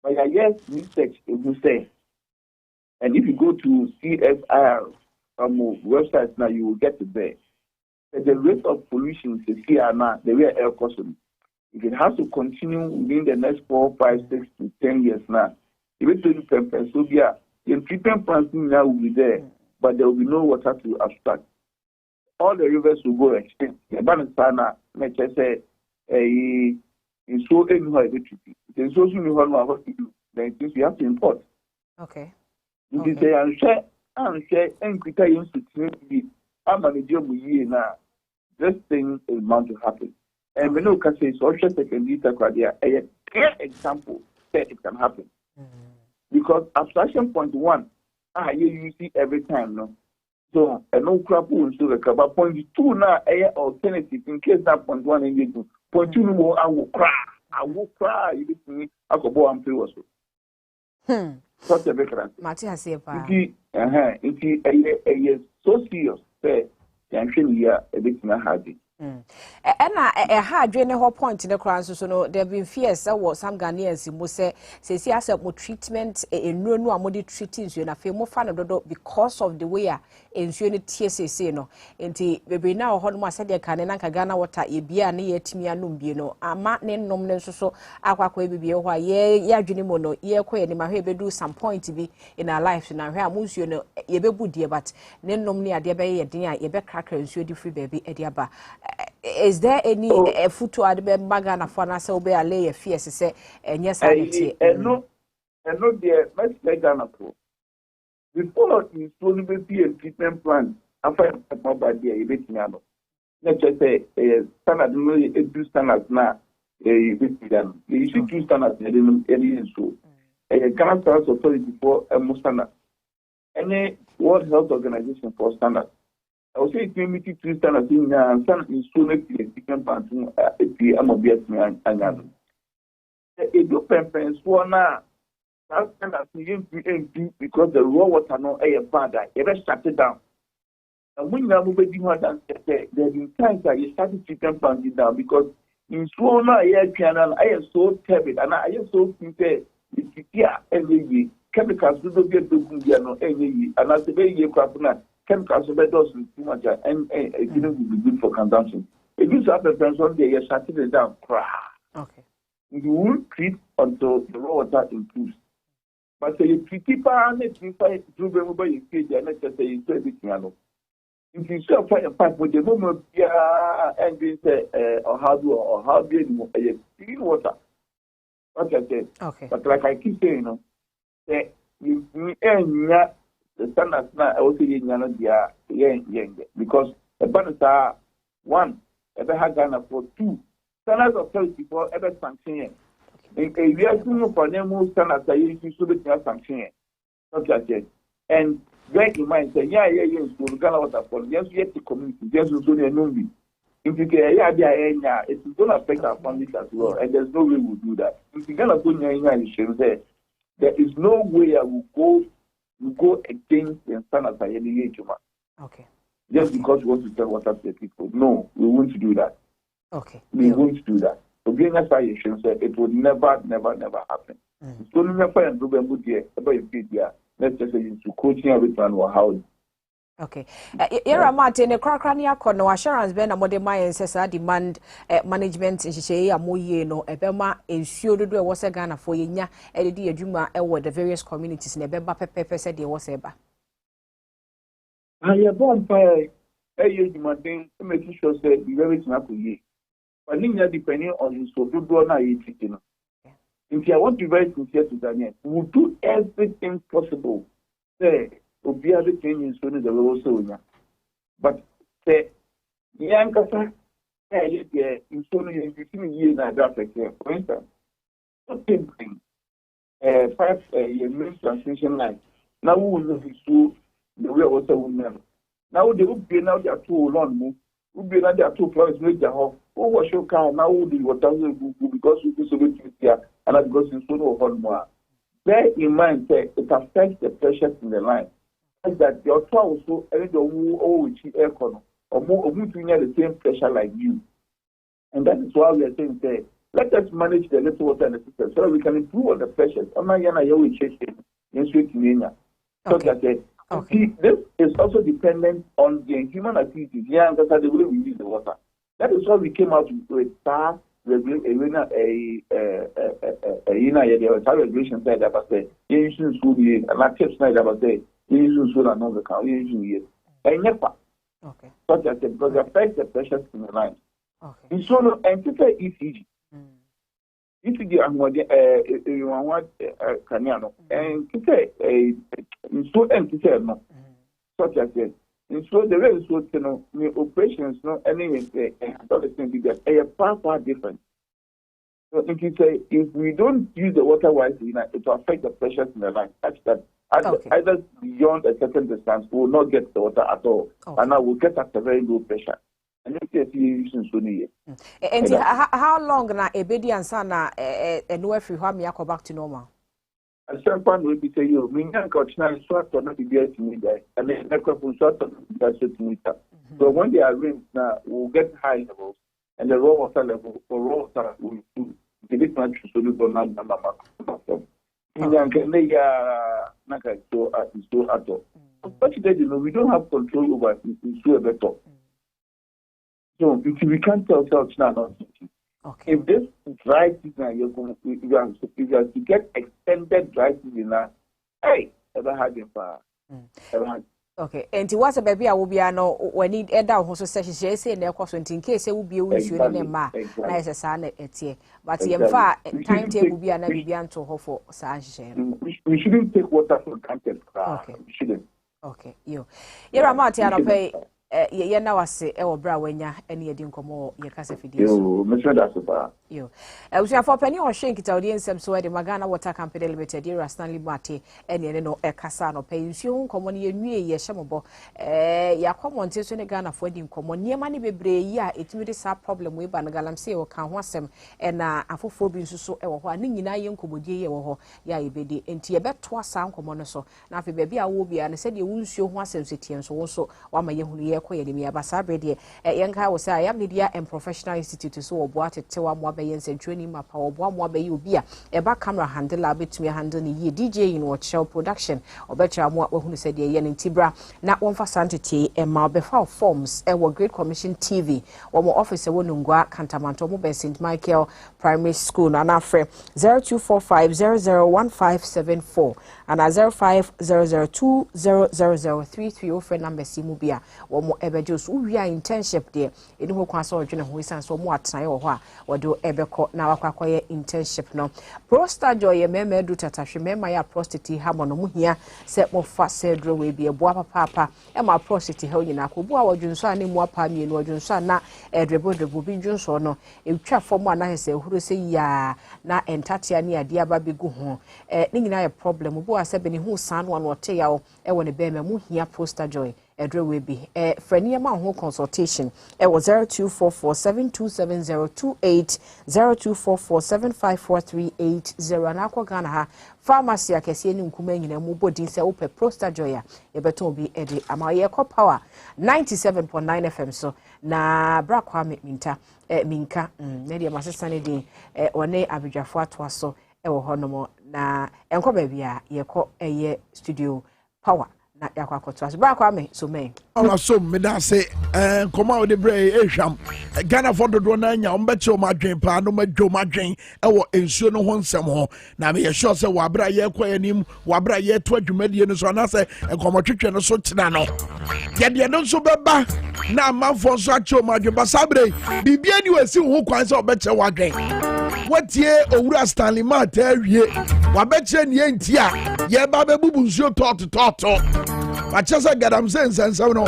But yes, research it will say. And if you go to CSIR websites now, you will get it there. The rate of pollution is here now, the real air question. If it has to continue within the next 4, 5, 6 to 10 years now, eventually Pennsylvania, the treatment plants now will be there, but there will be no water to abstract. All the rivers will go extinct. The Banasana, let's say, in so electricity. There's also what to do. Then you have to import. Okay. You can say, I'm sure, and criteria to be a manager now. This thing is bound to happen. And we know can say social secondary criteria a clear example that it can happen. Because abstraction point 1, you see every time, no. So no crap will so but point 2 now alternative in case that point 1 engagement. Point 2 more I will cry. You get me, I could go and play also. Such a veteran. Mati has said, it's so serious. Say, here a bit na hardy. And I had a whole point in the crown, so no, there have been fears that was some Ghanaians who say, see, as more treatment in no more treating you, and I feel more fun because of the way in unity, say no. And baby now, Honma said, can and Ghana water, ye be a near to me, and no, a man nom so aqua baby, why, yeah, Junimono, yeah, quay, and my baby do some point to be in our lives, and I have moose, you know, ye be good, dear, but then nomni a dear bay, a dear, ye be cracker, and you free baby, a dear bar. Is there any food to add Magana for us obey a lay a fierce say and yes I no dear let's take Ghana pro. Before you slowly be a treatment plan after a bad day, you bet me. Let's just say a standard a two standards now a bit done. You should two standards any so a Ghana Standards Authority for a most standard. Any World Health Organization for standards. I would say it's limited to standards in in so many different parts of the Amobias and a do preference for now. That standards because the raw water no air bad, it shut it down. And when you are moving more than there have been times that you started treatment plants down because in so now air channel, I am so turbid and I am so sincere. It's here every year. Chemicals do not get to no every year, and as a very year chemicals too much and it didn't be good for consumption. It used to happen one day you're shutting it down. Okay. You won't treat until the raw water improves. But you treat people and if you find through the stage and let's say you say everything. If you still find a pipe with the moment and you say or how do you clean water. What I said. Okay. But like I keep saying, say you the standards now also because the benefits are 1, ever had Ghana for 2, standards of authority for ever sanction. In a year, for them, standards are used to be sanction. Not like that. And bear in mind, say, so Ghana water for yes, yet the community, just so they know me. If you get it's going to affect our families as well, and there's no way we'll do that. If you're going to put in there is no way I will go against the standards of any age. Okay. Just because we want to tell water to the people. No, we won't do that. Okay. We won't do that. So being a said it would never happen. So never and do there about your feet there. let's just say into coaching everyone or how. Okay. Yera Martin, the Cracrania Corner assurance ben a modern my demand management in Shay Amoye no Ebema ensured there was a Ghana for Yenya, Eddie Juma, the various communities in Ebeba Pepe said there was ever. I have bonfire a year demanding to make sure that the very snap ye. But Ninja depending on his so good one, if I want to be very sincere to Daniel, we'll do everything possible. Say, be other things in the also. But say, Yankasa, in so many years, I got for instance, something 5 year transition line. Now we will do the way also women. Now they will be now they are too long move. We be now they are too close with the home. Oh, what your car now will be what doesn't because we do so much here and that goes in sooner or more. Bear in mind that it affects the pressures in the line. That your tower also any which aircon or more the same pressure like you. And that is why we are saying that let us manage the little water in the system so that we can improve on the pressures. I'm not going to change it. So that this is also dependent on the human activities. Yeah, and that's the way we use the water. That is why we came out with SAR regulation side that was there. You use school and active side that was there. You use school and non the car. You use and never. Okay. Such as because it affects the pressures in the line. Okay. In so and to say ECG. ECG and what Kanyano and to say so and to say no. Such as this. And so the way so the operations no any other thing because far different. So if you say if we don't use the water wisely, it will affect the pressures in the line such that either beyond a certain distance we will not get the water at all. And now we'll get at a very low pressure. And how long na ebedi ansa na no afri hwa me akọ back to normal? Sometimes we be say you mean continental short or not be there to me there and then the short to meter. So when they are rains now we'll get high levels and the raw water level for raw water will do the different soluble number. Unfortunately, we don't have control over it better. So we can't tell now. Okay. If this dry season you're going to get extended dry season now, hey, ever had it for okay. And what's a baby I will be when need air down also session say in course in case it will be you in ma nice as an etie. But in fact timetable be an abian to ho for San. We shouldn't take water for granted. Okay. We shouldn't. Okay, you're a Martiano pay. Ye na wase e wo bra wanya ene yedi nkomo ye kasa fidie so Mr. Dasupa yo we for penny o hwe nkita odi ensem so e de Magana Water Company Limited ye Stanley Mate ene no e kasa no pay nsuo nkomo ne ye nwie ye hyembo ya komonte so ne Ghana fo edi nkomo niema ne bebre yi a etimi de sa problem we ba na galamse wo kan ho asem e na afofo bi nsuso e wo ho ani nyina ye nkomodie ye wo ho ya ebedi enti ye beto asa nkomo no so na afi baabi a wo bia ne se de wo nsuo ho asem setien so wo so wa ma ye hunu ye ko ye de mi abasa brede yenka wo say am media and professional institute so obo atetewa mo abaye nsentwani mapa obo mo abaye obi a e ba camera handler betumi handle ni ye DJ in what show production obetra mo ahunu se de ye ntibra na wonfa santete e ma obefa forms e wo Great Commission TV wo mo office wo nungwa Kantamanto mo be St Michael Primary School na afre 0245001574 and 0500200033 offer number simubia wo mo ebejo so wi a internship de eni ho kwa so odwene ho isan so mo atran wo ho a wodo ebeko na wakwakoye internship no Prostar Joy meme du tatahwe mema ya prostate ha mo no mu hia se mo fa sedro we bi ebo papa e ma prostate ha nyina ko bu a wodwunso a ne mu apa mienu wodwunso na edrebo bi dwunso no etwa fom ana hese huro se ya na entatia ne ade aba begu ho ne nyina ye problem bu a se be ne hu san no wote ya e wo ne be me mu hia Prostar Joy edrewe bi frenia ma ho consultation e wo 0244727028 0244754380 na akọ Ghana ha pharmacy akese ni nkuma nyina mu bodin se wo pe Prostar Joy a e beton bi e de amaye ko power 97.9 FM so na brakwa minta minka ne de masesane din one abidwafo ato aso ɛwɔ hɔ nom na enko ba bia yɛkɔ ɛyɛ studio power na yakwa koto as bra kwa me so men ala so me da say koma o de bre ehwam Ghana for dodo na nya ombeche o madwen pa no madwo madwen ewo ensuo no ho nsem ho na me ye sure say wabra ye kwa yanim wabra ye to adwumadie no so na say enkomotwetwe no so kyena no ye de no so beba na amanfo so ache o madwen ba sabre bibia ni wasi ho kwan say obeche wadwen watie owura Stanley Mata awie wabeche ni enti a ye ba bebubu nsuo toto Achasa gadam sense no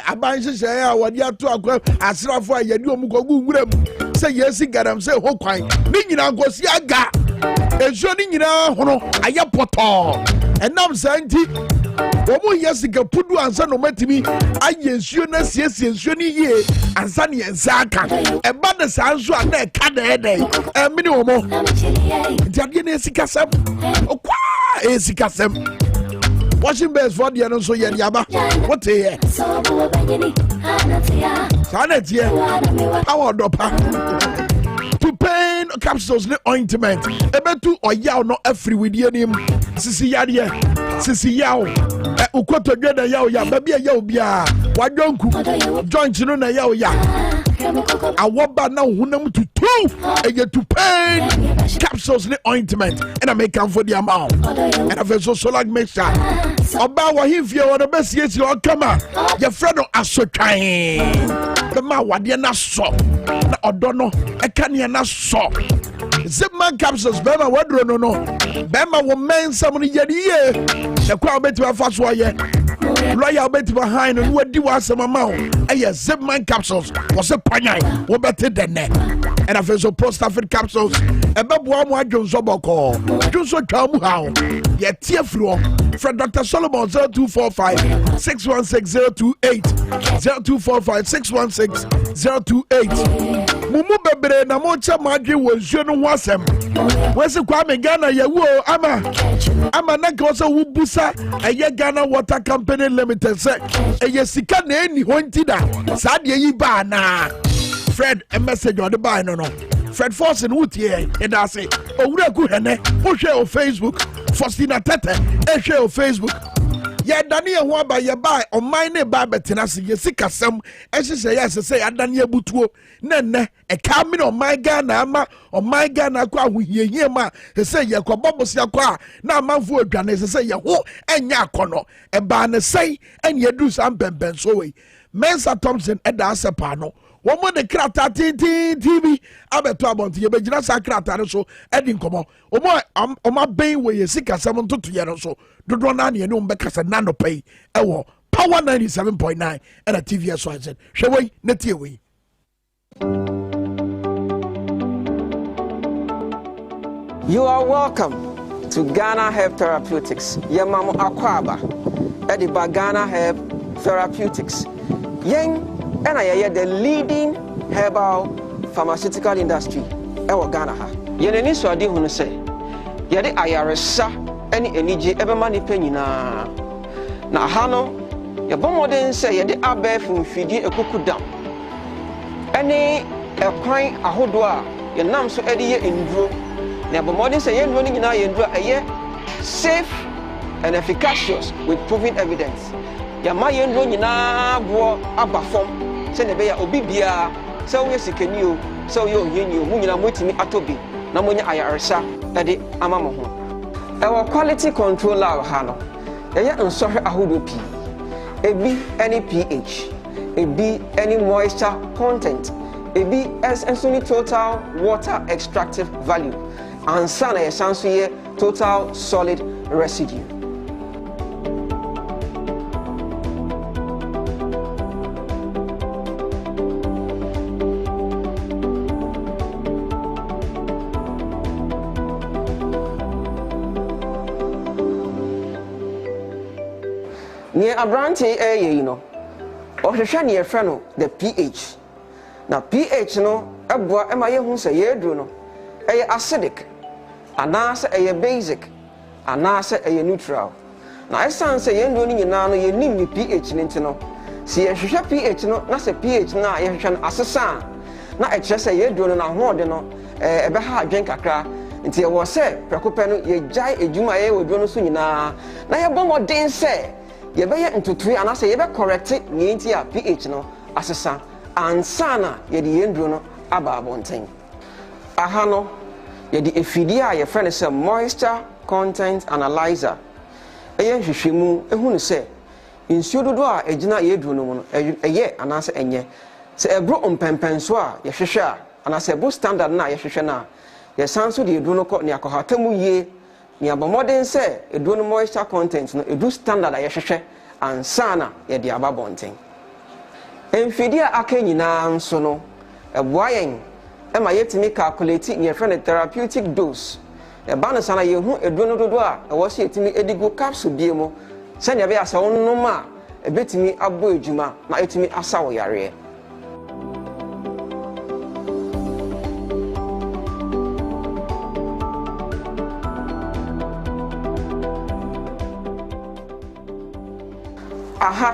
abanshi shaya wadi ato akwa asrafo ayedi omukogu nwuram se yesi gadam se ho kwan ni nyina nkosi aga enso ni nyina hono aye poto enam santi omu yesi ka pudu ansa no matimi aye nsuo na siesie nsuo ni ye ansa ne ensa aka eba de sanso a na ka de mini omo diade na esikasem okwa esikasem washing base for the no so ye yaba what here sanet here power dopa to pain capsules ne ointment ebetu oyaw no afri widie nim sisi yade sisi yaw ukoto dweda yaw ya ba bia yaw bia wadonku joint no na yaw ya awoba na hunam tutu eye to pain capsules ne ointment and I make am for the amount and I feel so like mixture oba wa himfie wo no besie si o kama your friend no asotwan the ma wade na so na odo no eka ne na so Zipman capsules bema wadro no bema wo men sam no yedi ye e kwa obeti wa fa so ye lawyer obeti behind no wadi wa asema ma ho eye Zipman capsules was a panyan wo beti denne and I feel so post-acid capsules ebebo amu adwonso boko adwonso twa mu ha ye tie fro from Dr. Solomon 0245 616 028 0245 616 028 mumu bebre na mo cha madwe wonsuo no ho asem wesi kwa me Ghana yewu ama na ka so wubusa eye Ghana Water Company Limited say eye sika na eni ho ntida sa de yi ba na Fred a message on the buy no Fred Forsen wutie e da say owura ku hene wo hwe o Facebook Faustina Tete e hwe o Facebook ya dani ho aba ye buy o mine ne ba betena se ye sikasem e hye ye se ya dani abutuo nenne e ka mi no my Ghana ama o my Ghana kwa ahohiehie ma se ye kobobos ya kwa na amanfo adwane se ye ho enya akono e ba ne sei ene edu sam bemben so we Mensa Thompson e da asepa no womo de krata TV abeto abonti ye begina sa krata no so edi nkomo omo ben we ye sikasem ntoto ye no so dodo na ne no mbekasa na no pay ewo Power 97.9 and a TV SYZ hwewei na tie we You are welcome to Ghana Herb Therapeutics. Yemamu Akwaba Ediba Ghana Herb Therapeutics. Yen and I the leading herbal pharmaceutical industry ewo Ghana ha. Yeneni so ade hunu se yede ayaresa ene enije ebema ni panyina na ha no yebomodin se yede abefu mfidi ekukudam ene ekwan ahodo a yenam so ede ye enduro na yebomodin se yenduro ni nyina yenduro eye safe and efficacious with proven evidence yama yenduro nyina bo abafom se ne be ya obi bia se wo yesikani o se wo yoheni o mu nyina motimi atobi na monya ayaresa ede amamo ho ewo quality control lab ha no eye nsohwe ahodo pi ebi any pH ebi any moisture content ebi essentially total water extractive value and sana essentially total solid residue. Near Abranti area, you know, or near Freno, the pH. Now, pH no, a boy, am I who say, ye druno, a acidic, a nasa a basic, a nasa a neutral. Now, I sound say, you're doing now, you need me pH nintino. See, a shisha pH no, not a pH now, you can assassin. Now, I just say, you're doing a more than a beha drink a cra, nti ye wo se prekope no ye jai ejuma ye wo duro no so nyina na ye bombo den se ye be ye ntotui anase ye be correct ni nti a pH no asesa ansana ye de yenduro no aba abonten aha no ye de efidi a ye friend say moisture content analyzer eye hwehwemu ehunu se nsuo dodo a egina ye duro no mu no eye anase enye se ebro ompempenso a ye hwehwe a anase ebro standard na ye hwehwe na ye sanso de eduro no ko ne akohatamu ye ni abomodin se eduro no moisture content no edu standard a ye hwehwe ansana ye de aba bonten emfidi a aka nyina nso no eboa yen ema yetimi calculate ne friend therapeutic dose e ba no sana ye hu eduro no dodo a e wo se yetimi edigo capsule bie mo se ne be asa wonnom a ebetimi abo ejuma na etimi asa wo yare aha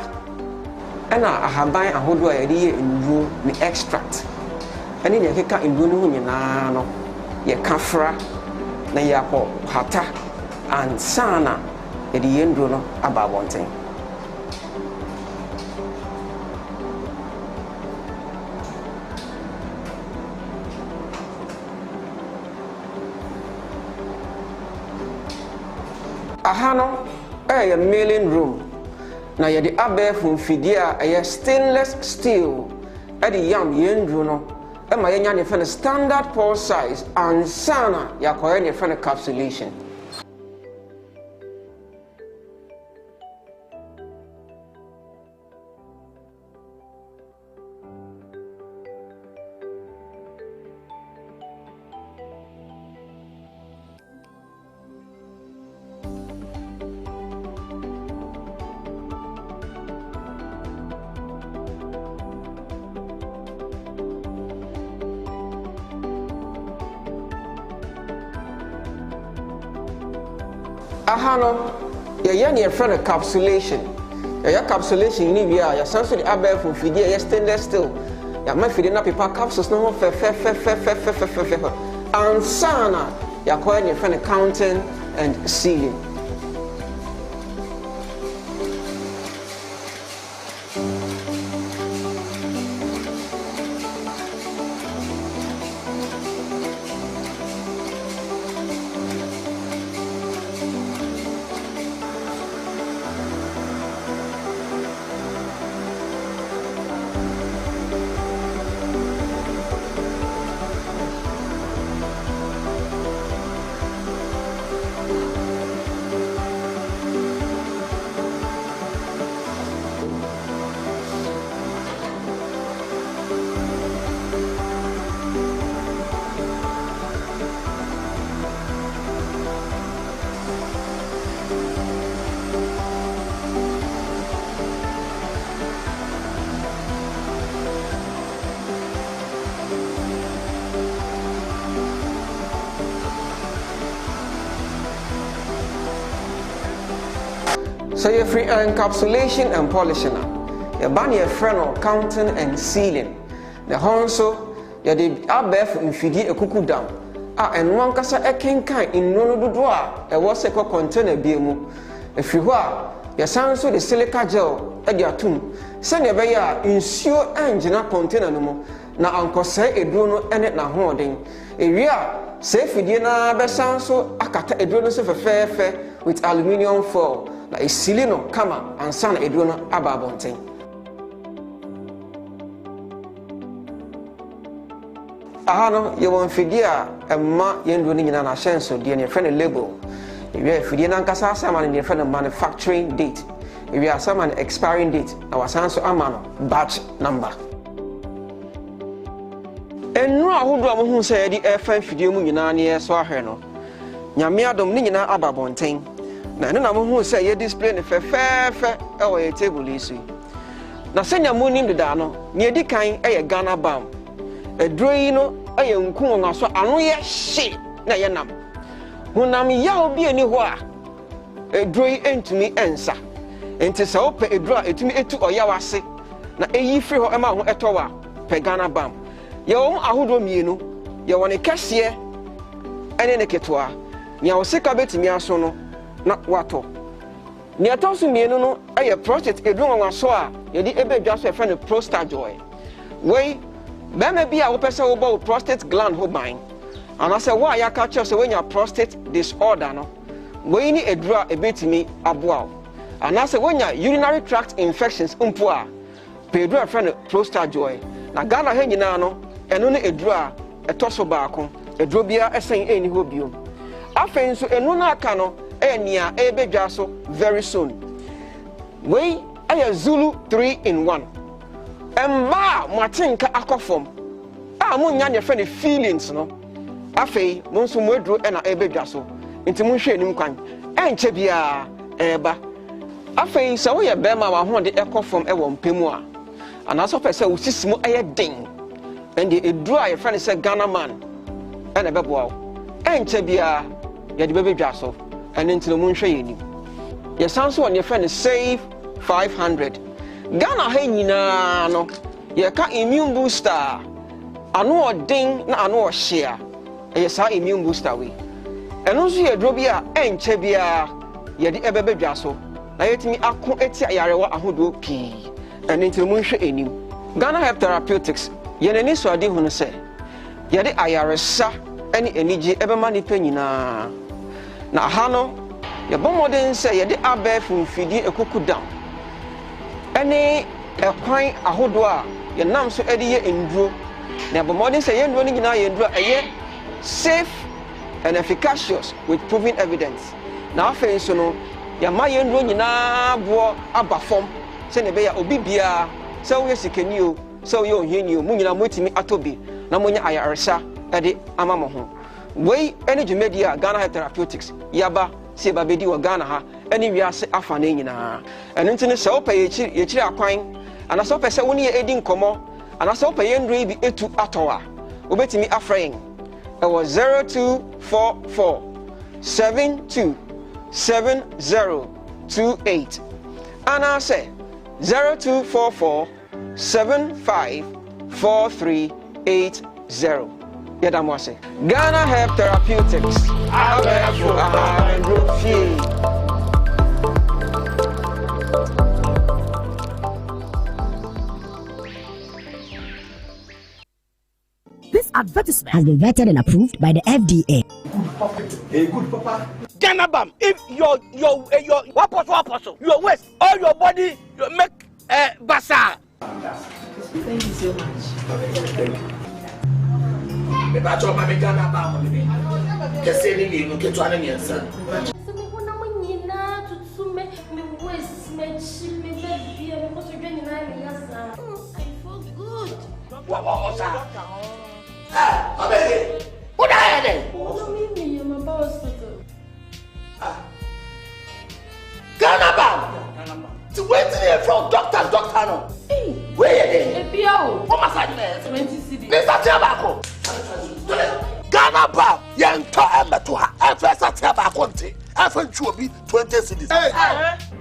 ena ahaban ahodo a yede ye nduro ni extract ene ne keka nduro no nyina no ye kafra na yakọ hata ansana yede ye nduro no aba bonten aha no a mailing room na yede abefo mfidi a eye stainless steel edi yam yendru no e ma yenya ne fe standard pour size and sana yakoye ne fe capsulation aha no ye ne friend capsulation ya capsulation ni wi a ya sanso de abefo fidi ya stainless steel ya ma fidi na paper capsules no fe ansana ya ko ne friend counting and sealing so you're free encapsulation and polishing. Your bunny a friend of counting and sealing. The honso, you're the abef in fidi a cuckoo down. And one cassa a king kind in no do doa, a was a container biemu. If you are, your son so the silica gel at your tomb. Send your bear insure engine container no more. Now uncle say a drono and it na hoarding. A real safe with dinner, besan so a cat a drono of a fair with aluminium foil. Na isili no kama ansana eduro no aba abonten aha no ye won fidi a emma yenduro ni nyina na hyenso de ne friend label ewe fidi na nkasa asama ne friend manufacturing date ewe asama expiring date na wasanso ama no batch number enru ahodo amohu se ye di efa fidi mu nyina ne ye so ahwe no nyame adom ni nyina aba abonten na no na mo hu say ye display ne fefefe e wo ye table isu na senya mo nim da no ne edi kan e ye Ghana bam edro yi no e ye nku won aso anu ye hye na ye nam hunam ya obi ani ho a edro yi entumi ensa enti se ope edro a etumi etu oya wase na eyi free ho e ma ho etowa pe Ghana bam ye wo ahodo mienu ye woni kese ene ne ketwa nya wo sika betimi aso no na wato ne atonso mienu no aye prostate edun nwa so a ye di ebedwa so e friend prostate joy we bema bi a wo pese wo bo prostate gland ho ban ana se wa ya ka che so we nya prostate disorder no we ni edura ebetimi aboa ana se we nya urinary tract infections umpo a pedura friend prostate joy na Ghana ha nyina no eno ne edura etoso baako eduro bia esen eni ho biom afen so eno na aka no enia ebedwa so very soon we aya Zulu 3 in 1 emma matinka akofom a mo nya ne fe ne feelings no afei mo nso mo eduro na ebedwa so nti mo hwe enim kwan enche bia eba afei so we ye bema wa ho de ekofom ewo mpemu a anaso pese wo sisimo eye den ende eduro a ye fe ne se Ghana man ena beboa enche bia ye de bebedwa so ene ntino mo hwe yenim ye sanso on ye fe ne save 500 Ghana ha nyina no ye ka immune booster anu odin na anu ohia ye sa immune booster we eno so ye dro bia enche bia ye de ebebedwa so na yetimi ako eti ayarewa ahodo pi ene ntino mo hwe enim Ghana Health Therapeutics ye nani so ade hunu se ye de ayaresa ene enije ebema ni panyina na ha no ye bomodin se ye de abefu fidi ekuku down ene ekwan ahodo a ye nam so ede ye enduro na bomodin se ye nduro ni nyina ye nduro eye safe and efficacious with proven evidence na afen so no ya ma ye nduro nyina bo abafom se ne be ya obi bia se wo ye sikani o se wo ye oheni o mu nyina motimi atobi na monya ayaresa ede amamo ho we energy media Ghana Health Therapeutics yaba se ba bedi wo Ghana ha ene wiase afa na nyina eno ntine se opa ye chiri akwan ana se opa se woni ye edi nkomo ana se opa ye ndro bi etu atowa obetimi afrain e was 0244 727028 ana se 0244 754380 Yadamwase. Ghana Health Therapeutics. This advertisement has been vetted and approved by the FDA. Hey, good papa. Ghana Bam, if your apostle, your waist, all your body, you make bazaar. Thank you so much. Thank you. But I'm a Ghana Bam. Just say the name, okay, to an answer. What was that? Ah, what are you? Ghana Bam. To wait here from doctor no. Where are they? What must I do? 20 cedi. This is tobacco. Ghana Bam. Yanto to her. First tobacco. After 20 cedis. Hey.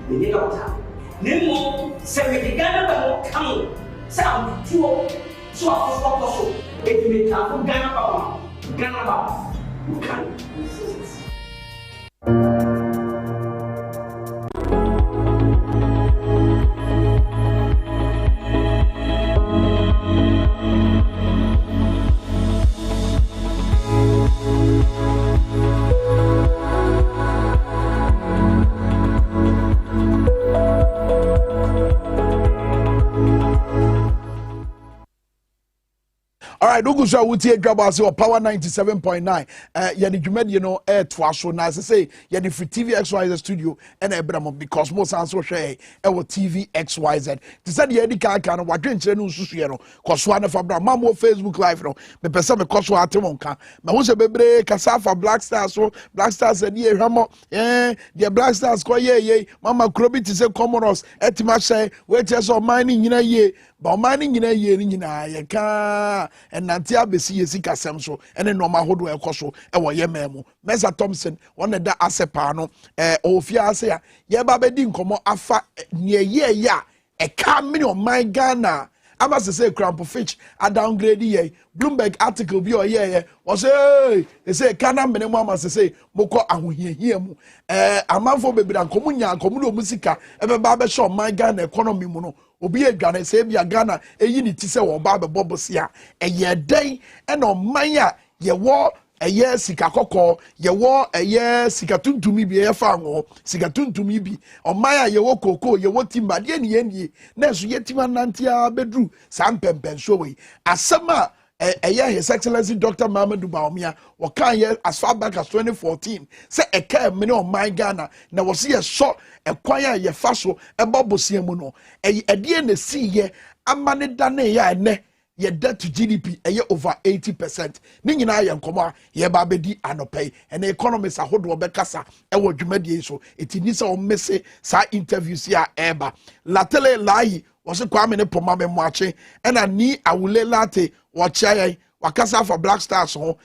The doctor. Nemo. Say Ghana Bam come. Sound two. So if you make time for Ghana Bam, you can resist. All right, Ugu so wuti Dwabo Ase Power 97.9. Ya ni dwumadi you know to aso na say ya ni free TV XYZ studio and ebram because most answer hwe TV XYZ. Ti said ya di kan no wadwenkyere no susuye no koso na fa bra mamo Facebook live no me pese me koso atemonka. Me ho se bebre kasa fa Black Stars so Black Stars e hwamo the Black Stars ko ye mama krobi ti se Comoros etima hye we tie so man ni nyina ye ba man ni nyina ye ni nyina ye ka enante abesi yesi kasem so ene normal hodo ekoso e wo ye memu Mesa Thompson one da asepa no ofia ase ya ye ba bedi nkomo afa ne ye ya e ka mini o man Ghana ama say Crampo Fitch a downgrade ye Bloomberg article bi or ye o say Ghana minimum ama say moko ahohia mu amanfo bebira komunya komuno musika ebe ba be show my Ghana economy mu no obi adwane say bia Ghana eyi ni ti say wo ba be bobosia eye den e no man a ye wo eye sika kokko ye wo eye sika tuntumi bi ye fa ngo sika tuntumi bi omaya ye wo koko ye wo timba de ne ye na so ye tima nantia bedru sam pempen so we asema eye his excellency Dr. Mamadou Bawumia wo kan ye as far back as 2014 say e ka me no my Ghana na wo se ye so e kwan a ye fa so e bobosia mu no e de na si ye amane da na ye ene your debt to GDP over 80%. Ningina yan koma ye ba bedi anopay and the economists are hold bekasa e wo dwumadi so etinisa o messe sa interviews ya eba latele lai was kwame ne poma me moache and ani awule late wachaye wakasa for Black Stars ho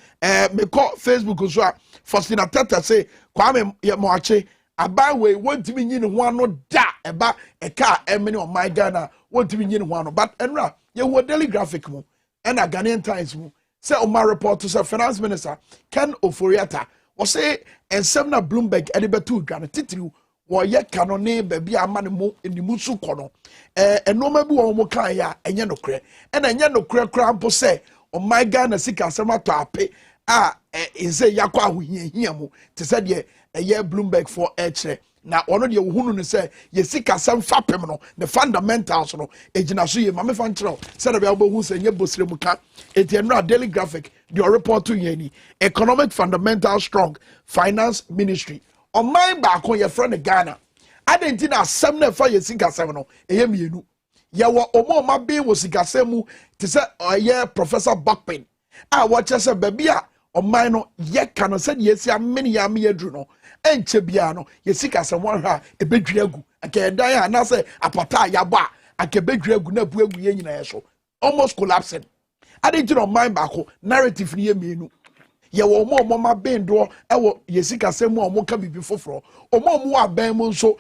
me call Facebook so Faustina Teta say kwame ye moache abawe wontimi nyi ne ho ano da eba eka emene o my Ghana wontimi nyi ne ho ano but enra ye wo Daily Graphic mu and a Ghanaian Times mu say o ma report to say finance minister Ken Oforiata o say ensem na Bloomberg edibetu dwane titiri wo ye kanone ba bia amane mu enimu su kono enoma bi wo mo kan ya enye nokre and enye nokre kra mpo say o my Ghana sika asema to ape a say yakwa ahohia mu te say de eye Bloomberg for eche na ono de wohunu ne say ye sika sam fapem no the fundamentals no ejina so ye mame fan kiro say na bia obohu say nye bosire mu ka etienra Daily Graphic the report to ye economic fundamentals strong finance ministry on my back on your friend Ghana adenti na asem na fa ye sika sam no eye mienu ye wo omo ma be wo sika sam mu te say ye Professor Buckpen a watch say babia on my no ye kan say ye si ameni ya me yedru no enche bia no ye sika se won ha ebedwira gu aka dan ana se apata ya ba aka bedwira gu na bu egu ye nyina yeso almost collapsing adenti no mind back narrative ni ye mienu ye wo mo ma bendo e wo ye sika se mu o mo ka bibi foforo o mo aban mu nso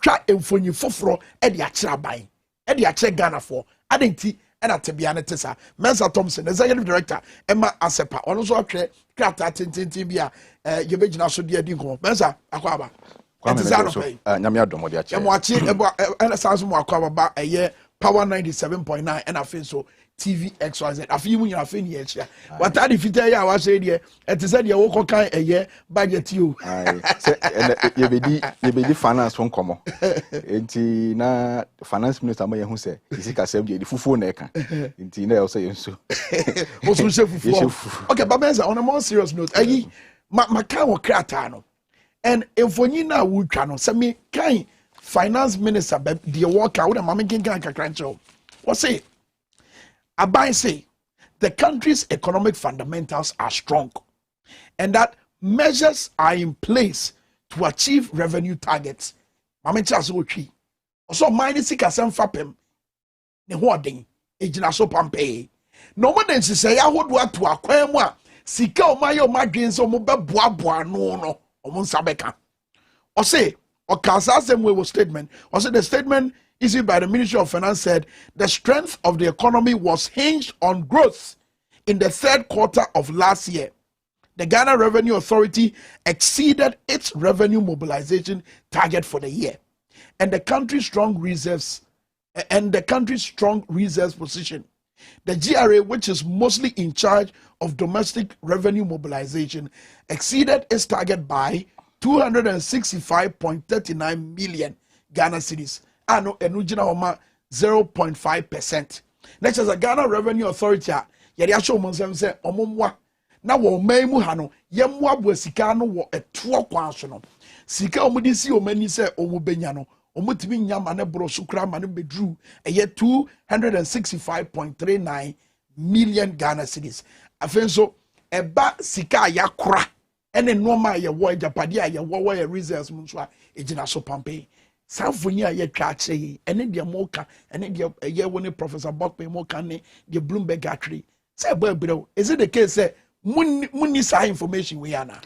twa emfonyi foforo e de akira ban e de akira Ghana for adenti and at Tibiana Tessa, Mensa Thompson, executive director, Emma Asepa, also a crata Tintibia, Yabijina Sudia Dinko, Mensa Aquaba. Namia Domodia, I'm watching and a sounds more about a year, Power 97.9, and I feel so. TV XYZ. I feel when you are finished. What I if you tell you I was saying here, it is said you walk kind a year budget you. You be finance won't come. Enti na finance minister may who say is it accept the fufu neka. Enti na also so. Also fufu. Okay, but on a more serious note, I my kind of cratano. And if when you now would channel, send me kind finance minister the work out and mamma can crancho. What's it? Abai say the country's economic fundamentals are strong and that measures are in place to achieve revenue targets. Also, mine sika sem fapem ne hoden ejina so pampe. No more than say ya hodwa to akwan mu a sika o maye o madwen so mo beboaboa no no o mo nsabeka. O say o kasa sem we statement. O say the statement issued by the Ministry of Finance said the strength of the economy was hinged on growth in the third quarter of last year. The Ghana Revenue Authority exceeded its revenue mobilization target for the year, and the country's strong reserves position. The GRA, which is mostly in charge of domestic revenue mobilization, exceeded its target by 265.39 million Ghana cedis. Ano enujina oma 0.5%. Next as a Ghana Revenue Authority, yari asho monsem se omomwa na wo maimu hano yemwa bwa sika no wo etuo kwanso no sika omudi si omani se omubenya no omutimi nyama ne bro sukra ma ne bedru eye 265.39 million Ghana cedis. Afenso eba sika yakora ene noma ye wo japade ye wo reserves munso a ejina so pampe. Sanfonia ye twache ene de moka ene de ye woni Professor Buckpe moka ne de Bloomberg atri say boy is it the case say munni sa information we ana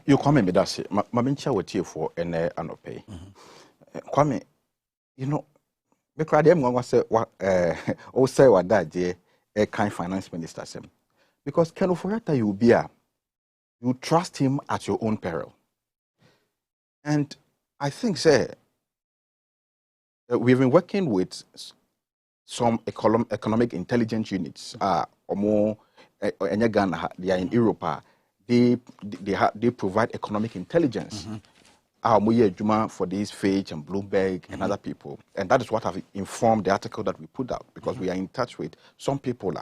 you come me that say ma mencha wetie for ene anope Kwame, you know Me cry them one say what or say what that day a kind finance minister say. Because Ken Ofori-Atta you be you trust him at your own peril. And I think say we've been working with some economic intelligence units or more Ghana, they are in Europe. They provide economic intelligence. For these Fitch and Bloomberg and other people. And that is what have informed the article that we put out, because we are in touch with some people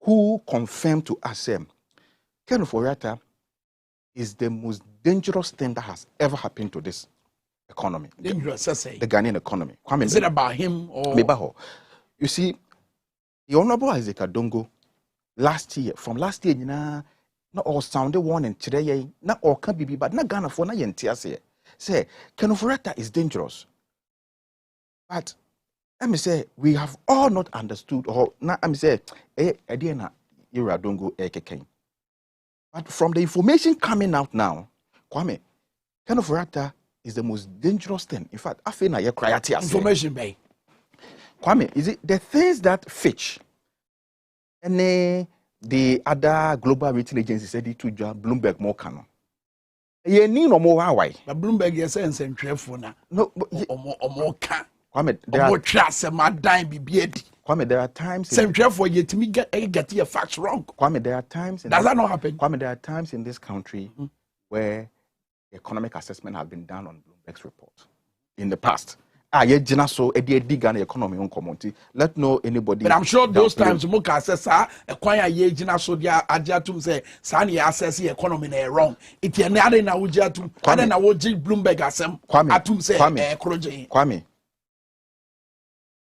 who confirm to us Ken Ofori-Atta is the most dangerous thing that has ever happened to this economy. Dangerous, I say. The Ghanaian economy. Is it about him or? You see, the Honorable Isaac Adongo, from last year, not all sounded one and today, not all can be, but not Ghana for na say, Ken Ofori-Atta is dangerous. But let me say, we have all not understood, or not, let me say, Ediana Iradongo Ekeken. But from the information coming out now, Kwame, Ken Ofori-Atta is the most dangerous thing. In fact, I feel na you cry at information bay. Kwame, is it the things that Fitch and the other global rating agencies said it to Bloomberg more canon. You need no more why. But Bloomberg is saying some careful now. No, more can. Kwame, there are trust and my dime be beard. Kwame, there are times. Same careful you to me get your facts wrong. Kwame, there are times. Does that not happen? Kwame, there are times in this country where economic assessment has been done on Bloomberg's report in the past. So economy on community. Let know anybody. But I'm sure those times more assess acquire ye so dia ajatum say sani assess the economy na wrong. It ye na na wujatum ana na woji Bloomberg asem atum say kroje. Kwame.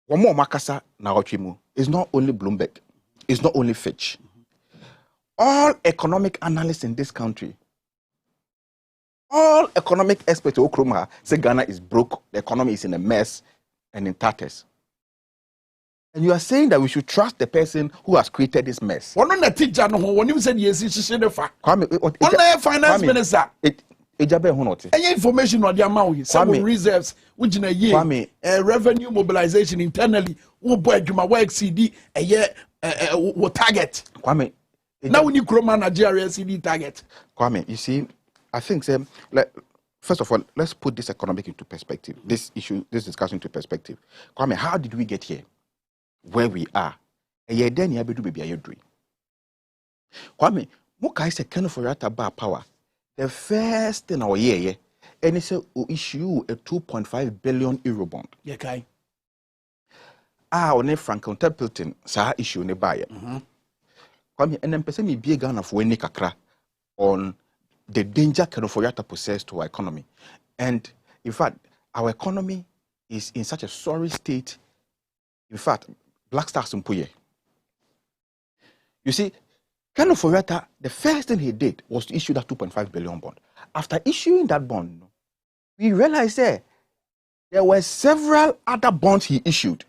One more makasa na otwimu is not only Bloomberg. It's not only Fitch. All economic analysts in this country, all economic experts Okroma say Ghana is broke, the economy is in a mess and in tatters. And you are saying that we should trust the person who has created this mess. One on the teacher no when you said yes, finance minister. Any information on the amount, some reserves, which in a year, revenue mobilization internally, who boy Juma work CD a year target. Kwame, now we need Chroma Nigeria CD target. Kwame, you see, I think first of all, let's put this economic into perspective. This discussion into perspective. Kwame, how did we get here? Where we are? Kwame, Mukai said Ken Ofori-Atta bar power. The first thing our year, and it's issue a 2.5 billion euro bond. Yeah, okay. On Franklin Templeton, sa issue ne buyer. Kwame, and then person me be Ghana for any kakra on the danger Ken Ofori-Atta possesses to our economy. And in fact, our economy is in such a sorry state. In fact, Black Stars Mpuye. You see, Ken Ofori-Atta, the first thing he did was to issue that 2.5 billion bond. After issuing that bond, we realized there were several other bonds he issued.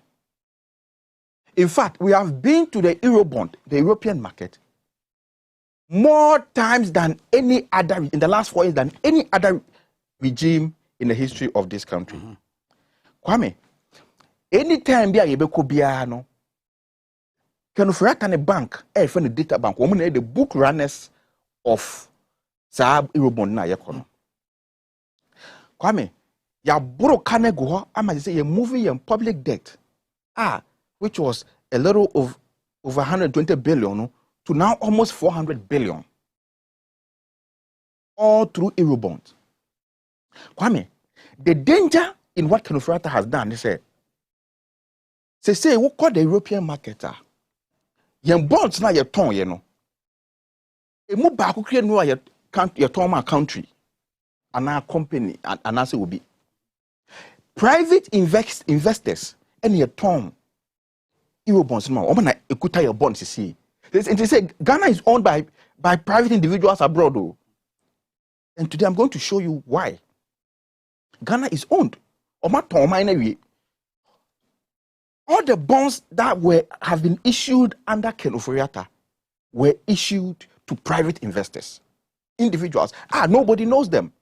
In fact, we have been to the Eurobond, the European market, more times than any other, in the last 4 years, than any other regime in the history of this country. Kwame, anytime there you be no, Ken Ofori-Atta and the bank, from the data bank, woman the book runners of Saab Eurobond na yakono. Kwame, ya boro kane go ama say you moving your public debt, which was a little of over 120 billion to now almost 400 billion. All through Eurobond. Kwame, the danger in what Ken Ofori-Atta has done, they say, what call the European market? Yen bonds na ye ton ye no. E mu ba ko kire no ye ton ma country ana company ana say obi. Private investors and ye ton Euro bonds no. O na ekuta your bonds see. They say Ghana is owned by private individuals abroad. And today I'm going to show you why. Ghana is owned. All the bonds that have been issued under Ken Ofori-Atta were issued to private investors, individuals. Nobody knows them.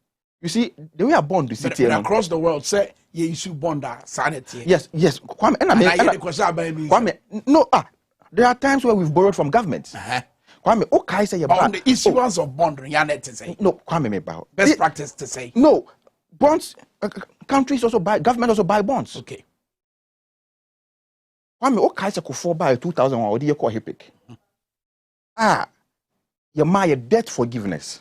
You see, the way a bond the city but across the world, say you issue bond sanity. Yes. Kwame, Kwame, no, there are times where we've borrowed from governments. Kwame, okay, say on the issuance of bond, to say. No, Kwame, about best practice to say. No, bonds. Countries also buy. Government also buy bonds. Okay. Kwame, okay, say for buy 2001. What do you call HIPIC? Your debt forgiveness.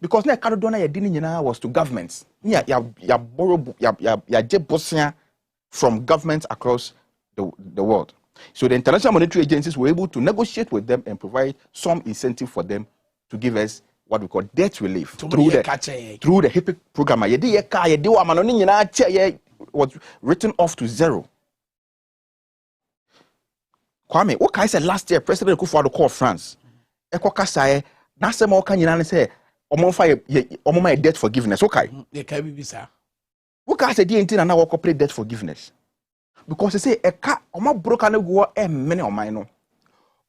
Because na kadodona ya dini nyina was to governments. Ya borrow ya je from governments across the world. So the international monetary agencies were able to negotiate with them and provide some incentive for them to give us what we call debt relief through the HIPIC program. Was written off to zero. Kwame, what I said last year, President Kufuor called France. Eko kasaye, na se mo ka nyina ne say omo debt forgiveness. Okay. They can be sir. What I said the na work play debt forgiveness. Because they say eka omo broker na go many on my no.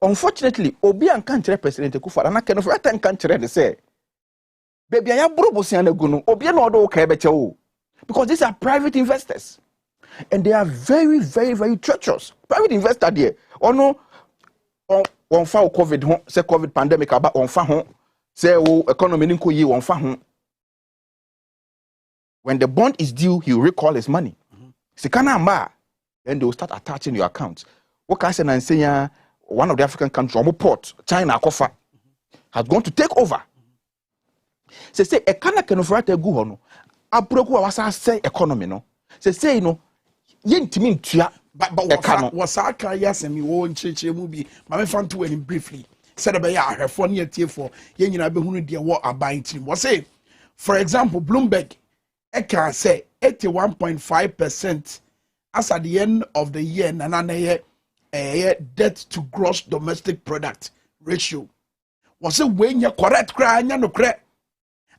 Unfortunately, obi an kan kire President Kufuor na ken for tan kan kire de say baby ya bro bosia na go no obi na odo ka be che o. Because these are private investors. And they are very, very, very treacherous. Private investor there. Oh no, on fa COVID, say COVID pandemic about on fa hon, say economy ninko ye on fa hon. When the bond is due, he will recall his money. Sikana amba, then they will start attaching your accounts. What I say and say one of the African countries, port, China, Kofa, has gone to take over. Say ekana kenofrate gu hono. Aproku wasa say economy no. Say no. Yentimi ntua but was aka yasemi wo ncheche mu bi ma me fan to win briefly said be ya ahwefo ne atiefo ye nyina be hunu de wo aban tim wo say for example Bloomberg eka say 81.5% as at the end of the year na debt to gross domestic product ratio was say when you correct cry anya no correct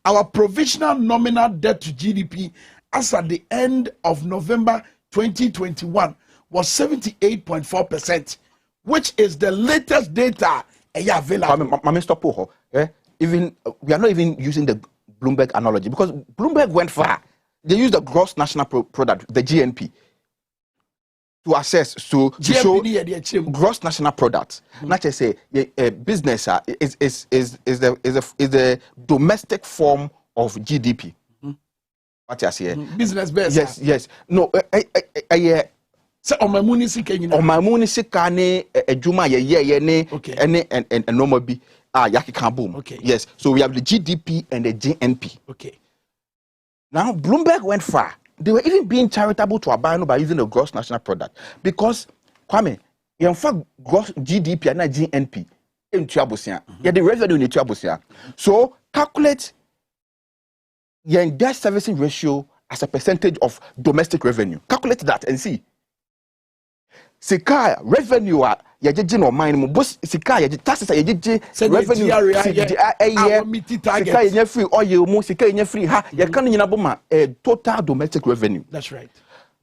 our provisional nominal debt to GDP as at the end of November 2021 was 78.4%, which is the latest data available. Even we are not even using the Bloomberg analogy because Bloomberg went far. They used the gross national product, the GNP, to assess to show gross national product. Not just say business is the domestic form of GDP. What you say? Business best. Yes. No, so on my municipal ejuma ye and normal bi yaki can boom. Okay. Yes. So we have the GDP and the GNP. Okay. Now Bloomberg went far. They were even being charitable to Abano by using the gross national product because Kwame, in fact, gross GDP and GNP in Tuabusia. Yeah, the revenue in Tuabusia. So calculate your debt servicing ratio as a percentage of domestic revenue. Calculate that and see. Sika revenue yajeje no mine mo sika yaje taxes yajeje revenue sika yenye free oil mo sika yenye free ha ye kan nyina bo ma total domestic revenue. That's right.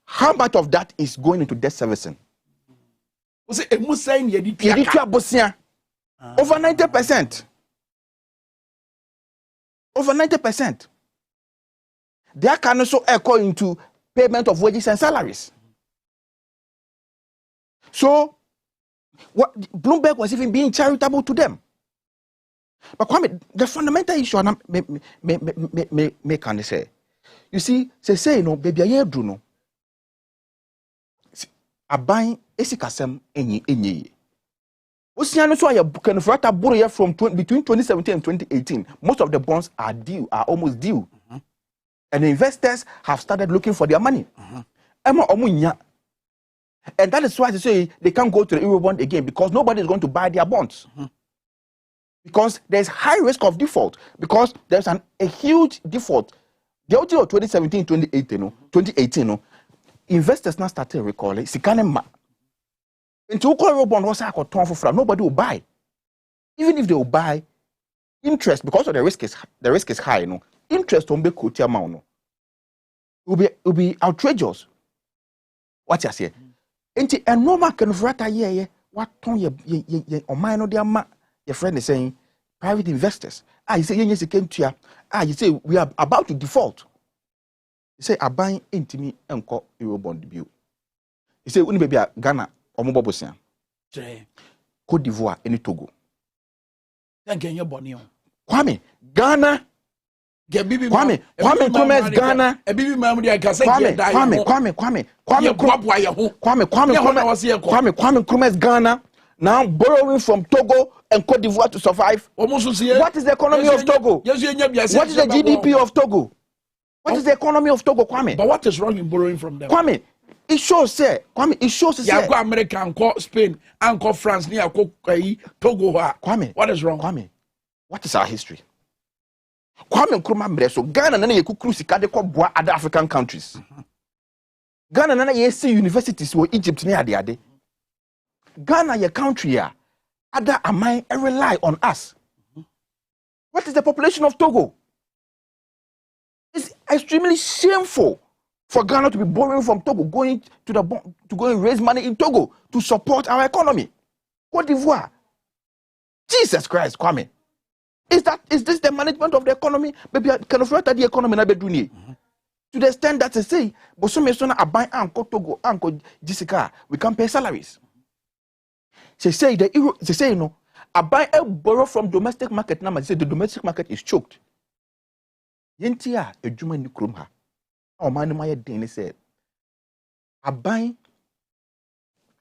How much of that is going into debt servicing? We say emu sign ye di bosia over 90%. Over 90%. They can also echo into payment of wages and salaries. So, what Bloomberg was even being charitable to them. But Kwame, the fundamental issue me can say, you see, say no, baby, I do no. Aban esikasem enyi. Oceano so ya can frata borrow from between 2017 and 2018. Most of the bonds are almost due. And the investors have started looking for their money. And that is why they say they can't go to the Eurobond again because nobody is going to buy their bonds. Because there's high risk of default. Because there's a huge default. The OT of 2017, 2018, investors now started recalling. Into Eurobond was nobody will buy. Even if they will buy, interest because of the risk is high. Interest on be amount will be outrageous. What you say? Enti a normal can frata ye what ton ye o mine no dia ma your friend is saying private investors. You say yes, came to you say we are about to default. You say buying into me and call Eurobond bill. You say when baby Ghana or Mobobosia. Cote d'Ivoire and Togo. Thank you, Bonio. Kwame, Ghana. Kwame Nkrumah's Ghana. Kwame Nkrumah's Ghana. Now borrowing from Togo and Cote d'Ivoire to survive. What is the economy of Togo? What is the GDP of Togo? What is the economy of Togo, Kwame? But what is wrong in borrowing from them? Kwame, it shows go America and go Spain and go France near Togo. Kwame, what is wrong? Kwame, what is our history? Kwame Nkrumah so Ghana nana ye kukuru sika de ko boa other African countries. Ghana nana ye see universities wo Egypt ne ade. Ghana ye country ya other amai rely on us. What is the population of Togo? It's extremely shameful for Ghana to be borrowing from Togo, going to go and raise money in Togo to support our economy. Cote d'Ivoire. Jesus Christ, Kwame. Is this the management of the economy? Maybe I can afford the economy na beduni. To the extent that they say, Bosume sona abai anko Togo, anko Jessica, we can pay salaries. They say no, abai borrow from domestic market now. They say the domestic market is choked. Yentia ejuma ni krumha. O mani maye deni say abai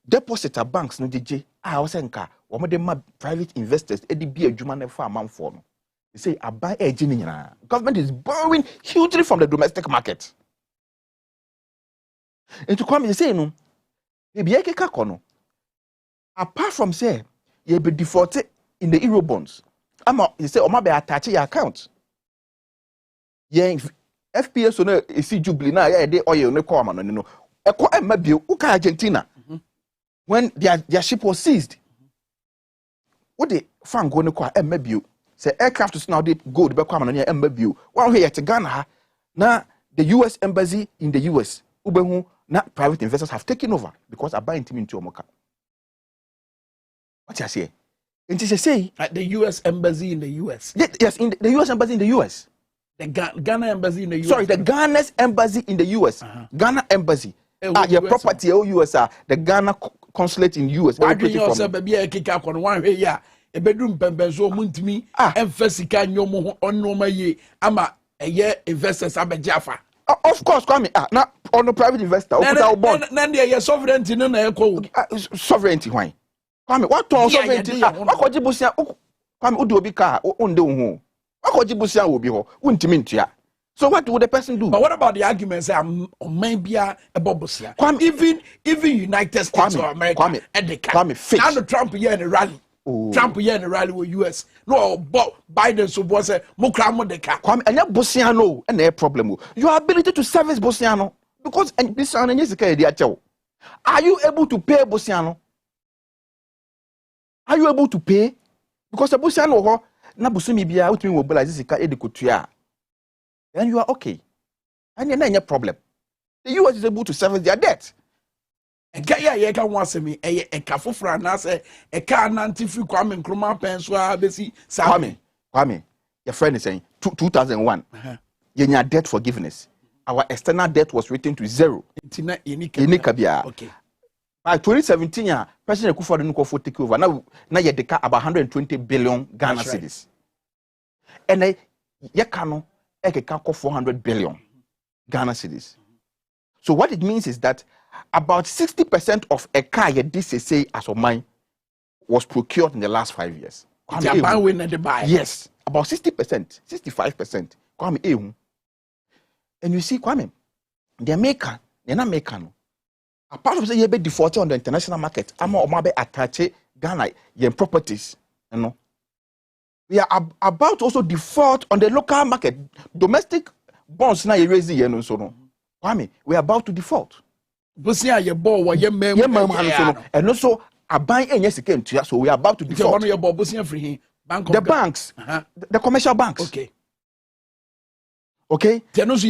deposit at banks no DJ. Osenka womo de ma private investors edi bi ejuma na fa amanfo no. They say abai eji ni nyina. Government is borrowing hugely from the domestic market. And to come, they say no, ebi ekeka kono. Apart from say you be defaulted in the euro bonds. You say oma be attach your account. Yen FPS no esi Jubilee na ya de oil no call man no. Eko emma bio uka Argentina. When their ship was seized. What the fan go no call emma bio. Say aircraft is now did go be call man no emma bio. One here to Ghana na the US embassy in the US. Ubehu na private investors have taken over because I buy into Omoka. What you say? And they say the US embassy in the US. Yes, in the US embassy in the US. The Ghana embassy in the US. Sorry, the Ghana's embassy in the US. Ghana embassy. Your property US the Ghana consulate in US. I do yourself baby I kick up on one way yeah. A bedroom pembenzo muntimi emphasica nyomo on no maye ama a year investors abejafa. Of course, Kwame. Now on the private investor. Then they are sovereignty no na sovereignty why? Kwame, what ton sovereignty? What could you busia? Kwame, udo obi ka onde ho. What could you busia obi ho? Untimi ntua. So what would the person do? But what about the arguments maybe about busia? Even United States of America and the Kwame, now Trump here in a rally. Trump here in a rally with US. No, but Biden so was a mokramo de ka. Kwame, and Bosiano and their problem. Your ability to service Bosiano because and this one is the are you able to pay Bosiano? Are you able to pay? Because the Bosiano ho na busumi bia utimi mobilize sika edikotua. Then you are okay. And you have no problem. The US is able to service their debt. Ye can want me a kafufra na say a car nanti fi Kwame Nkrumah penswa besi Kwame, your friend is saying 2001. Your debt forgiveness. Our external debt was written to zero. Okay. By 2017, President Kufuor Nkrumah take over. Now you deka about 120 billion Ghana cedis. And you can 400 billion Ghana cedis. So what it means is that about 60% of a car you say as of mine was procured in the last 5 years. Yes, about 60%, 65%. And you see, Kwame, they're not making. Apart from say you be defaulted on the international market, I'm be attached Ghana your properties, you know. We are about to also default on the local market. Domestic bonds now you raise the yen so no. Kwame, we are about to default. Busia ye ball wa ye mem and also a buy any second so we are about to default. The banks, the commercial banks. Okay. And also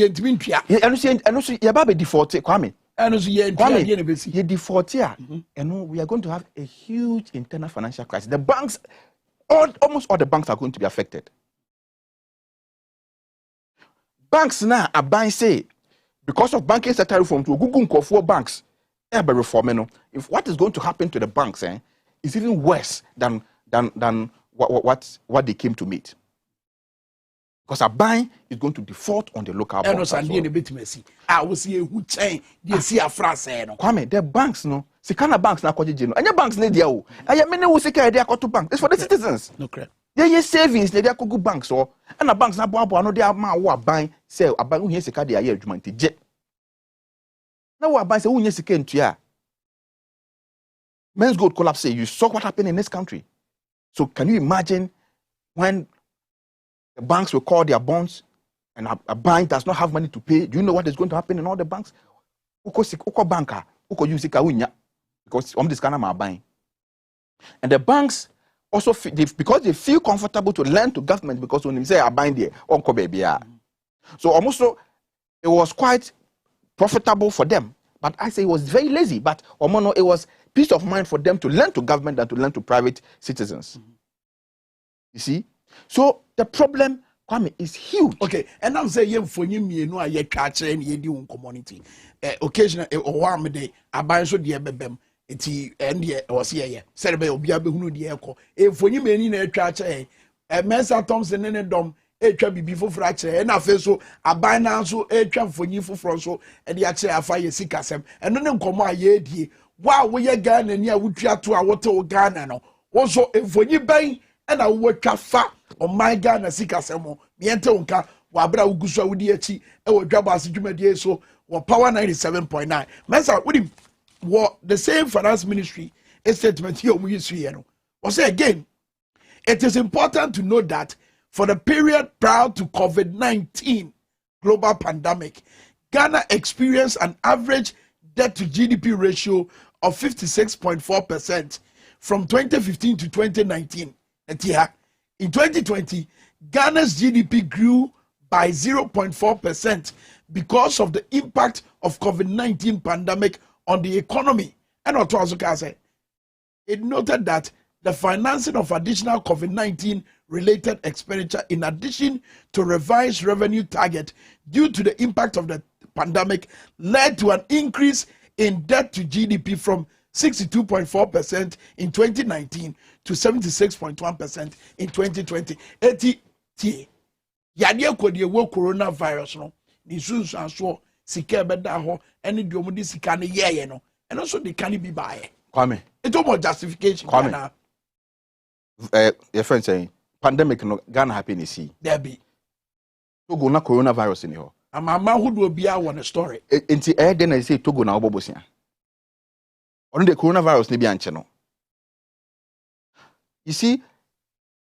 you're about to default, Kwame. And also you default here. And we are going to have a huge internal financial crisis. The banks almost all the banks are going to be affected. Banks now are buying, say, because of banking sector reform to Google for banks, reform. If what is going to happen to the banks is even worse than what they came to meet. Because a bank is going to default on the local banks. I will see who chain, they see a phrase. Kwame, the banks, no. See, kind of banks now, and your banks need you. And you many who say they are to bank. It's for the citizens. No crap. They savings, they are good banks, or and the banks now, no, they are my buying, sell, a bank who has a card, they are humanity jet. Now, what banks who yes, came to ya. Men's gold collapse. You saw what happened in this country. So, can you imagine when the banks will call their bonds and a bank does not have money to pay? Do you know what is going to happen in all the banks? Uko banker, uko use because this kind of buying. And the banks also because they feel comfortable to lend to government because when they say are buying there, unko baby. So almost it was quite profitable for them. But I say it was very lazy. But it was peace of mind for them to lend to government than to lend to private citizens. You see? So the problem, Kwame, is huge. Okay, and I'm saying for you know I catch and ye do community. Occasionally or one day I buy so dear bebem. It's and ye was here. Said by Obiabe who the echo. If when you may in a catch a Mensa Thompson and a dom, a trap before fracture, and I feel so I buy now so a trap for you for Fronso, and the actually I fire sick as him, and then come my ye. Wow, we are gone and ya would try to our water Ghana. Also, if when you buy and I work far on my Ghana Sikasemo, Mientonka, Wabra Ugusa Udiachi, and Dwabo Ase Jumadi so, or Power 97.9. Mensa, with him, what the same finance ministry statement here was say again, it is important to note that for the period prior to COVID-19 global pandemic, Ghana experienced an average debt to GDP ratio of 56.4% from 2015 to 2019. In 2020, Ghana's GDP grew by 0.4% because of the impact of COVID-19 pandemic on the economy. And it noted that the financing of additional COVID-19 related expenditure in addition to revised revenue target due to the impact of the pandemic led to an increase in debt to GDP from 62.4% in 2019 to 76.1% in 2020. Yadia kodi wo coronavirus no. Ni sunsu anso sika beda ho ene di omudi sika ne yeye no. And also they can be buy. Kwame. It's almost justification. Kwame. Your friend saying pandemic no Ghana happen see. There be. Togo na coronavirus in here. Amama who do be our one story. Enti then I say Togo na obobosia. On the coronavirus ni bi anche no. You see,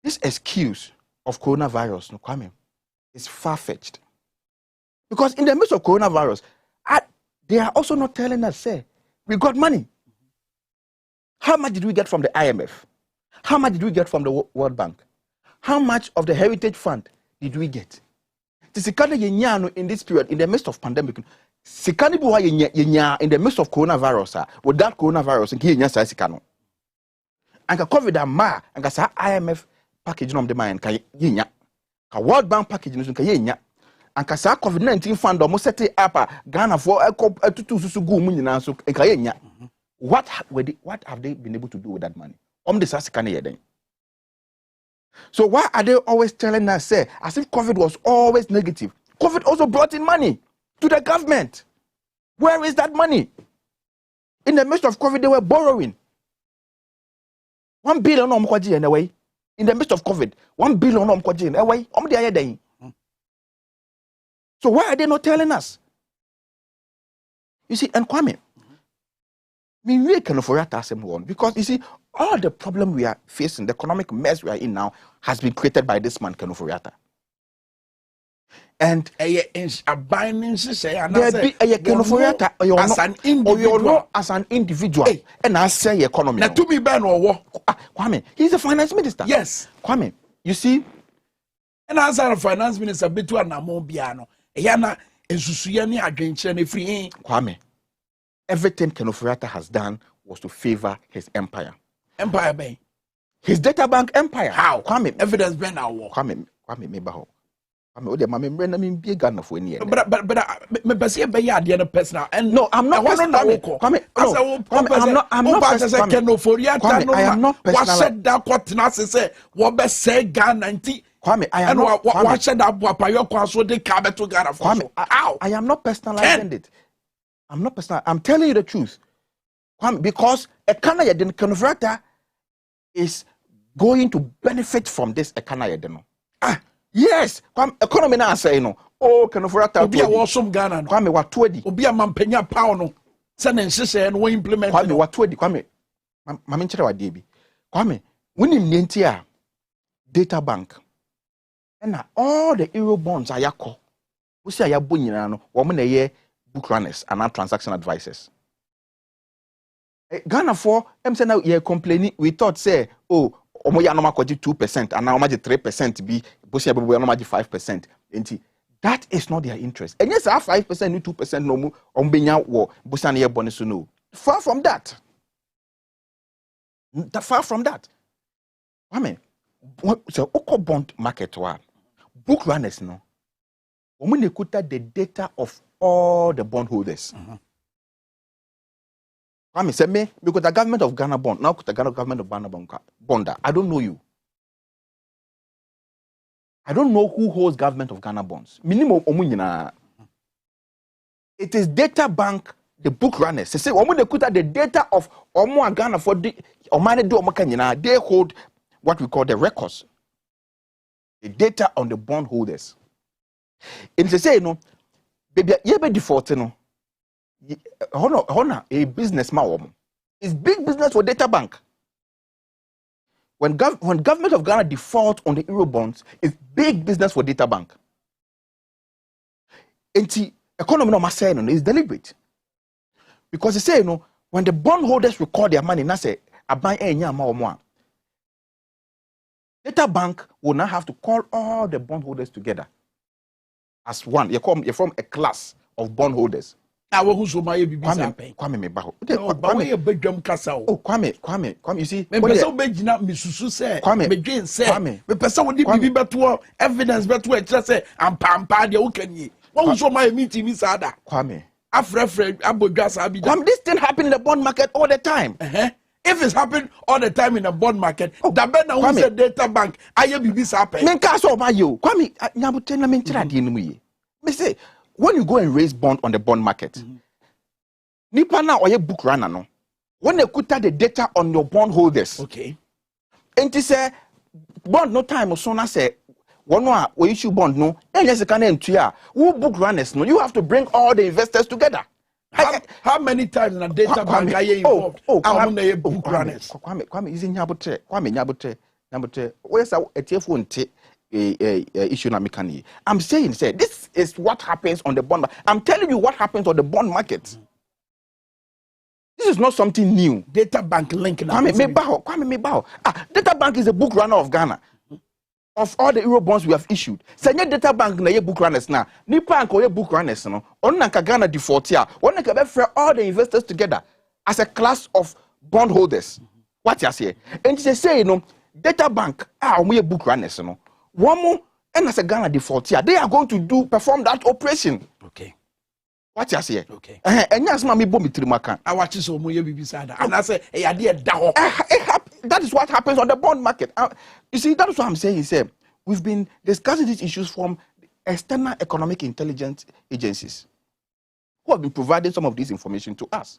this excuse of coronavirus, no Kwame, is far-fetched. Because in the midst of coronavirus, they are also not telling us, say, we got money. How much did we get from the IMF? How much did we get from the World Bank? How much of the Heritage Fund did we get? In this period, in the midst of pandemic, in the midst of coronavirus, with that coronavirus, and COVID and IMF package no the mind ka yinya ka World Bank package no ka yinya and ka COVID-19 fund almost set up Ghana for tutu susu gu mu nyina so ka yinya. What have they been able to do with that money? The sasika na yeden. So why are they always telling us, say, as if COVID was always negative? COVID also brought in money to the government. Where is that money? In the midst of COVID, they were borrowing. 1 billion in a way. In the midst of COVID, 1 billion in a way. So why are they not telling us? You see, and Kwame, we can afford that one because you see, all the problem we are facing, the economic mess we are in now, has been created by this man, Kenuforiata. And as an individual, and I say economy. Now, to me, Ben or Kwame, he's a finance minister. Yes, Kwame, you see, and as a finance minister, between Namobiano, Yana, and Susuyani against free Kwame. Everything Kenuforiata has done was to favor his empire. Empire Bay. His data bank empire. How? Kwame. Evidence been now. Kwame me baho. Kwame, ode mama mbrena mi bie Ghana for any. But me bese be ya de personal. And no, I'm not personal. Kwame, I'm not personal. I am not personal. What said that kwatena say what be say Ghana nti. Kwame, I am not. What said that boapa yo kwa so de ka beto Ghana for. Kwame, I am not personalizing it. I'm not personal. I'm telling you the truth. Kwame, because a Ghana yedin converter is going to benefit from this Ekana Yedeno. Yes, economy now say no. Oh, can for that be a wasum Ghana. Kwame what 20. Obi a mampenya pound no. Send and we implement. Kwame what 20. Kwame, mama nchira wa debi. Kwame, when him nentia data bank. And all the euro bonds are yako. We say ya bo nyina no. Wo na ye book runners and not transaction advisors. Ghana for say now ye complaining. We thought say oh. Omo ya no makoji 2% and now maji 3% be bosia be no maji 5%. Enti that is not their interest. And yes, 5% ni 2% no mu ombenya wo bosia na ye bone so no. Far from that. Far from that. I mean, so oko bond market wa book runners no. Omo ne kuta the data of all the bondholders. I mean, say me because the government of Ghana bond now the government of Ghana bond. I don't know you. I don't know who holds government of Ghana bonds. Minimum omunyina. It is data bank, the book runners. They say the data of omu Ghana for the omane do omakanyina. They hold what we call the records, the data on the bond holders. And they say baby, you be default no. A businessman. It's big business for data bank. When government of Ghana default on the euro bonds, it's big business for data bank. And the economy no must say no, it's deliberate. Because they say when the bondholders record their money, na say aban enya ma omo. Data bank will now have to call all the bondholders together as one. You form a class of bondholders. Kwame me baho. Kwame bedwam kasa o. Oh, Kwame, you see. Me pesa obegina misusu se, medwen se. Me pesa wodi bibi beto evidence beto e kire se ampa de wo kanyi. Wo so my meeting mi sada. Kwame. Afrefre abodwa sa bi da. Kwame, this thing happen in the bond market all the time. If it's happened all the time in the bond market, that be na who say data bank aye bibi sa happen. Men ka so ba yo. Kwame, nyabote na mentira de no ye. Me say when you go and raise bond on the bond market, nipa na oye book runner no. When they kuta the data on your bond holders, okay. And he say bond no time so na say one we issue bond no. And yes, can enter who book runners no. You have to bring all the investors together. How many times in a data bank are you involved? Book runners. Kwame is in nyabote. Kwame nyabote. Where's our ETF issue na mekani. I'm saying, say, this is what happens on the bond market. I'm telling you what happens on the bond market. This is not something new. Data bank link. Kwame Mebaho. Data bank is a book runner of Ghana. Of all the euro bonds we have issued. Senye data bank na ye book runners na. Nipa anko ye book runners no. On na Ghana default here. On na be all the investors together as a class of bondholders. What you say? And they say data bank ye book runners no. One more, and as a Ghana default here, they are going to perform that operation. Okay. What you say? Okay. And yes, mommy bomb trimaka. I watch this omo ye sada. And I say, hey, idea daho. That is what happens on the bond market. You see, that is what I'm saying. He said we've been discussing these issues from external economic intelligence agencies who have been providing some of this information to us.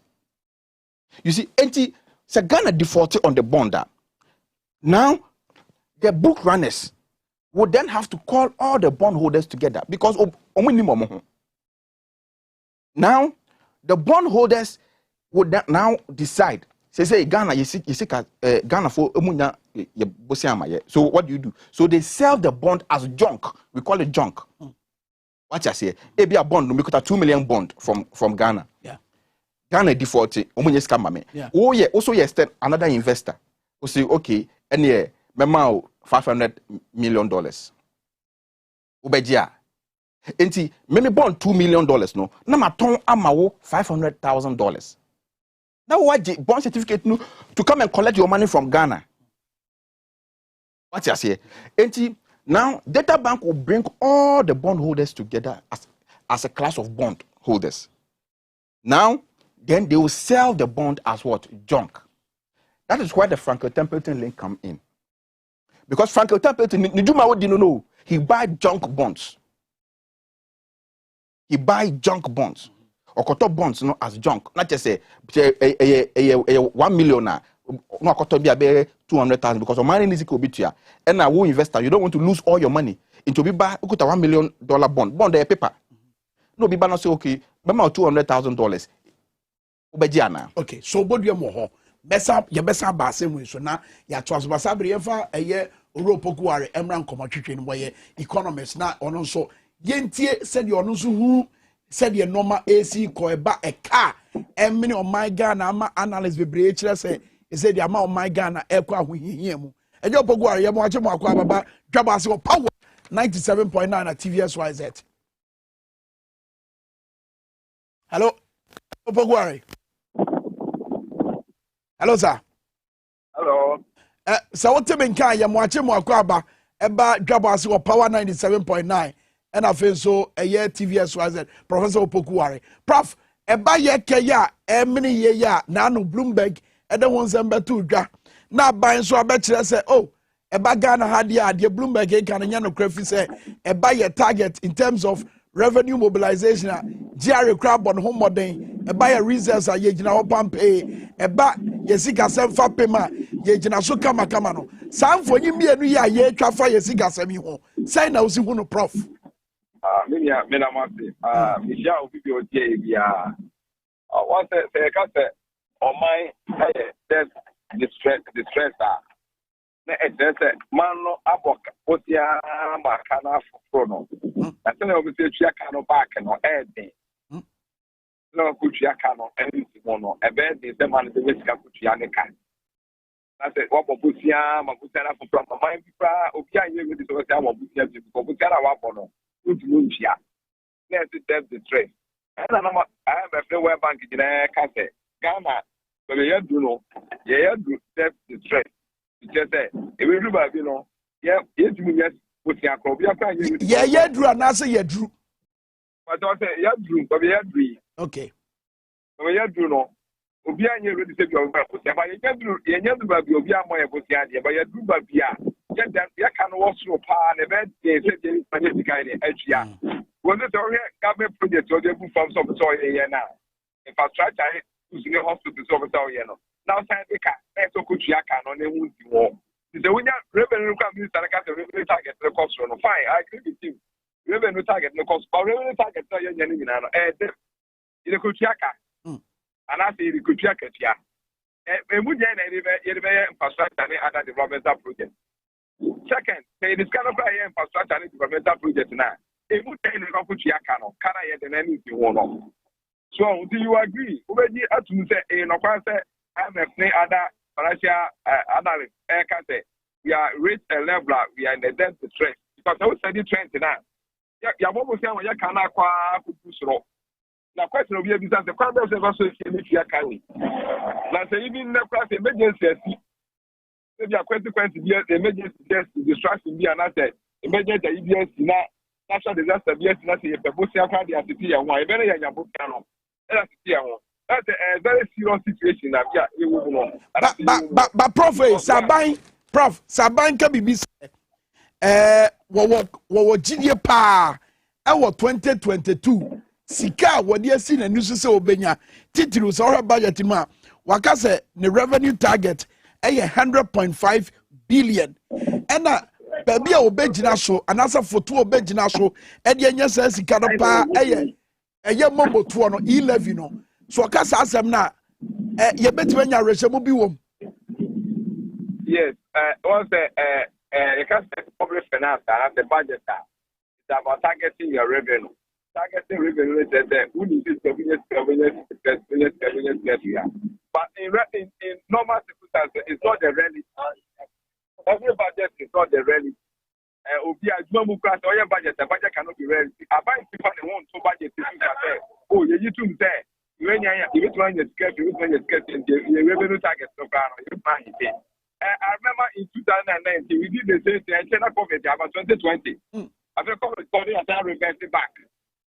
You see, Ghana defaulted on the bond. Now, the book runners would then have to call all the bondholders together because now the bondholders would now decide. Say Ghana, you see Ghana for so what do you do? So they sell the bond as junk. We call it junk. What you say? Maybe a bond, we got a 2 million bond from Ghana. Yeah. Ghana defaulted. Yeah. Oh yeah. Also yes, another investor who say okay, and yeah, mema $500 million. Ubejia. Enti me bond $2 million no. Na ma ton amawo $500,000. Now what bond certificate no to come and collect your money from Ghana. What you say? And now data bank will bring all the bondholders together as a class of bond holders. Now, then they will sell the bond as what? Junk. That is where the Franklin Templeton link come in. Because Franklin Templeton, no, he buy junk bonds. He buy junk bonds. Or koto bonds no as junk. Not just say 1 million no koto be 200,000 because money needs to be to you. And now investor, you don't want to lose all your money into be buy $1 million bond. Bond paper. No be ba no say okay, be ma $200,000. Okay, so bodu mo ho. Besa ye besa ba asem so na ya to aso basa bre yefa eye oropokuare emran komotwetwe no boye economists na ono so yentie said ono so hu said ye normal AC ko eba e car emini o my Ghana ama analyst bebre kire say e said ama o my Ghana e kwa ahohihia mu eje opokuare ye mo ache mo akwa baba Dwabo Ase o power 97.9 at TVSYZ. Hello opokuare. Hello, sir. Hello. So what time can you watch mo akwa eba Dwabo Ase o power 97.9 and I feel so a year TVSYZ Professor Opokuare. Prof eba ye ke ya many ye ya na no Bloomberg e de won sembe to dwa na ban so abekire say oh eba Ghana had ya de Bloomberg e kan nya no krafi say eba ye target in terms of revenue mobilization GRA crab on home modern eba ye reserves a ye gina ho pampe eba yesika semfa pema ye gina so kama no sanfo nyi mienu ya ye twafa yesika semi ho sai na usi hu no prof me na mate Michelle obi bi otie bia what say ka say o my there's distress na say man no aboka otia maka na afro no na say obi say twa ka no back no den no kutua ka no enti mo no ebe de say man de sika kutua ne ka na say wo bobusia ma kutua na afro ma man bi pra obi anye we de so say wo bobusia bi ko kutua na wa bono utumuntia let's test the trade and I have a free web bank in Kase Ghana but you do know you do test the trade just say if we do by yes put your crop yeah drew and answer you drew but I say yeah drew but you drew okay but you do know obi anye ready to be on but you can do by obi amoy but you do by bia ya can also pa na be dey say dey project guy dey HIA when the government project or dey from some soil here now infrastructure using the hospital so here no now say dey ka so kutua ka no na hu di wo the when revenue minister ka say revenue target the cost no fine I agree with you revenue target no cost but revenue target no yen ni na no the kutua ka and I say the kutua ka tia emu dey na dey infrastructure and other developmental projects. Second, this kind of infrastructure and developmental project now. If you take the Kutia Kano, can I get anything one? So, do you agree? Already, as you say, in a say, I'm a other financial analyst. I can say, we are reached a level, we are in the debt stress. Because I was saying trend now. You almost saying, you cannot quite put through. The question of your business, the crowd is also in the Kani. Now, even the class emergency. If you are consequence here, the emergency distraction be an asset. Emergency EBS na natural disaster BS na say the boss aka the city and why very young book cano. That's a very serious situation that but prof Saban can be what GDP pa 2022 sika what you see na news say obenya titiru so budget ma waka say the revenue target 100.5 billion and baby a obegina so and as a photo obegina so e de nya sa sika no pa eye momo to no 11 no so ka sa asem na ye betima nya rehemu bi wom yes once you can say public finance and the budget is about targeting your revenue is that who needs cabinet but in normal circumstances it's not the reality. Every budget is not the reality. Obi adwuma class or your budget, the budget cannot be reality. I buy people they want to budget to say, oh, you too there. You ain't you want your skirt, you want your skirt in the revenue target no plan, you plan it. I remember in 2019 we did the same thing. I said that COVID about 2020. After COVID started, I reversed back.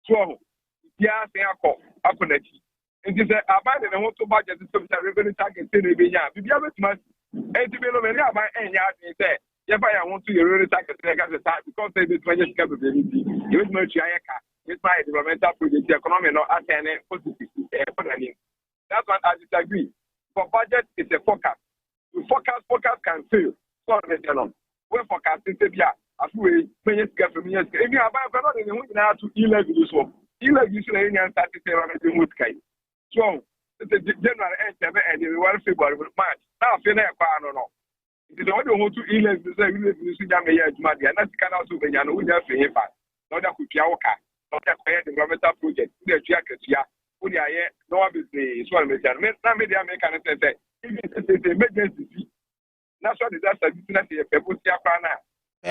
So yeah, say I call it. And this about the whole to budget system revenue target in the year. We have it much. And to be no many about any yard say, if I want to revenue target because they did manage capability. You will much with my developmental project, economy no attend positive. That's what I disagree. For budget is a forecast. To forecast can fail. So when forecasting say yeah, as we many from years. If you have not in the mood now to e-level so e-level so any start to say around the mood sky. So the general end and the 1 February March. Now feel like no. It is only who to e-level to say we live in the year to Madia. That's kind of so when you know we just say not that could Piaoka, not that developmental project, the Chiakia, who they are no one is the Swan Median. Now media make an say, even if it's an emergency, natural disaster, business, a Pusia Pana.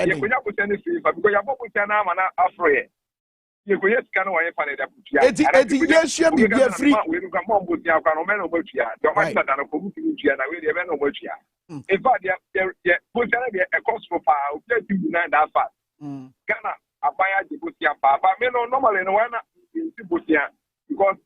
You could not put any fee, but because you have put an arm and afraid. You could just can't wait for it. Yes, you be free. We come on with your Canomano Botia, the one that are commuting and I really have no Botia. In fact, they put a cost for power, 39 that fast. Ghana, a buyer, the Botia, Papa, normally no one in Botia because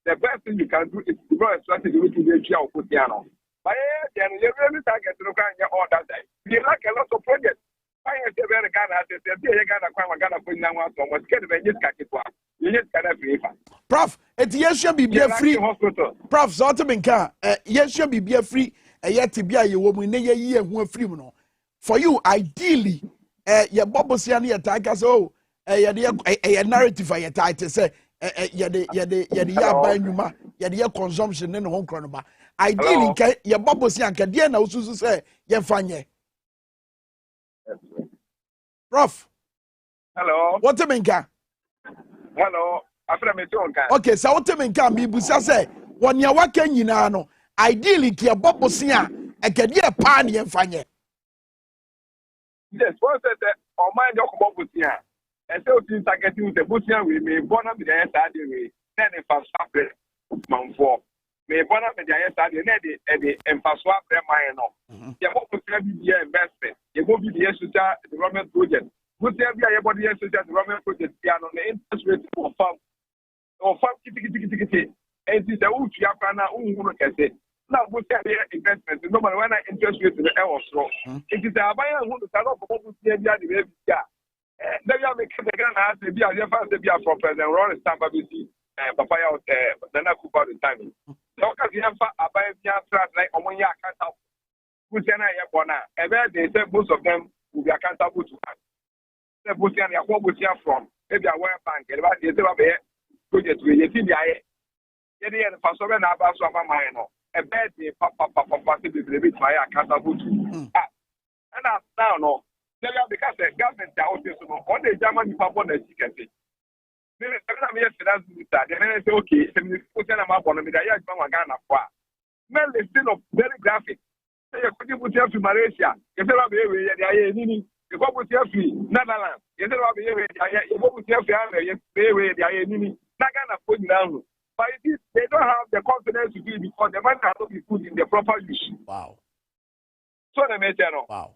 the best thing you can do is to grow a strategy to the Chia Botiano. But then you really target to look at your order. You like a lot of projects. I have a very Ghana, I said, you're Ghana put down one so much. Get the Kakitwa. You just got free. Prof, yes, should be free. Prof, Zotaminka, yes, should be free. Yet to be a woman, near year who free. For you, ideally, your Bobosiani attack us, oh, a narrative for your title say, yada yada consumption in home chronoba. Ideally, your Bobosian can dear now, so say, Yefanye. Prof. Hello. What a minka? Hello. Okay, so what a minka, me busa say, when you're working in ano, ideally, Kia Bobosia, a cadia pan Yefanye. Yes, one said that on my Bobosia. And so since I get to the Busia, we may born up the SRD way, then if I stop it, Mount 4. May born up the SRD and the swap their mind. You won't be the investment. You won't be the social development project. Would there be a body social development project on the interest rate for farm? Or farm kitty. And it's a Uchiapana, can say. Now, would there be investment? No matter when I interest rate to the air or it is a buyer who is a lot of the then you make the grand house to be a different from President Ron Stampabisi and Papaya the Nakupa the time. So, because you have a buyer like Omonia accountable. Busiana Yapona, and then they said most of them will be accountable to us. The Busiana, what Busia from? Maybe a World Bank, and about the project with the TBI. Yet, the Passover Nabas of a minor, a bad day, Papa, possibly with my accountable to. And now, no. Because the government on the German people the chicken. Then I'm say, okay, men is still very graphic. Say you put to Malaysia, you say you go put Netherlands, you say you go put but they don't have the confidence to do it because the money has to be put in the proper use. Wow. So they may say no. Wow.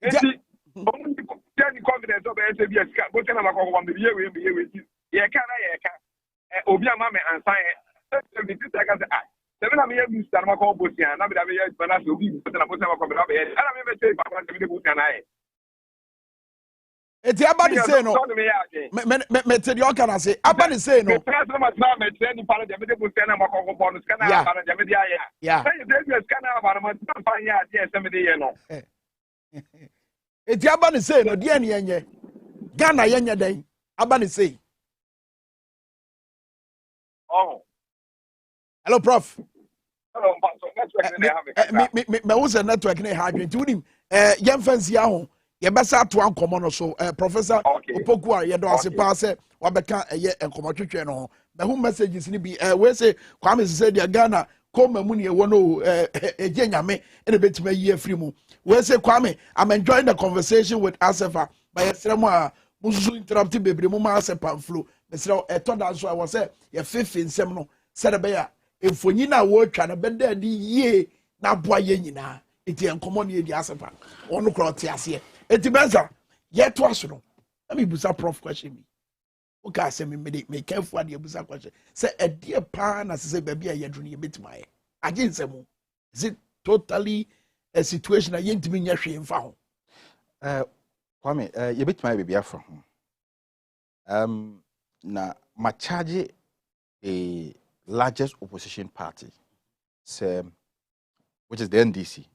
The confidence of the SBS, but I'm going to be here with you. Yeah, can I? Obia Mamma and sign it. Seven of you, Mr. Macon Bussian, I'm going to be but I will be, but I'm going to be. I don't even say if I want to be the I. It's about the say no. Me can I say about the say no. It's about the say no. Dear Nye, Ghana Yenya day. About the say. Oh. Hello, Prof. Hello, network. Me who's a network ne hardware. To him, young fancy ahon. Yebesa to an common so Professor Opoku yedo ase pa se wabeka eye enkomo twetwe no me hu messages ni bi we say Kwame say dia Ghana come mu ne wo no eje nyame ene betima yi afri mu we say Kwame I'm enjoying the conversation with Asefa by yesrem a mususu interrupt bebre mu ma Asefa flow mesrem eto dan so I was say ye fefe nsem no said be ya emfonyi na wo twa na beda di yie na boa ye nyina enti enkomo ne di asepa ono kro te ase enti benza yet was no let me busa prof question me okay say me careful ade busa question say a dear pa na say baby a yedru ne betima ye agye nsemu is it totally a situation that yentimi nya hwe mfa ho Kwame ye betima baby afro na ma charge the largest opposition party say which is the NDC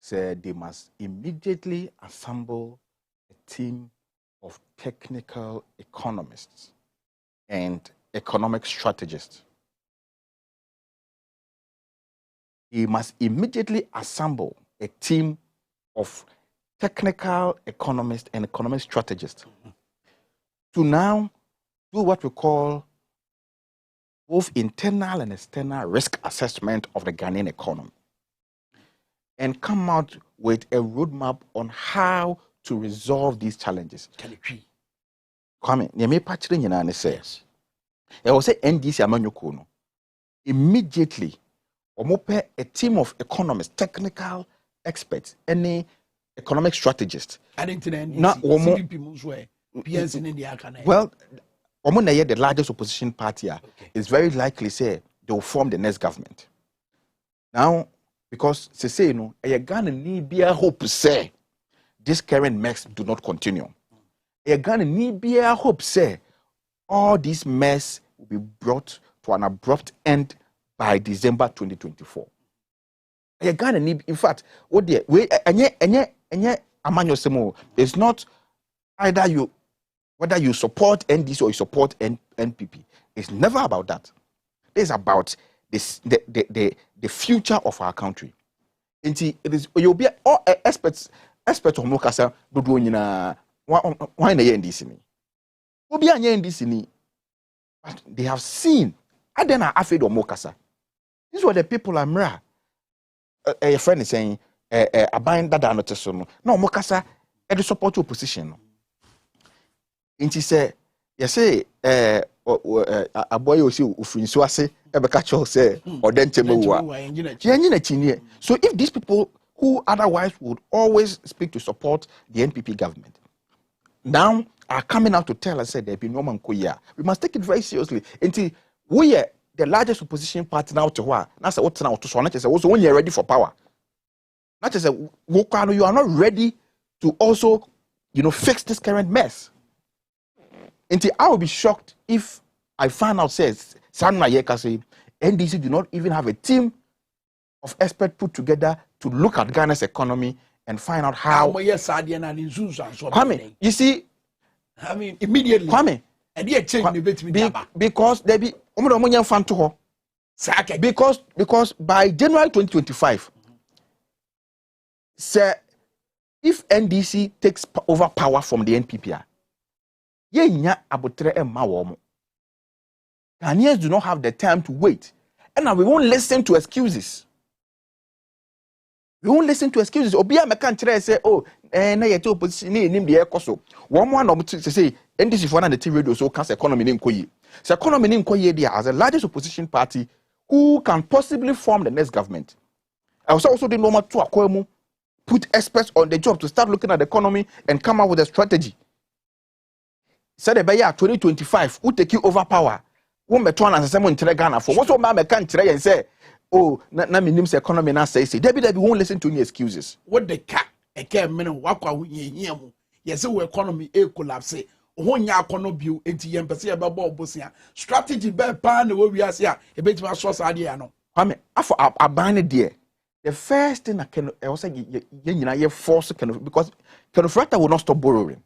said they must immediately assemble a team of technical economists and economic strategists. He must immediately assemble a team of technical economists and economic strategists to now do what we call both internal and external risk assessment of the Ghanaian economy and come out with a roadmap on how to resolve these challenges. Kwame, nyame pachire nyina ne says. I will say NDC amanyoko no. Immediately, omope a team of economists, technical experts, any economic strategists. And into the NDC, CDP Muswe, PS in India. Well, Omo the largest opposition party is very likely say they will form the next government. Now, because say no, a Ghana need be a hope say this current mess do not continue. A Ghana need be a hope say all this mess will be brought to an abrupt end by December 2024. A Ghana need, in fact, what the way it's not either you whether you support NDC or you support NPP. It's never about that. It's about this the future of our country. And it is you'll be all experts of Mokasa do nyina why na NDC ni. Obi anya NDC ni. But they have seen adena afraid of Mokasa. These were the people Amra. A friend is saying aban dada no teso no. No Mokasa e support opposition no. And she said, you say, a boy who see Ufrinso Ase, Ebekacho say, or then Temewa. So if these people who otherwise would always speak to support the NPP government, now are coming out to tell us that there be no man koya, we must take it very seriously. Until we are the largest opposition party now to what? That's what now to so not also when you're ready for power. Not as a Wokano, you are not ready to also, fix this current mess. Until I will be shocked if I find out says Sanma Yekase NDC do not even have a team of experts put together to look at Ghana's economy and find out how. Kwame, you see, I mean immediately. Kwame, and yet change the bit because there be because by January 2025, sir, if NDC takes over power from the NPP. Ghanaians do not have the time to wait. And now we won't listen to excuses. We won't listen to excuses. Obia mekan say, oh, na yete opposition ni nim de ekoso. One of say NDC for na the TV radio so can economy ni nkoyi. So economy ni nkoyi there as the largest opposition party who can possibly form the next government. I also the normal to akwemu put experts on the job to start looking at the economy and come up with a strategy. Said by year 2025, who take you over power? Who me turn as someone in Ghana for? What's what man can't try and say, oh, na me nim's economy na say. Debbie won't listen to any excuses. What the cat? A care men wakwa we yes, we economy collapse. Onya kono biu enti yempese ebebo obosia. Strategy be pan we we ase a ebetima source ade no. Kwame, afọ aban there. The first thing I can also ye force because Kenofrata will not stop borrowing.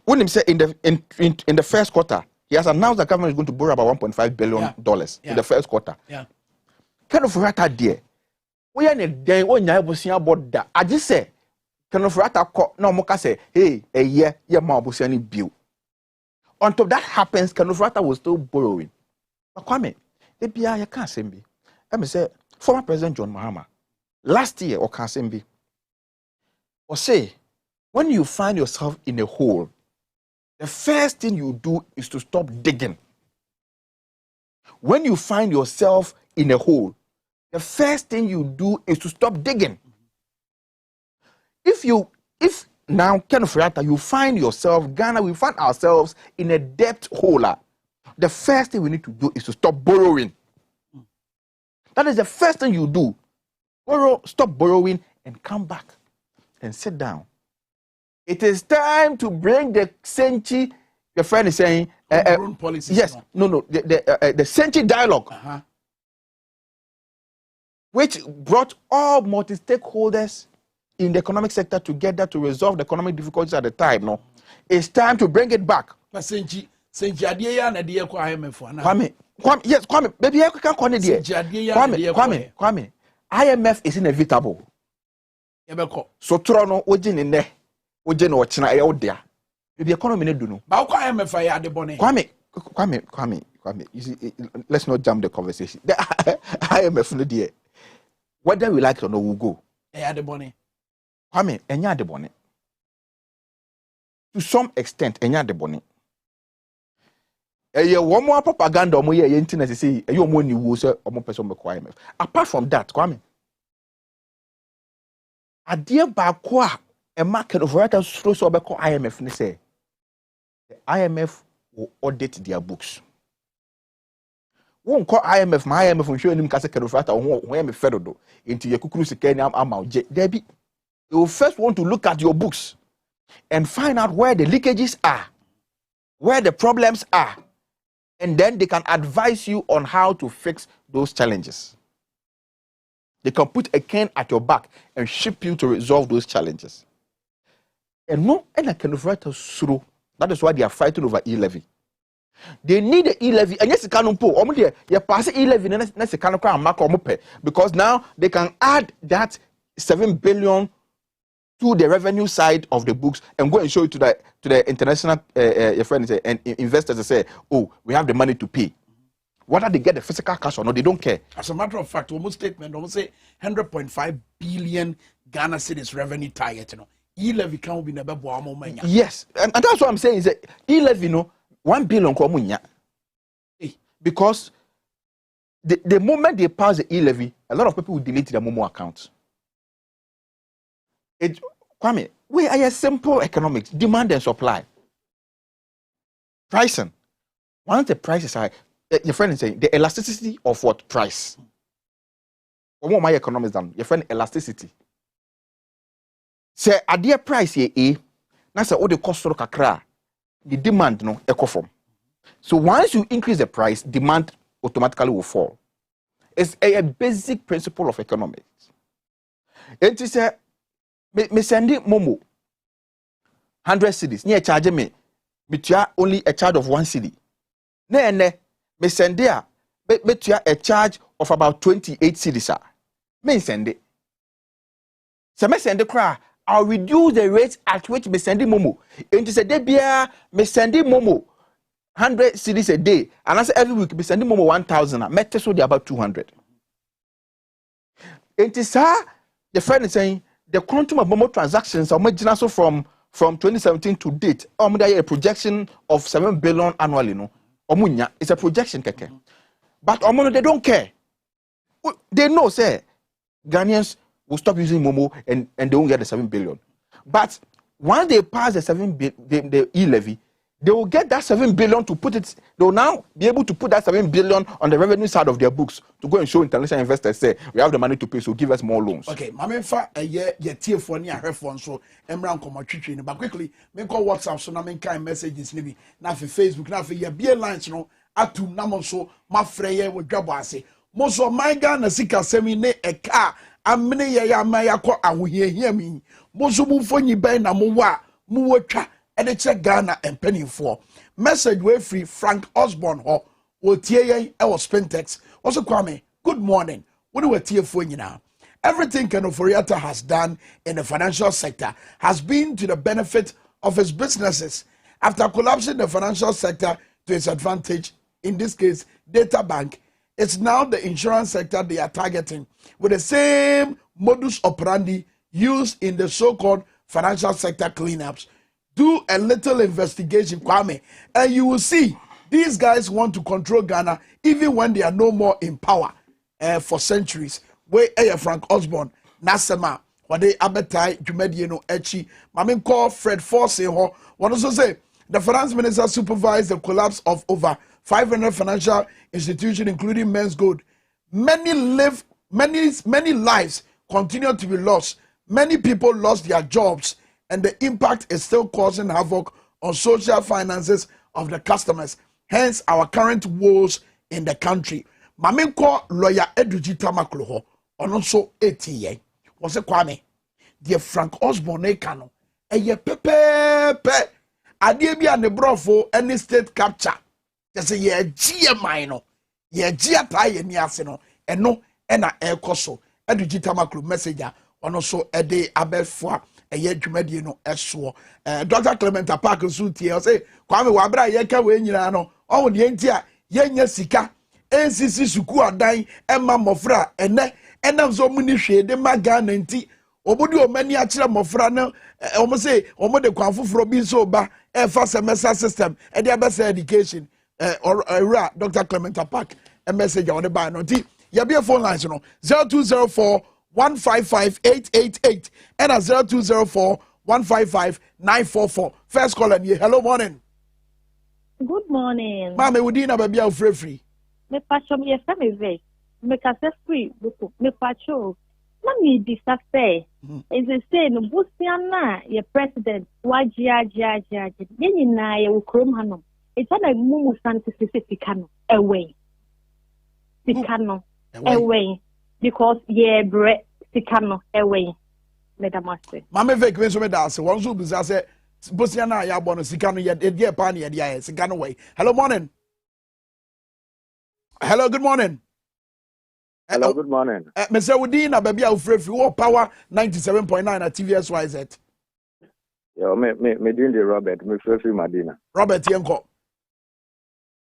When him say in the first quarter, he has announced the government is going to borrow about $1.5 billion in the first quarter. Yeah. Kind of rata there. We are then when you have seen about that. I just say, kind of rata no moka say, hey, a year ma busiani bill. Until that happens, kind of rata was still borrowing. But Kwame, you can't say me. Let me say, former President John Mahama, last year or can't say me, or say, when you find yourself in a hole, the first thing you do is to stop digging. When you find yourself in a hole, the first thing you do is to stop digging. If now, Ken Friata, you find yourself, Ghana, we find ourselves in a debt hole. The first thing we need to do is to stop borrowing. That is the first thing you do. Stop borrowing and come back and sit down. It is time to bring the Senchi, your friend is saying, yes, the Senchi dialogue, which brought all multi-stakeholders in the economic sector together to resolve the economic difficulties at the time. No, it's time to bring it back. Senchi adia na dia kwa IMF na. Kwame, yes, Kwame, baby, I can't call it there. Kwame, IMF is inevitable. So Trono, Ojin in there, Ojin or China, there. The economy need to know. But IMF I had the bonnet. Kwame. You see, let's not jump the conversation. The IMF no there. Whether we like it or not, we'll go. I had the bonnet. Kwame, enya de bonnet. To some extent, enya de bonnet. One more propaganda omo ye internet say you omo ni wo say omo person be IMF. Apart from that, Kwame, adie ba ko a e market of right so so be call IMF ni say the IMF will audit their books. Won call IMF my IMF on show nim ka say kedofrata won me fedo do into ye kukuru sika ni ama je debi. You will first want to look at your books and find out where the leakages are, where the problems are. And then they can advise you on how to fix those challenges. They can put a cane at your back and ship you to resolve those challenges. And no, and I can write through. That is why they are fighting over e-levy. They need the e-levy. And yes, you can't pull. You pass e-levy, because now they can add that 7 billion to the revenue side of the books and go and show it to the international your friends and investors say, oh, we have the money to pay. Whether they get the physical cash or not, they don't care. As a matter of fact, almost statement, almost say 100.5 billion Ghana cedis revenue target. E-levy can be never boa. Yes, and that's what I'm saying is that e-levy, 1 billion komunya. Because the moment they pass the e-levy, a lot of people will delete their Momo accounts. Kwame, we are a simple economics, demand and supply. Pricing. One of the prices are, your friend is saying, the elasticity of what price? What my economics done? Your friend, elasticity. Say, at their price here, that's all the cost of kakra. The demand, echo from. So once you increase the price, demand automatically will fall. It's a basic principle of economics. It is a me send Momo 100 cedis. Near charge me only a charge of 1 cedi. Ne me send there a charge of about 28 cedis. Me send it. So me send the cry. I'll reduce the rate at which me send Momo. Into say debia me send Momo 100 cedis a day, and as every week me send Momo 1,000. Me test so they about 200. Into sir, the friend is saying. The quantum of Momo transactions are so from 2017 to date. A projection of 7 billion annually. No, it's a projection, keke. But they don't care. They know, say, Ghanaians will stop using Momo and they won't get the 7 billion. But once they pass the e-levy, they will get that 7 billion to put it. They will now be able to put that 7 billion on the revenue side of their books to go and show international investors, say, we have the money to pay, so give us more loans. Okay, Mamenfa, a year, for near her phone, so Emran come on, but quickly, make call WhatsApp, so now make kind messages, maybe now for Facebook, now for your beer lines, atu namonso, my freye with Dwabo Ase. Moso, my Ghana, Sika, semi ne a car, and many ya maya ko, and we hear me. Moso, mufoni ben, na muwa, and it's a Ghana and penny for. Message way free Frank Osborne ho will tie our Spentex. Also Kwame, good morning. What do we tie for you now? Everything Kenoforiata has done in the financial sector has been to the benefit of his businesses. After collapsing the financial sector to its advantage, in this case, Data Bank, it's now the insurance sector they are targeting with the same modus operandi used in the so-called financial sector cleanups. Do a little investigation, Kwame, and you will see these guys want to control Ghana even when they are no more in power. for centuries. We Frank Osborne Nasema wade abetai dwumadie no achi. Mame call Fred Force ho. One also say the finance minister supervised the collapse of over 500 financial institutions, including Men's Gold. Many lives continue to be lost. Many people lost their jobs, and the impact is still causing havoc on social finances of the customers. Hence, our current woes in the country. Maminko lawyer Eduji Tamaklo ho ono so 18 was a Kwame. Dear Frank Osborne Kano. Eye pepepe. Adie bi ane brofo any state capture. Just a ye GMI no. Ye GTA ye ni ase no. Eno ena ekoso. Eduji Tamaklo messenger ono so ede abefwa eye dwumadie no eso. Dr. Clement Park so tie say Kwame wabra ye ka we nyina no. Owo de entia ye nya sika. NCC suku adan emma mofra ene enam so mu ni hwe de maga na nti obodi o mani a kire mofra no omo say omo de kwan foforo bi so ba fa semester system e de abesa education ora Dr. Clement Park a message on the ba no nti ya be phone lines no 0204 155 888 and 0204 155 944. First call and hello morning. Good morning. Mama, we didn't have a beer free. Me pacho me me ve. Me kase free buku. Me pacho. Na me disaster. Is the say no busiana ye president wajia. Ye nyina ye ukrom hanom. It's na mumu santi sikano away. Sikano away because ye bre sikano away. Medamaste. Mama ve kwen so me da ase. Won so busa say busiana ya bono sikano ye de pa na ye dia sikano way. Hello morning. Hello, good morning. Hello, good morning. Mr. Udina, baby, I'll free power 97.9 at TVSYZ. Yo, me doing the Robert, me free Madina. Robert Yanko.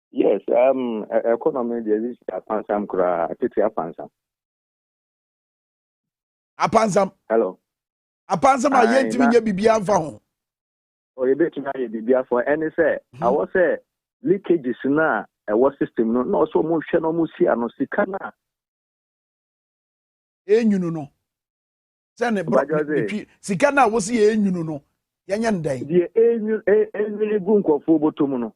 Yes, economy there is apansam kura, atiti apansam. Apansam. Hello. Apansam a yenti minye bibia mfa ho. O ye betu na ye bibia for any say. I was say leakages na what system no so mo hwe no mo si ano sika na enyunu no se ne bro sika na wo si enyunu no yenya ndai die enyu gu nkofo botom no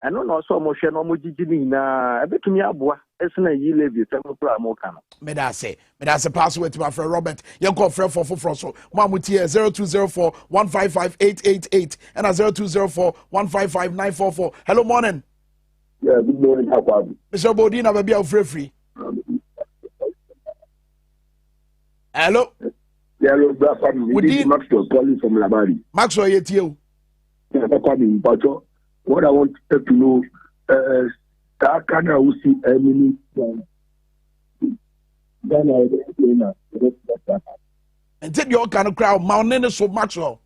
ano no so mo hwe no mo gigi ni na ebetumi aboa esna yi levi se mo pra mo ka no me da se password to my friend Robert yanko friend for so mo amuti 0204 155 888 and 0204 155 944. Hello morning. Yeah, good morning, Akwabi. Mr. Bodina, baby, I'm free. Hello? Yeah, Akwabi. Maxwell calling from Labari. Maxwell, yet you. Yeah, Akwabi, but what I want to know, that kind of see Emily. And take your kind of crowd, Mount so Maxwell.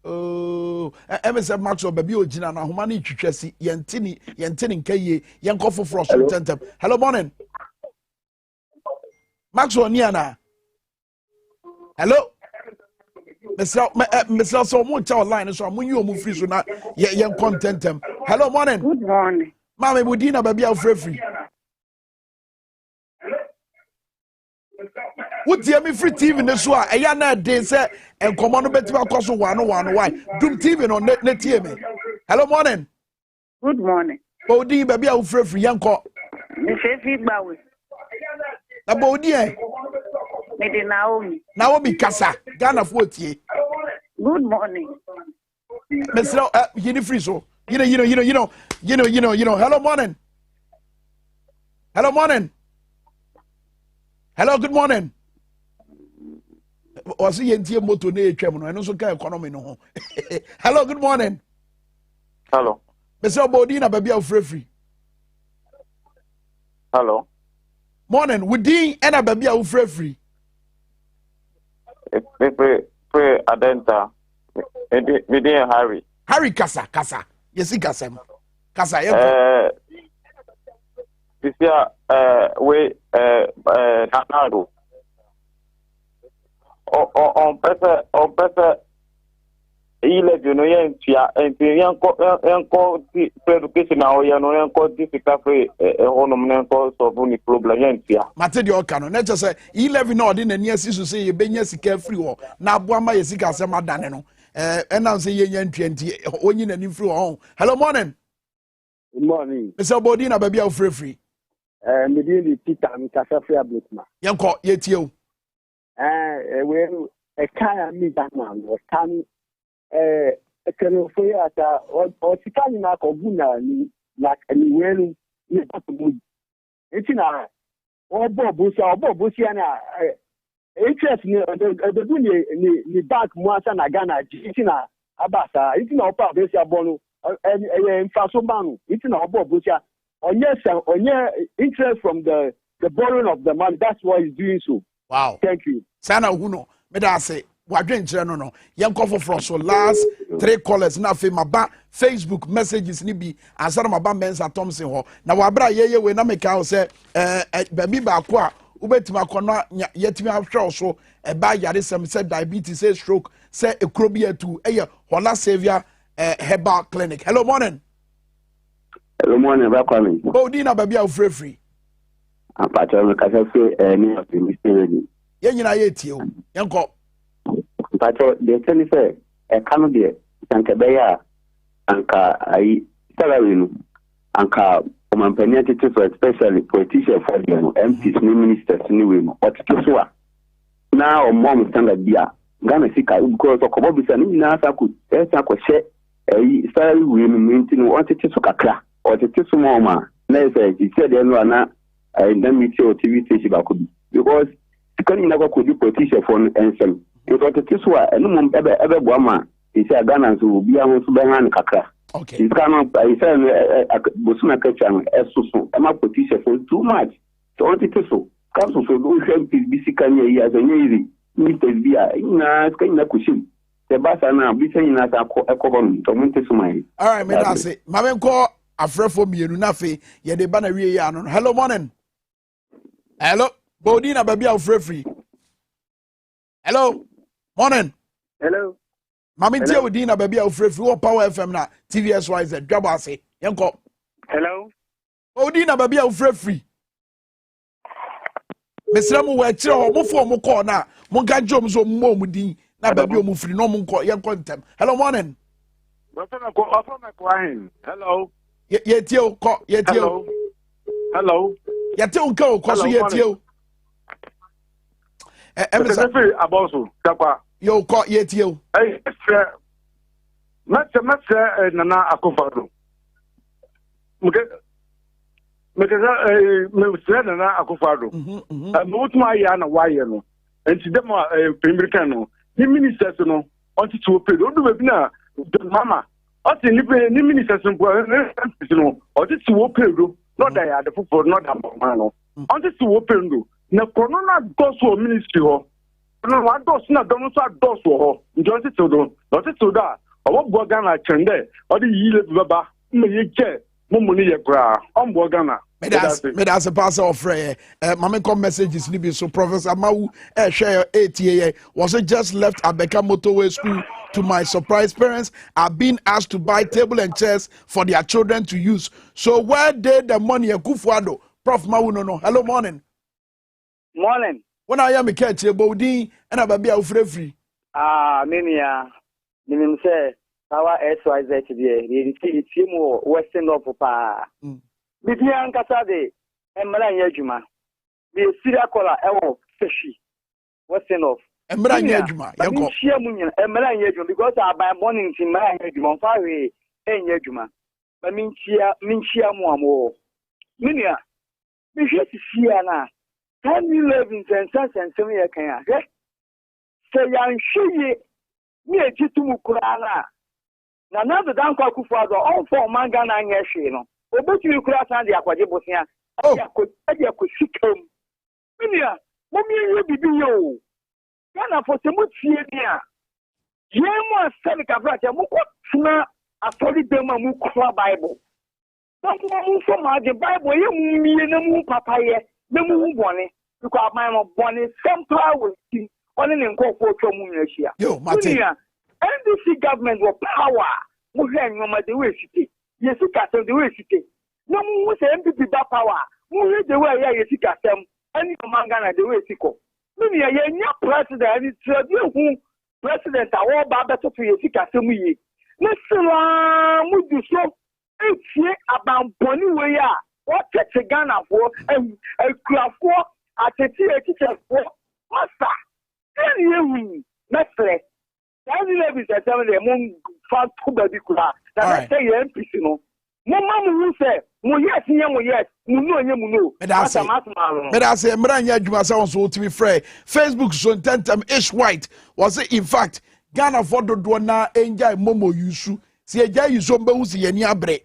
Oh, MSF Maxwell baby ojina na homa ni twetwesi yentini nkaye yenkofo frost tentem. Hello morning. Maxwell niana. Hello. Mr. So mo cha online so mo yi o mo free so na yen contentem. Hello morning. Good morning. Mama Budina baby a free. What the me free TV ne so a eya na de se enkomo no betima kwaso wano why dum TV no net me. Hello morning. Good morning. Bodi baby a free yanko. Me free bawe. Na bodi e. Me de Naomi kasa Ghana fotie. Good morning. Mr. You free so. You know. Hello morning. Hello morning. Hello, good morning. Was he in moto ne etwam no eno so ka economy no ho. Hello, good morning. Hello. Mr. Bodina baby of free. Hello. Morning. Wudi ena baby of free. Pre adenta. Me dey Harry. Harry kasa. Yes, kasem. Kasa yeko. This year we Canado. On pese 11 no yen tia enko education na o yen no enko difficult free honom na enko solve ni problem yen tia mate de oka no na che say 11 na odi na ni asisu say ye benya sika free ho na aboa ma ye sika asem adane no enam say ye nya ntwenti onyi na ni free ho. Hello morning. Good morning. Mr. Bodi na baby of free. Me di Peter mi kasa free abletma. Yanko ye tie o. We e kan mi that man was kan ekeno fo ya ta o tikani na ko guna ni like ni wenu ni pato eti na obobusia na interest ni obebu ni bank mu asa na Ghana eti na abasa eti na opa besia bonu mfaso manu eti na obobusia onye interest from the borrowing of the money. That's why he's doing so. Wow. Thank you. Sana huno me da say wadwen kire no no yanko for so last 3 callers na fe maba Facebook messages ni bi answer maba Mensa Thompson ho na wabra yeye we na meka ho say baby ba ko a ubetima kono yetimi ahwe so ba yare sem say diabetes say stroke say ekrobia tu Hola Savior Herbal Clinic. Hello morning. Hello morning, welcome. Bodi na baby free. Apacho me kasa say ni of the mystery. Ye nyina ye tie o. Yanko. Apacho de tell say kanu de sanka beya anka ai salary no anka omampania tete for especially politicians for them MPs ni ministers ni we no otito so a na o mom standard bia Ghana sika because okobo bisa ni na asa ko she ai salary we no minti no otito so kakra otito so mo ma na say ti say de no na I don't meet your TV station because you can't never could do politician for ensem. You got to this one, and no one ever Guama. He said, Ghana to be able to bang on Kakra. Okay. He's cannot, I said, Bosuna Kachan, Esso, I'm a politician for too much. So, what it is so? Council for those MPs, basically, as a easy, Mr. Bia, in a kind of cushion. The Bassana, be saying as a common, to Montesumai. All right, may I say, Mamenko, a friend for me, Nunafe, ye de Bannery. Hello, morning. Hello, Bodina baby of free. Hello, morning. Hello. Mami tia Bodina baby of free. What Power FM na TVSYZ Dwabo Ase. Yanko. Hello. Bodina baby of free. Mesra mu we kire ho mo fo mo call na mo ga jom so mo mu din na baby o mu free no mo call yanko ntem. Hello, morning. Hello. Ye tia o call, ye tia. Hello. Yate unko kwaso yetie emisa fe aboso takwa yo ko yetie matse nana akofado mekeza nana akofado mutuma ya na waye no enti dem premier no ni ministers no onti to pay do be na mama oti ni ministers no onti to pay do not that ya the people not that man until to open do na corona go so ministry ho no wa do na do so do so ho just to do not to that owo bo Ghana chende o di yile baba me ye je mo mo ni ye kra on bo Ghana me that's a pass of free mama come messages ni bi so Professor Mawu share 8 was it just left Abeka Motorway School. To my surprise, parents are being asked to buy table and chairs for their children to use. So where did the money Akufuado? Prof Mawu no. Hello, morning. Morning. When I am a catch a body and a baby free. Minia. Minim say our SYZ today. The team Western of Pa. Bibian Kasade and Malan Yajuma. The Syria collar Ewo Fishy. Western of. Emra nyadwuma yanko chia munya emra nyadwuma because by morning tin emra nyadwuma fawe nyadwuma ba minchia mu amo minia mi hwe sia na 10-11 sensem ye kan a he se yan hweye mi ejitu mu kura na the dan kwa Kufuado on for manga na anya hwe no obetumi kura san de akwaje bosia adia ko sikam minia mo mi ye bibi yo Ghana for Semutia, Yemo Semi Cabrata, Mukuna, a solid Dema Mukra Bible. Don't move from the Bible, you me and the moon papaya, the moon bonnet, because my bonnet, some power will see only in Coco Munia. Yo, Matia. And this see government with power. We hear no matter the way city. You see custom the way city. No more say MPP that power. We hear the way you see custom. Any mangana the way city. Many a young president and it's who president are all better for you see custom. Let's do so. It's about Bonnie way. What takes a Ghana for a craft for at a teacher for master. Then Mestre. That is a seven among fat to baby kula. That I say MPC no. Mama will say, yes, yes, no. But I say, Mranya Jumasa so to be fair. Facebook so tentem ish white was it in fact Ghana for the Dwana enjoy Momo Yusu. See a jay Yusomba who's Yeni Abre.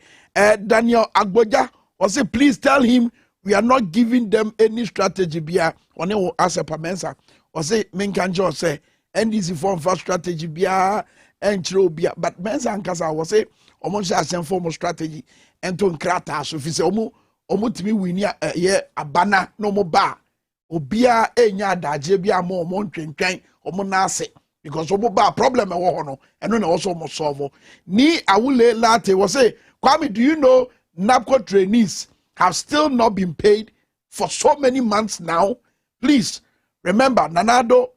Daniel Agboja was it, please tell him we are not giving them any strategy. Bia on it as a Pamensa. Was it Minkanjo say NDC form for strategy bia and true bia, but Mensa and Casa was it almost as a form of strategy and to krata so if you say omo timi wini a banner no more bar obia enya daje bia mo twentwen omo na ase because omo bar problem e wo ho no eno na also mo solve ni awule late was say Kwame, do you know NAPCO trainees have still not been paid for so many months now? Please remember, Nanado,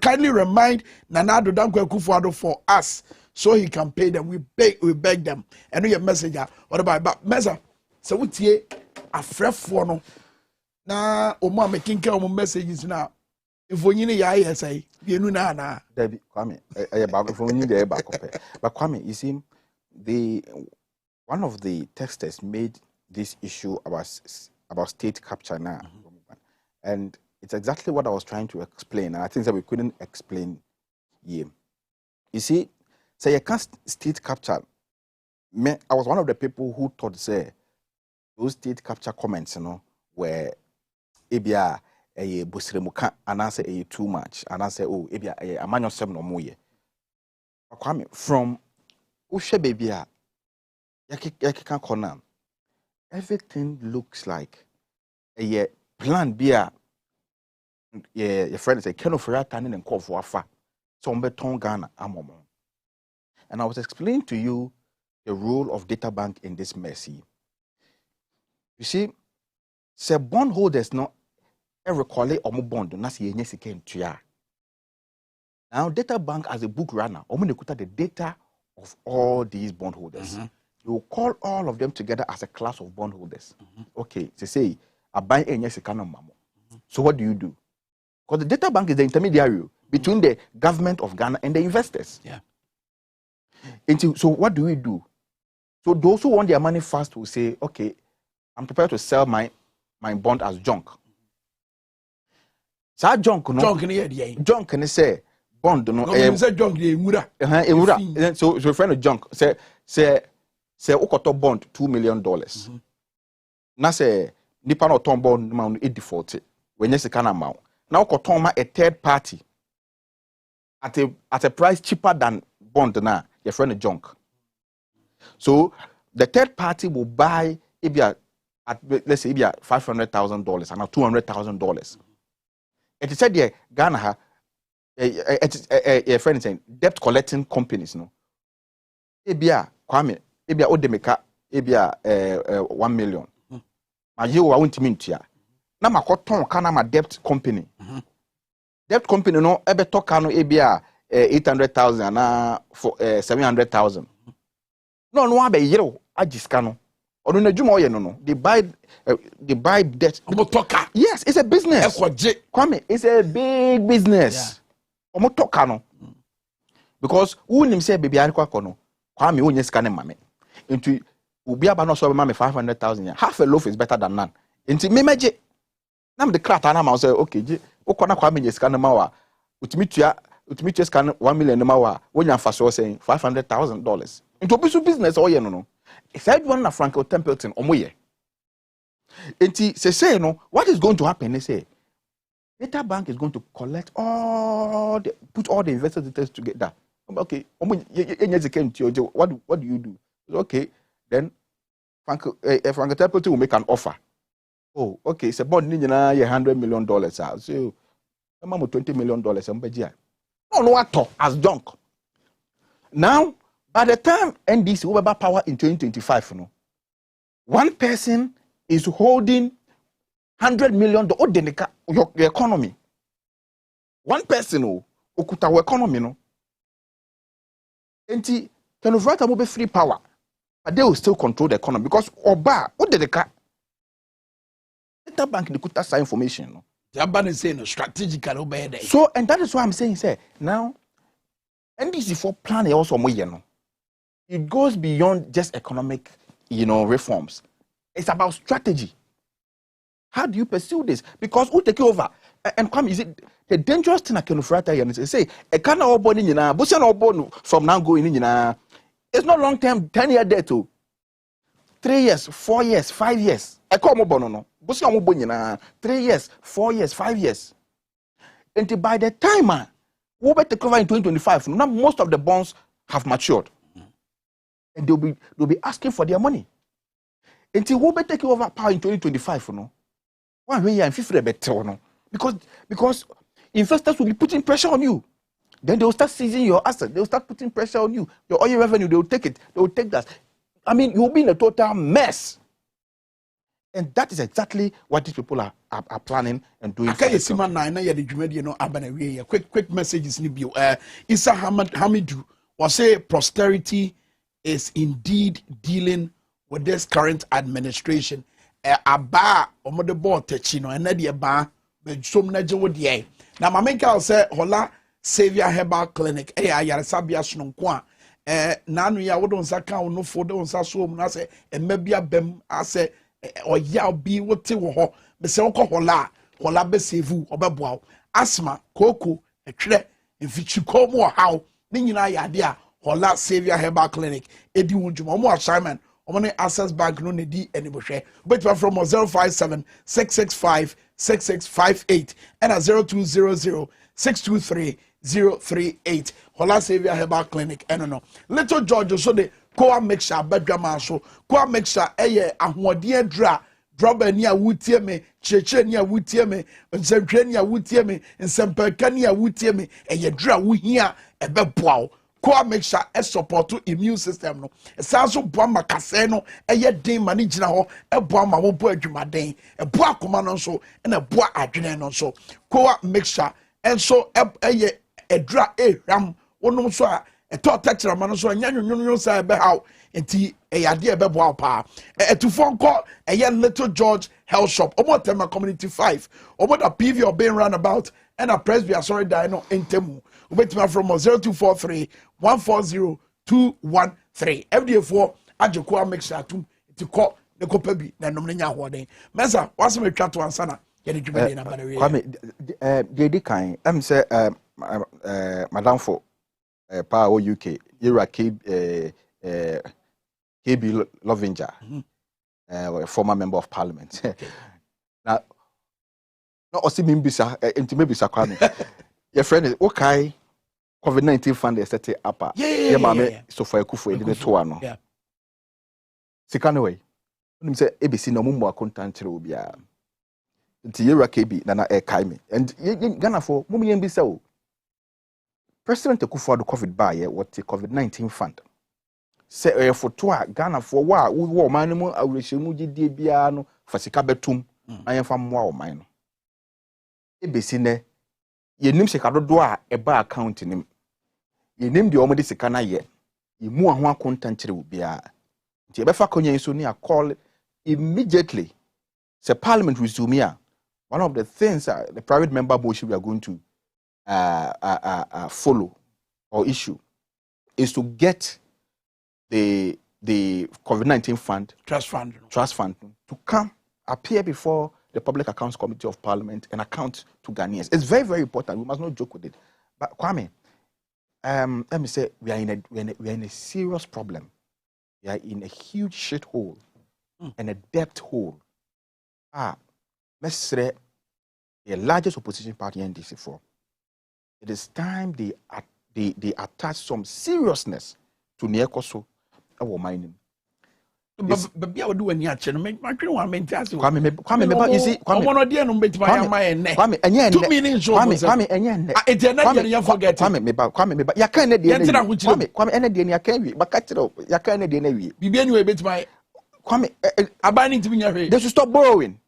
kindly remind Nanado Dankwa Kufuado for us so he can pay them. We beg them. And your messenger. What about Mesa? So we tie a fresh for na Oma making care of messages now. If we need ya say, you know na. Debbie, Kwame, I back for you there back up. But Kwame, you see, one of the texters made this issue about state capture now, and it's exactly what I was trying to explain, and I think that we couldn't explain here. You see, say you can't state capture. I was one of the people who thought say those state capture comments, were ebia a busremuka and I say a too much, and I say oh ebia a manual seven or more. From Ushe Babia, Yaki corner, everything looks like a plan beer. Your friend is a kind of turning and call for a fa. Some beton Ghana, amomo. And I was explaining to you the role of data bank in this mercy. You see, say bondholders no ever call it omo bond, na si yenye siken tuya. Now, data bank as a book runner, omo the data of all these bondholders. You will call all of them together as a class of bondholders. Okay, they say, I buy a mamo. So what do you do? Because the data bank is the intermediary between the government of Ghana and the investors. Yeah. And so what do we do? So those who want their money fast will say, okay, I'm prepared to sell my bond as junk. So junk, no? Junk can say bond, no? Say junk, so your friend of junk say okoto bond $2 million. Na say nipa no ton bond ma no default when you say kana amount. Now okoton ma a third party at a price cheaper than bond na your friend of junk. So the third party will buy at let's say $500,000 and $200,000. It said there Ghana a friend is saying debt collecting companies no. Kwame ebia odemeka ebia 1 million. Ma ye wa wontimi ntua. Na makoton kana ma debt company. Debt company no ebe toka no ebia 800,000 na 700,000. No abe yero agiska no. Ono na dwuma oye no. They buy debt. Omotoka. Yes, it's a business. Kwame, it's a big business. Omotoka no. Because who nim say baby ari kwako no. Kwame wonye sika ne mame. Into ubi aba no so be mame 500,000. Half a loaf is better than none. Into me meje. Na the krata na ma say okay je. Ukona Kwame nye sika ne ma wa. Utimi tua sika 1 million ne ma wa. Wonya fa so saying $500,000. Into obisu business oye no. Said one na Franco Templeton omoye. Enti say no, what is going to happen? They say Data Bank is going to collect put all the investor details together. Okay, what do you do? Okay, then Franco Templeton will make an offer. Oh, okay, it's about $100 million. So, $20 million. No, what as junk. Now, by the time NDC will have power in 2025, one person is holding $100 million your economy. One person okuta our economy no. Enti can override mobile free power, but they will still control the economy because Oba Odeneka bank they could that information. No? Japan is saying strategically obey that. So and that is why I'm saying, say now NDC for plan also more, it goes beyond just economic, reforms. It's about strategy. How do you pursue this? Because who take over? And come, is it the dangerous thing I can refer and say a kind of body from now going in it's not long term 10-year debt too. 3 years, 4 years, 5 years. I call no. 3 years, 4 years, 5 years. And by the time we will take over in 2025, now most of the bonds have matured. And they'll be asking for their money. Until we will take over power in 2025, one way and 50 better, because investors will be putting pressure on you. Then they will start seizing your asset. They will start putting pressure on you. Your oil revenue, they will take it. They will take that. I mean, you will be in a total mess. And that is exactly what these people are planning and doing. Quick messages. Issa Hamidu was say posterity is indeed dealing with this current administration. Aba omode board techino and the aba be some naje wodi na mamenka say hola Savior Herbal Clinic ayaresabia sononko nanu ya wodon saka no fo don sa so mu na say emabia bem ase oya bi wote wo ho be se wokọ hola be sevu obeboa asma koko etwere mfichiko mu haw ni nyina ya de a hola Savior Herbal Clinic edi wonjuma mo assignment Omone Access Bank no need any bushre. But from 057 665 6658 and 0200 623 038. Hola Savior Herbal Clinic. No. Little George so the Koa mixture bedrama so Koa mixture ahwodie draba ni a wutie me cheche ni a wutie me nsentwe ni a wutie me nsempaka ni a wutie me dra wo hia ebeboa Koa make sure e support to immune system no. Esanso boa makase no eye den ma ni gina ho e boa ma wo boa adwumaden e boa akoma no so e na boa adwene no so. Koa make sure enso eye edra ehwam wonom so a eto techra ma no so anya nwunwunu sa be haw enti eyade e be boa pa. Etufo nko eye Little George Health Shop omo tema community 5 omo da PV or being run about and a presby sorry die no entemu. Wait from 0243 140 213. FDA4 Ajokoa make sure to call the Copabi, the Nomina Warden. Mesa, what's my chat to answer? Get it to be in a battery. The kind, I'm say, Madame for Power UK, you're a KB Lovinger, a former member of parliament. Now, not Osimim Bisa, maybe Sakwame. Your friend is okay. COVID-19 fund is set up. Yeah. So for a kufu, it is one. Yeah. Second way, when you say ABC no more content to be a Tierra KB, Nana Air Kaimi, and Ghana for Mummy and Bissau. President Kufu the COVID buy what the COVID-19 fund. Say for twa Ghana for wa we war manimal, I will show you Dibiano for Sikabetum. I am from wow mine. ABC ne. Ye nim sekado do a eba account nim ye nim de omode seka na ye mu ho akontankyere wo bia nti ebe fa konya so ni a call immediately. The parliament resume here. One of the things the private member bullshit we are going to follow or issue is to get the COVID-19 fund trust fund to come appear before the Public Accounts Committee of Parliament and account to Ghanaians. It's very, very important. We must not joke with it. But Kwame, let me say we are in a serious problem. We are in a huge shithole and a debt hole. Let's say the largest opposition party in DC4. It is time they attach some seriousness to Niekoso our mining. Baby, I would do any action. Make my dream one mental. Kwame, you see, Kwame, and yet, 2 million shows. Kwame, and yet, it's another you forget. Kwame, ya can't Kwame, and then you can't, but catch it up. You can't do be anyway, bit my Kwame, abandoning to be here. They should stop borrowing.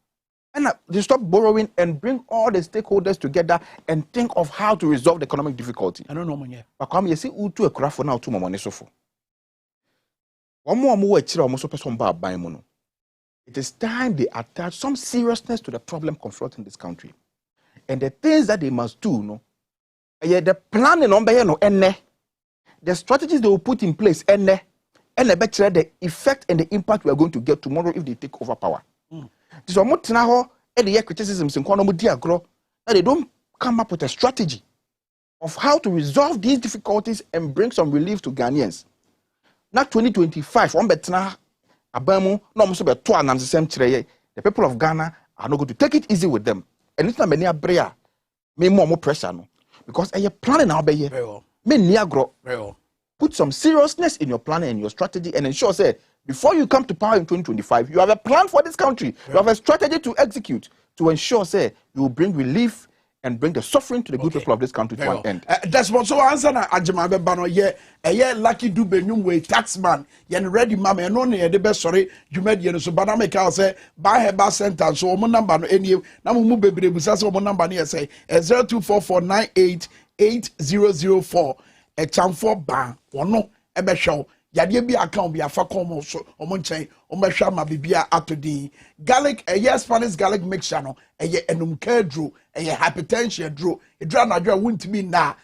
And they stop borrowing and bring all the stakeholders together and think of how to resolve the economic difficulty. I don't know, man. But Kwame, you see, to a craft for now, 2 more money so for. One more almost person by mono. It is time they attach some seriousness to the problem confronting this country. And the things that they must do, no. The planning on the strategies they will put in place, and the effect and the impact we are going to get tomorrow if they take over power. This is what the criticisms in that they don't come up with a strategy of how to resolve these difficulties and bring some relief to Ghanaians. Not 2025, one betna abamu no mo so be to anam sesem kire the people of Ghana are not going to take it easy with them. And it's not many abrea me more pressure no because you planning now be here. Me ni agro. Put some seriousness in your planning and your strategy and ensure say before you come to power in 2025 you have a plan for this country. You have a strategy to execute to ensure say you will bring relief and bring the suffering to the good people of this country to an end. That's what so answer na Ajima Bebano ye lucky do benyum way taxman yen ready mama no ne de be sorry jumad yen so bana make say buy heba center so mo number no eni na mo bebre busa so mo number no say 0244988004 e chamfo ba wono e be hwew yade bi account bi afa kom so omo nchen omo hwa ma bibia atodi garlic Spanish garlic mixture no enum kadro hypertension dro edra na dra wuntimi na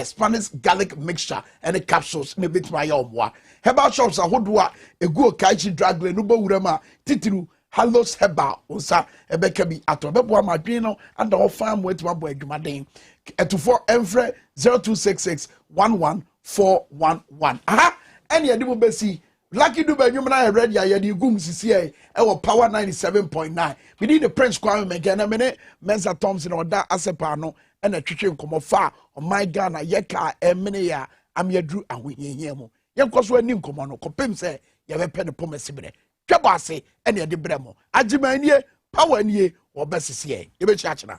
Spanish garlic mixture and the capsules ne bit my omwa herbal shops ahodo a egu okaichi dragle no bawurama titiru Hallos Herbal onsa ebeka bi atobebo amadwen no and all farm with my boy adwumaden etufo emfre 0266 11411 aha any edibo besi lucky do benum na ready ya de gum sisi e power 97.9 we need the Prince Kwame Megana mene Mensa Thompson oda asepa no na twetwe nkomo fa o my Ghana yeka emene ya amyadru ahohiehia mu yenkoso ani nkomo no kopem se ye be pe ne pomasibre Dwabo Ase ene de bremo agimanie power nie obesisi e ye be chiachina